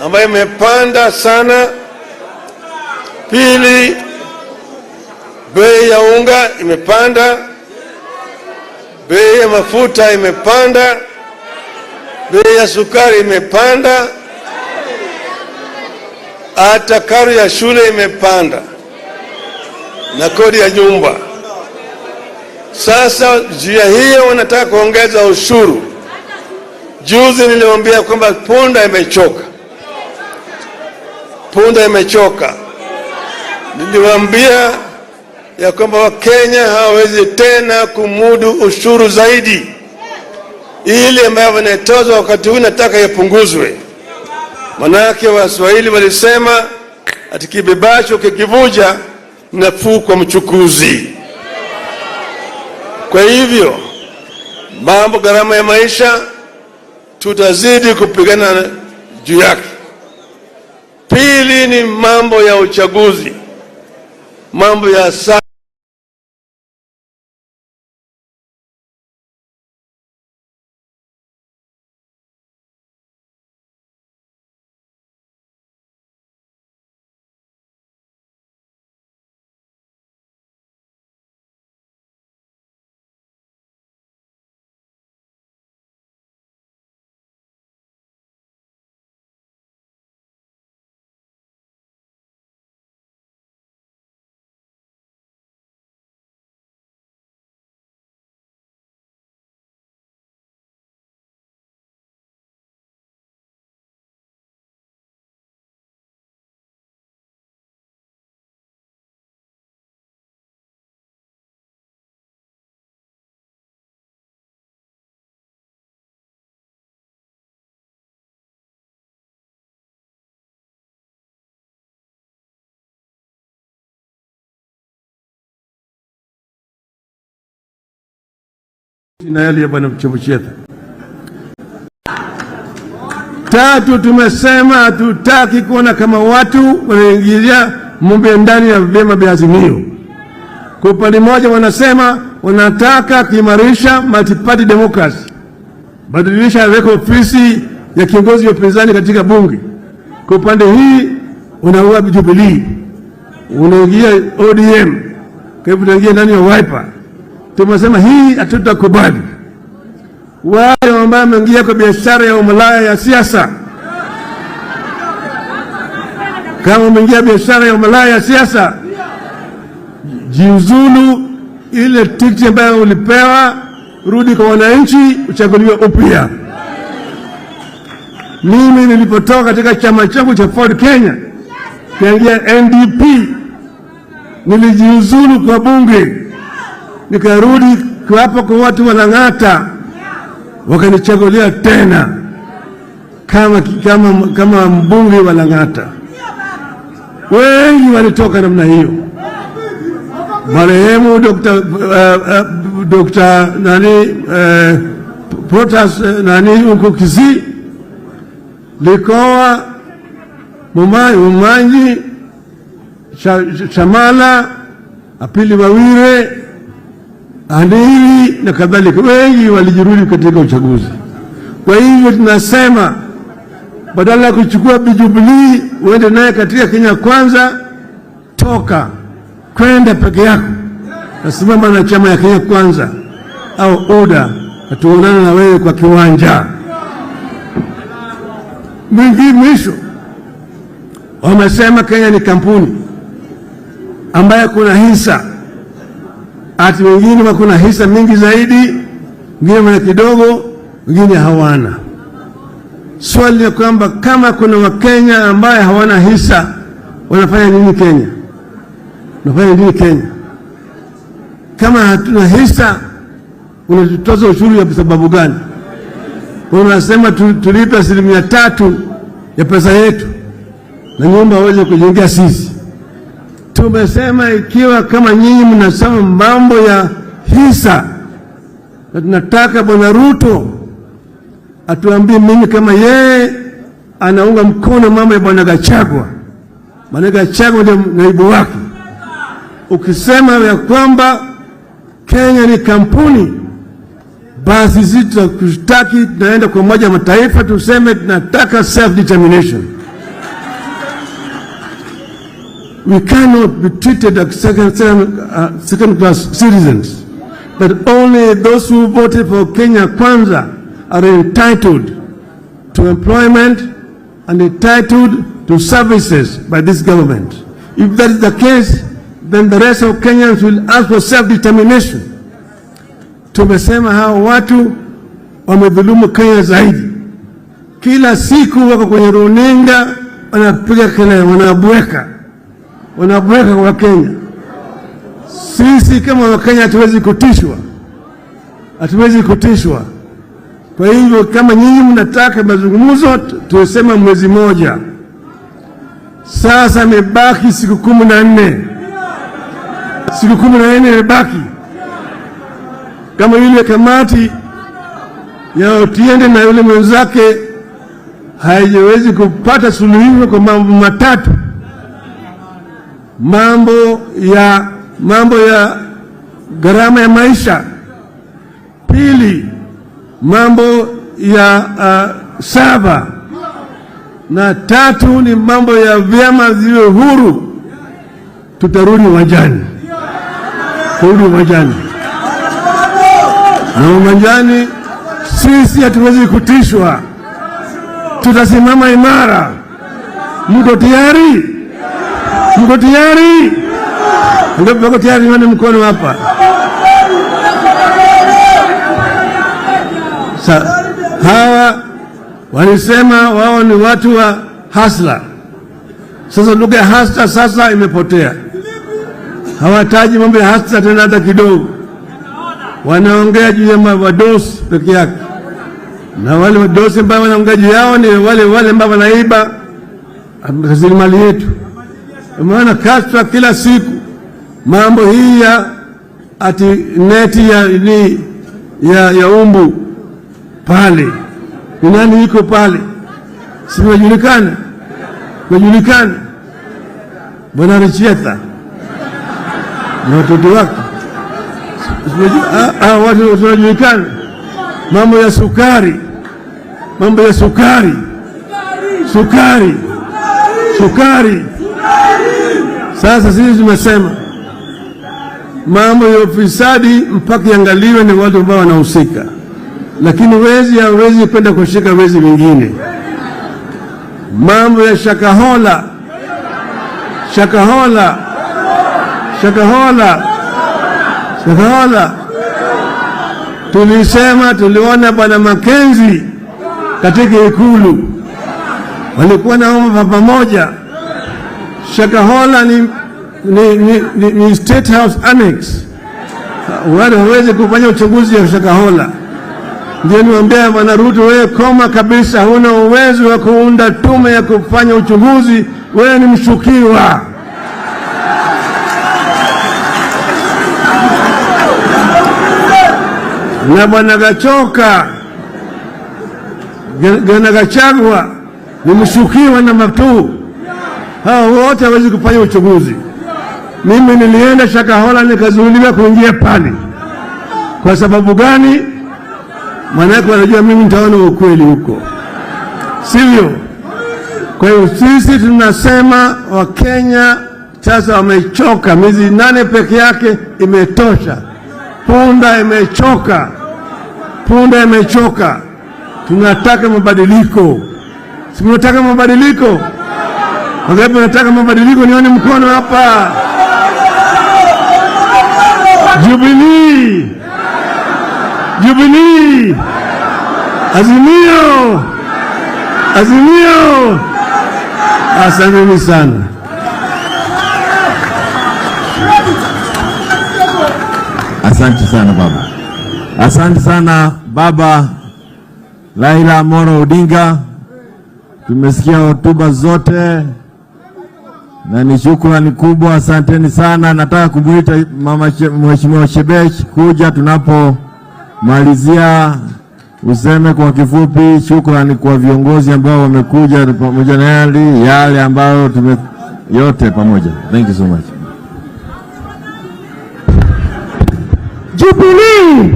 ambayo imepanda sana. Pili, bei ya unga imepanda, bei ya mafuta imepanda, bei ya sukari imepanda. hata karo ya shule imepanda na kodi ya nyumba. Sasa njia hiyo wanataka kuongeza ushuru. Juzi niliwaambia kwamba punda imechoka. Punda imechoka. Niliwaambia ya kwamba Wakenya hawawezi tena kumudu ushuru zaidi. Ile ambayo wanatoza wakati huu nataka yapunguzwe. Manake Waswahili walisema ati kibebacho kikivuja nafuu kwa mchukuzi. Kwa hivyo mambo gharama ya maisha tutazidi kupigana juu yake. Pili ni mambo ya uchaguzi, mambo ya na yale ya bwana Mchebucheta. Tatu, tumesema hatutaki kuona kama watu wanaingilia mambo ya ndani ya vyama vya Azimio. Kwa upande mmoja wanasema wanataka kuimarisha multi-party democracy, badilisha weka ofisi ya kiongozi wa upinzani katika bunge. Kwa upande hii unaua Jubilee, unaingia ODM, kwa hivyo unaingia ndani ya Wiper. Tumesema hii hatutakubali. Wale ambao wameingia kwa biashara ya umalaya ya siasa, kama umeingia biashara ya umalaya ya siasa, jiuzulu. Ile tikiti ambayo ulipewa, rudi kwa wananchi, uchaguliwe upya. Mimi nilipotoka katika chama changu cha Ford Kenya kaingia NDP, nilijiuzulu kwa bunge, nikarudi hapo kwa watu wa Lang'ata, wakanichagulia tena kama mbunge wa Lang'ata. Wengi walitoka namna hiyo. Marehemu Dr. Protas uko Kisii, Likoa, Mumanyi, Shamala, Apili Wawire, Anili na kadhalika. Wengi walijirudi katika uchaguzi. Kwa hivyo tunasema badala ya kuchukua Jubilee uende naye katika Kenya Kwanza, toka kwenda peke yako, nasimama na chama ya Kenya Kwanza au UDA, tuonane na wewe kwa kiwanja. Mwisho wamesema Kenya ni kampuni ambayo kuna hisa, ati wengine wakuna hisa mingi zaidi, wengine wana kidogo, wengine hawana. Swali ni kwamba kama kuna Wakenya ambaye hawana hisa, wanafanya nini Kenya? Wanafanya nini Kenya? Kama hatuna hisa, unatutoza ushuru ya sababu gani? Unasema tulipe 3% ya pesa yetu na nyumba waweze kujengea sisi. Tumesema ikiwa kama nyinyi mnasema mambo ya hisa, na tunataka Bwana Ruto atuambie mimi kama yeye anaunga mkono mambo ya Bwana Gachagua. Bwana Gachagua ndio naibu wake. Ukisema ya kwamba Kenya ni kampuni, basi sisi tutakustaki, tunaenda kwa Umoja wa Mataifa tuseme tunataka self determination. We cannot be treated as second class citizens, but only those who voted for Kenya Kwanza are entitled to employment and entitled to to services by this government. If that is the case, then the rest of Kenyans will ask for self-determination. Tumesema hao watu wamedhulumu Kenya zaidi. Kila siku wako kwenye runinga wanapiga kelele, wanabweka kwa Kenya. Sisi kama Wakenya hatuwezi kutishwa. Kwa hivyo kama nyinyi mnataka mazungumzo, tusema mwezi moja. Sasa imebaki siku 14. Siku 14 imebaki. Kama yule kamati ya Otiende na yule mwenzake haiwezi kupata suluhisho kwa mambo matatu. Mambo ya gharama ya maisha. Pili, mambo ya saba. Na tatu ni mambo ya vyama ziwe huru. Tutarudi uwanjani. Na uwanjani sisi hatuwezi kutishwa. Tutasimama imara. Mko tayari? Mko tayari? Mko tayari? Nione mkono hapa. Hawa walisema wao ni watu wa hasla. Sasa lugha ya hasla sasa imepotea. Hawataji mambo ya hasla tena hata kidogo. Wanaongea juu ya wadosi peke yake. Na wale wadosi ambao wanaongea juu yao ni wale ambao wanaiba rasilimali yetu. Maana katra kila siku mambo hii ya ati neti ya umbu pale. Ni nani iko pale? Si wajulikana? Bwana Richieta na watoto wake. Watu wanajulikana. Mambo ya sukari. Sasa sisi tumesema mambo ya ufisadi mpaka iangaliwe ni watu ambao wanahusika. Lakini wezi hawezi kwenda kushika wezi wengine. Mambo ya shakahola. Tuliona Bwana Makenzi katika Ikulu. Walikuwa naomba pamoja. Shakahola ni State House Annex. Wale hawezi kufanya uchunguzi wa Shakahola. Ndio niwaambia Bwana Ruto, wewe koma kabisa, huna uwezo wa kuunda tume ya kufanya uchunguzi, wewe ni mshukiwa. Na Bwana Gachagua ni mshukiwa na matu. Hao wote hawezi kufanya uchunguzi. Mimi nilienda Shakahola nikazuiliwa kuingia pale. Kwa sababu gani? Maana wanajua mimi nitaona ukweli huko. Sivyo? Kwa hiyo sisi tunasema Wakenya sasa wamechoka. Miezi 8 peke yake imetosha. Punda imechoka. Tunataka mabadiliko. Si tunataka mabadiliko? Wangapi wanataka mabadiliko? Nione mkono hapa. Jubilee. Azimio. Asanteni sana. Asante sana baba. Asante sana baba Raila Amolo Odinga. Tumesikia hotuba zote na ni shukrani kubwa. Asanteni sana. Nataka kumuita Mheshimiwa Shebesh kuja tunapomalizia, useme kwa kifupi shukrani kwa viongozi ambao wamekuja pamoja na yale ambayo yote pamoja. Thank you so much. Jubilee.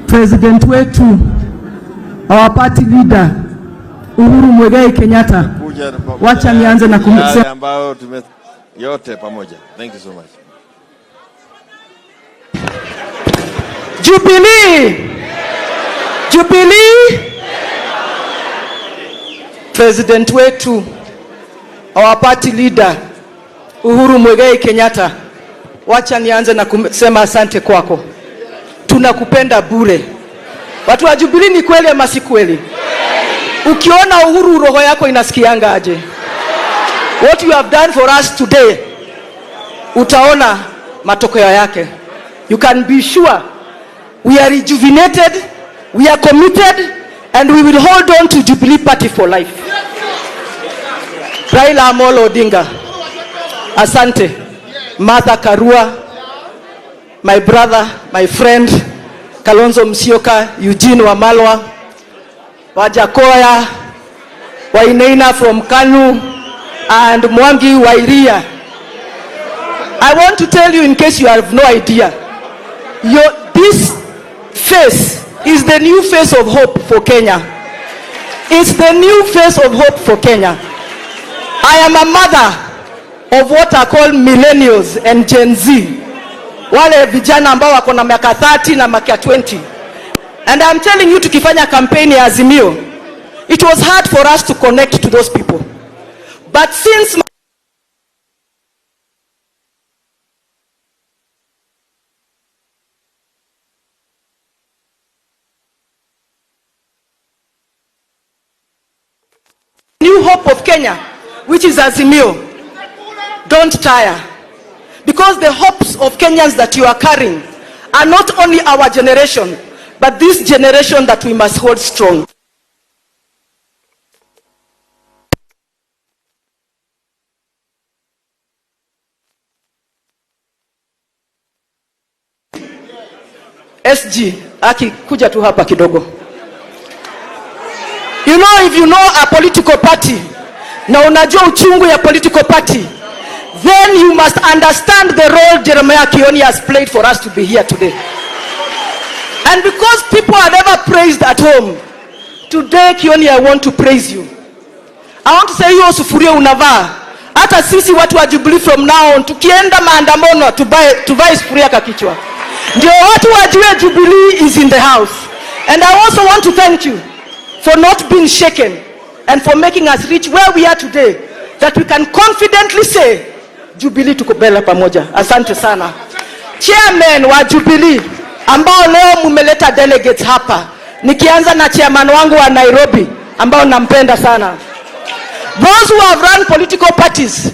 President wetu, our party leader Uhuru Muigai Kenyatta. Wacha nianze na kumsema ambao yote pamoja. Thank you so much. Jubilee. President wetu, our party leader Uhuru Muigai Kenyatta, wacha nianze na kusema asante kwako. Tunakupenda bure. Watu wa Jubilee, ni kweli ama si kweli? Ukiona Uhuru roho yako inasikianga aje? What you have done for us today, utaona matokeo yake. You can be sure we are rejuvenated, we are committed, and we will hold on to Jubilee Party for life. Raila Amolo Odinga, asante. Martha Karua, my brother, my friend, Kalonzo Musyoka, Eugene Wamalwa, Wajakoya, Wainaina from Kanu, and Mwangi Wairia. I want to tell you, in case you have no idea, this face is the new face of hope for Kenya. It's the new face of hope for Kenya. I am a mother of what are called millennials and Gen Z. Wale vijana ambao wako na miaka 30 na miaka 20. And I'm telling you, tukifanya campaign ya Azimio, it was hard for us to connect to those people. But since new hope of Kenya, which is Azimio, don't tire. Because the hopes of Kenyans that you are carrying are not only our generation, but this generation that we must hold strong. SG, Aki, kuja tu hapa kidogo. You know, if you know a political party, na unajua uchungu ya political party, then you must understand the role Jeremiah Kioni has played for us to be here today. And because people are never praised at home, today Kioni, I want to praise you. I want to say, hiyo sufuria unavaa, hata sisi watu wa Jubilee from now on, tukienda maandamano tuvae sufuria kwa kichwa. Ndio watu wajue Jubilee is in the house. And I also want to thank you for not being shaken and for making us reach where we are today, that we can confidently say Jubilee tuko mbele pamoja. Asante sana. Chairman wa Jubilee ambao leo mumeleta delegates hapa, nikianza na chairman wangu wa Nairobi ambao nampenda sana. Those who have run political parties,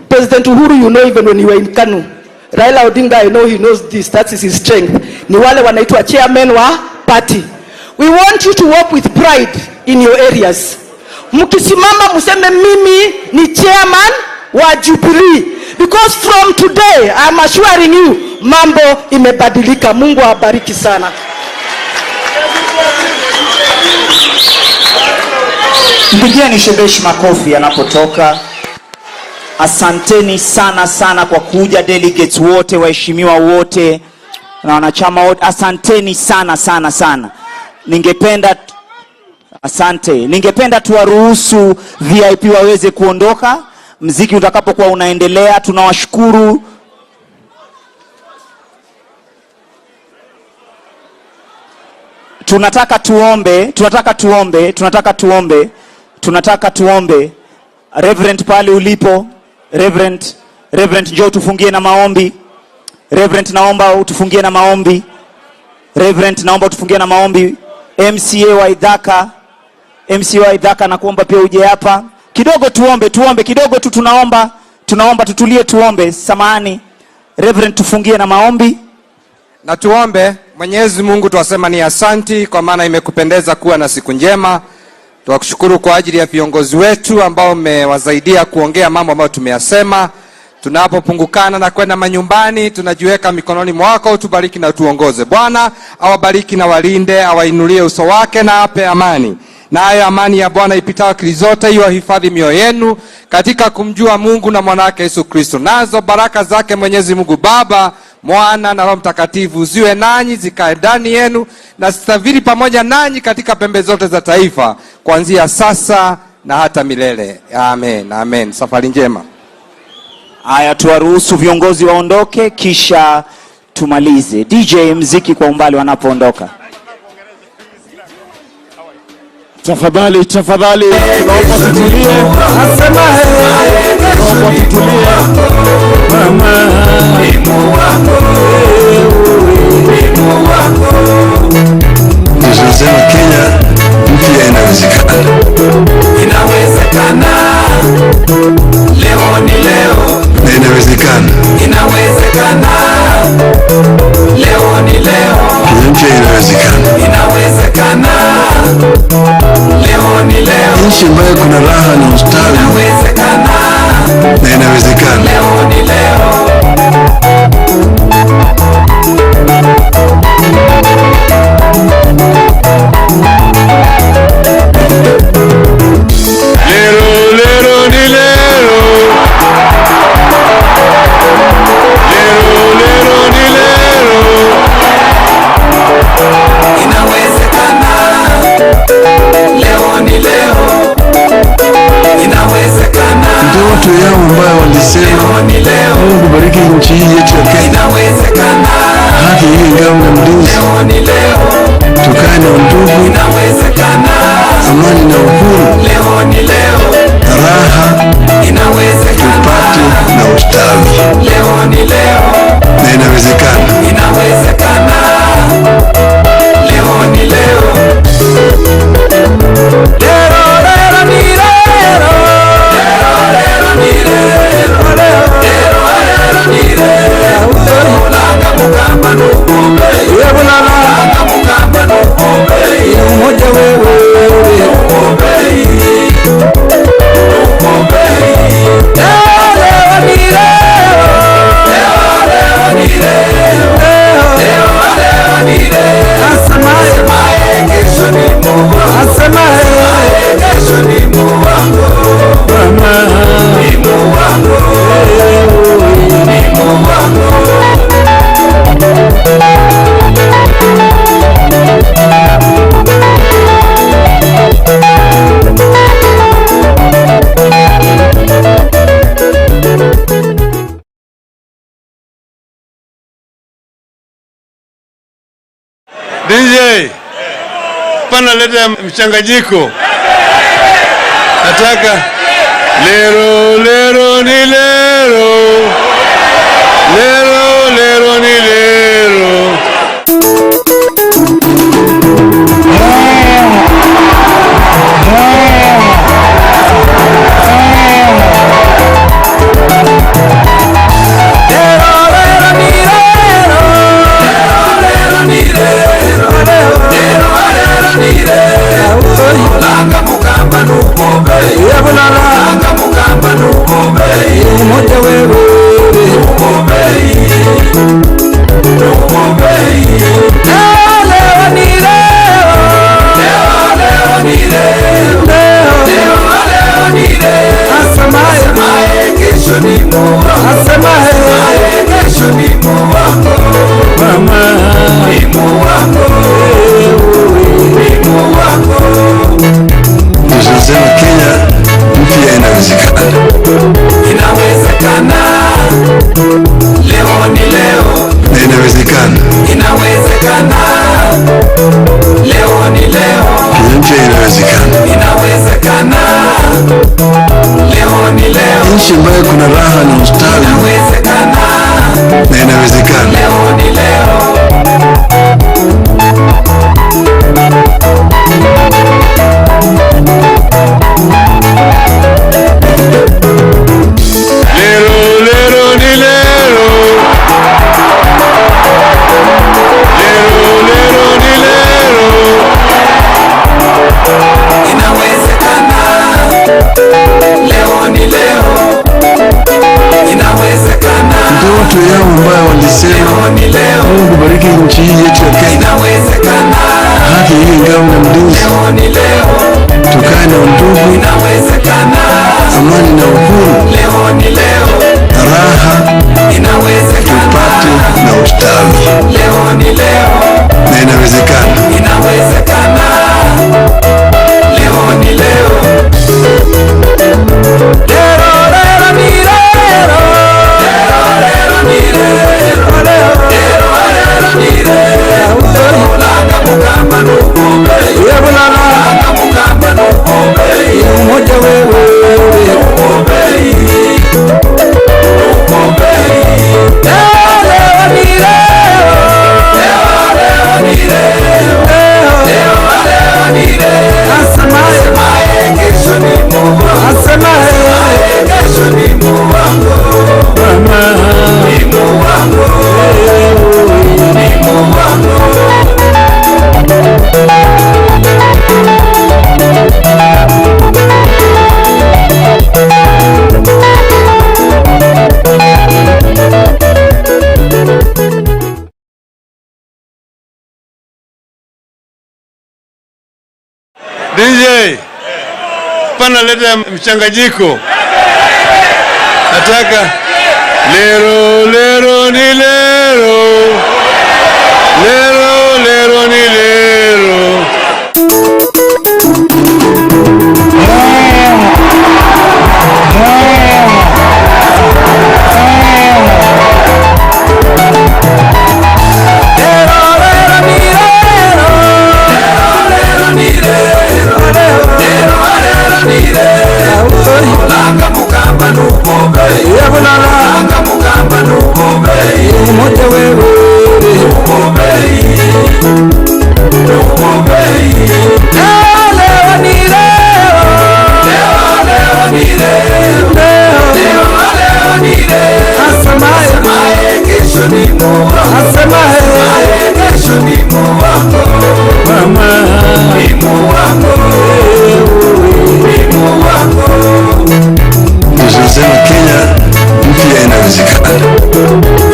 President Uhuru, you know, even when you were in Kanu, Raila Odinga, I know he knows this, that is his strength. Ni wale wanaitwa chairman wa party. We want you to work with pride in your areas. Mkisimama museme mimi ni chairman wa Jubilee, because from today I'm assuring you mambo imebadilika. Mungu awabariki sana. Mpigieni Shebesh makofi anapotoka. Asanteni sana sana kwa kuja, delegates wote, waheshimiwa wote na wanachama wote. Asanteni sana sana sana. Ningependa tuwaruhusu VIP waweze kuondoka mziki utakapokuwa unaendelea. Tunawashukuru. Tunataka tuombe. Reverend pale ulipo, Reverend njoo tufungie na maombi. Reverend naomba utufungie na maombi. MCA wa Idhaka na kuomba pia uje hapa. Kidogo tuombe kidogo tu, tunaomba tutulie tuombe. Samahani. Reverend tufungie na maombi. Na tuombe. Mwenyezi Mungu, tuwasema ni asanti kwa maana imekupendeza kuwa na siku njema. Tuwakushukuru kwa ajili ya viongozi wetu ambao mmewasaidia kuongea mambo ambayo tumeyasema. Tunapopungukana na kwenda manyumbani, tunajiweka mikononi mwako. Tubariki na tuongoze. Bwana awabariki na walinde, awainulie uso wake na ape amani. Na hayo amani ya Bwana ipitao akili zote iwahifadhi mioyo yenu katika kumjua Mungu na mwanake Yesu Kristo. Nazo baraka zake Mwenyezi Mungu Baba, Mwana na Roho Mtakatifu ziwe nanyi, zikae ndani yenu na zitaviri pamoja nanyi katika pembe zote za taifa, kuanzia sasa na hata milele. Amen. Amen. Safari njema. Haya, tuwaruhusu viongozi waondoke kisha tumalize. DJ mziki kwa umbali wanapoondoka. Tafadhali, tafadhali, naomba tutulie. Nasema naomba tutulie. Mama, tunasema Kenya mpya inawezekana. Inawezekana. Leo ni leo. Na inawezekana. Inawezekana. Leo ni leo. Kenya mpya inawezekana. Inawezekana. Leo ni leo. Nchi ambayo kuna raha na ustawi. Inawezekana. Na inawezekana. Leo ni leo. Lero ni lero. Lero ni lero. Inawezekana. Leo ni leo. Inawezekana. Ndio watu yao ambao walisema Mungu bariki nchi hii yetu ya Kenya. Inawezekana. Haki hii ngao na mlinzi. Leo ni leo. Tukae na undugu. Inawezekana. Amani na uhuru. Leo ni leo. Raha. Inawezekana. Tupate na ustawi. Leo ni leo. Na inawezekana. Inawezekana. Leo ni leo. Lero ni lero. Lero ni lero. Lero ni lero. Ulanga mukamba n'ubumbe. Ulanga mukamba n'ubumbe. Umoja wewe. N'ubumbe. N'ubumbe. Lero ni lero. Lero ni lero. Lero ni lero. Asemaye kesho ni Mungu. Asemaye kesho ni Mungu. Mama ni Mungu. Ni Mungu. DJ, pana leta mchanganyiko. Nataka lero ni lero. Lero ni lero. Ulanga mukamba n'ubumbe. Ulanga mukamba n'ubumbe. Umoja wewe. N'ubumbe. N'ubumbe. Leo ni leo. Leo ni leo. Leo ni leo. Asemaye kesho ni Mungu. Asemaye kesho ni Mungu. Mama ni Mungu. Ni Mungu. Tunasema Kenya mpya inawezekana. Inawezekana. Leo ni leo. Na inawezekana. Inawezekana. Leo ni leo. Kenya mpya inawezekana. Inawezekana. Leo ni leo. Nchi ambayo kuna raha na ustawi. Inawezekana. Na inawezekana. Leo ni leo. Lero ni lero. Lero ni lero. Inawezekana. Leo ni leo. Inawezekana. Ndio watu yao ambao walisema Mungu bariki nchi hii yetu ya Kenya. Inawezekana. Haki hii ngao na mlinzi. Leo ni leo. Tukae na undugu. Inawezekana. Amani na uhuru. Leo ni leo. Raha. Inawezekana. Tupate na ustawi. Leo ni leo. Na inawezekana. Inawezekana. Leo ni leo. Lero ni lero. Lero ni lero. Lero ni lero. Ulanga mukamba n'ubumbe. Ulanga mukamba DJ, pana leta mchanganyiko. Nataka lero lero ni lero, lero lero ni lero. Tunasema Kenya mpya inawezekana.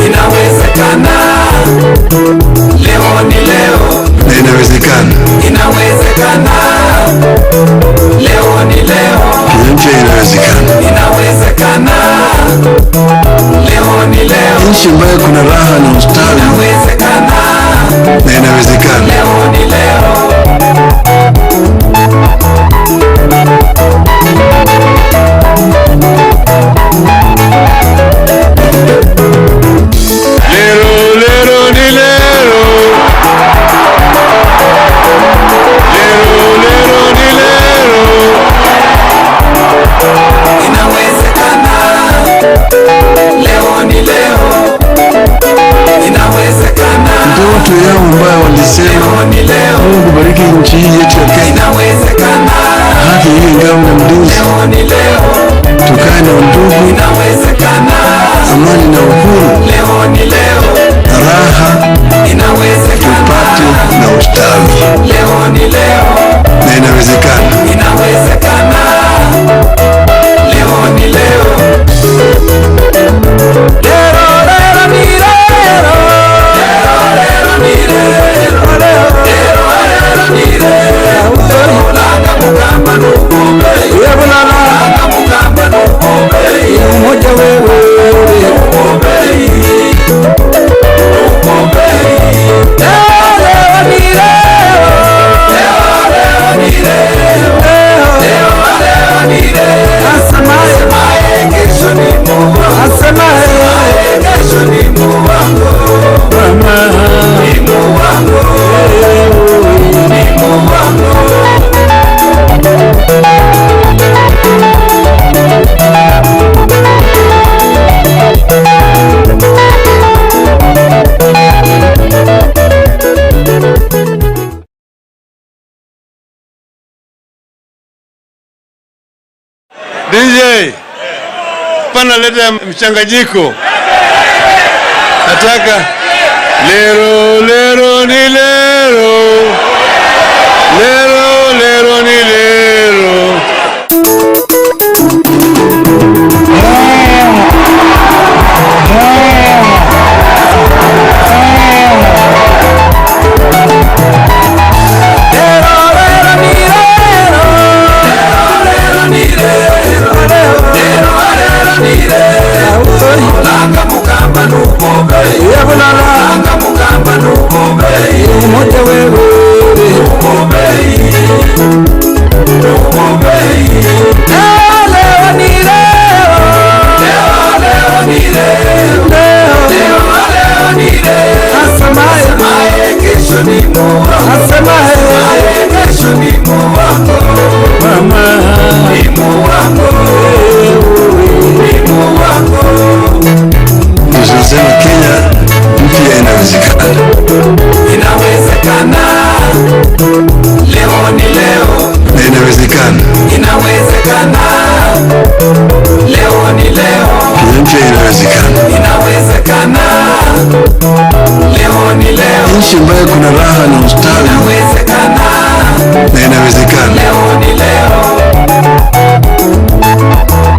Inawezekana. Leo ni leo. Na inawezekana. Inawezekana. Leo ni leo. Kenya mpya inawezekana. Inawezekana. Leo ni leo. Nchi ambayo kuna raha na ustawi. Inawezekana. Na inawezekana. Leo ni leo. Lero lero ni lero, lero lero ni lero. Inawezekana. Leo ni leo. Inawezekana. Ndio watu yao ambao walisema Mungu bariki nchi hii yetu ya Kenya. Inawezekana. Haki hii ngao na mlinzi. Leo ni leo. Tukae na undugu. Inawezekana. Amani na uhuru. Leo ni leo. Raha. Inawezekana. Tupate na ustawi. Leo ni leo. Na inawezekana. Inawezekana. Leo ni leo. Lero lero ni lero. Lero lero ni lero. Lero lero ni lero. Langa mukamba nukombe. Langa mukamba nukombe. Umoja wewe. Nukombe. Nukombe. Lero ni lero. Lero lero ni lero. Lero lero ni lero. Asemaye kesho ni Mungu. Asemaye kesho ni Mungu wangu. Ni Mungu wangu. Ni Mungu wangu. DJ, pana leta mchanganyiko. Nataka lero lero ni lero, lero lero ni lero. Langa mukamba nukombe. Langa mukamba nukombe. Umoja wewe. Nukombe. Nukombe. Leo ni leo. Leo leo ni leo. Leo leo ni leo. Asemaye kesho ni Mungu. Asemaye kesho ni Mungu wangu. Ni Mungu wangu. Ni Mungu wangu. Tunasema Kenya mpya inawezekana. Inawezekana. Leo ni leo. Na inawezekana. Inawezekana. Leo ni leo. Kenya mpya inawezekana. Inawezekana. Leo ni leo. Nchi ambayo kuna raha na ustawi.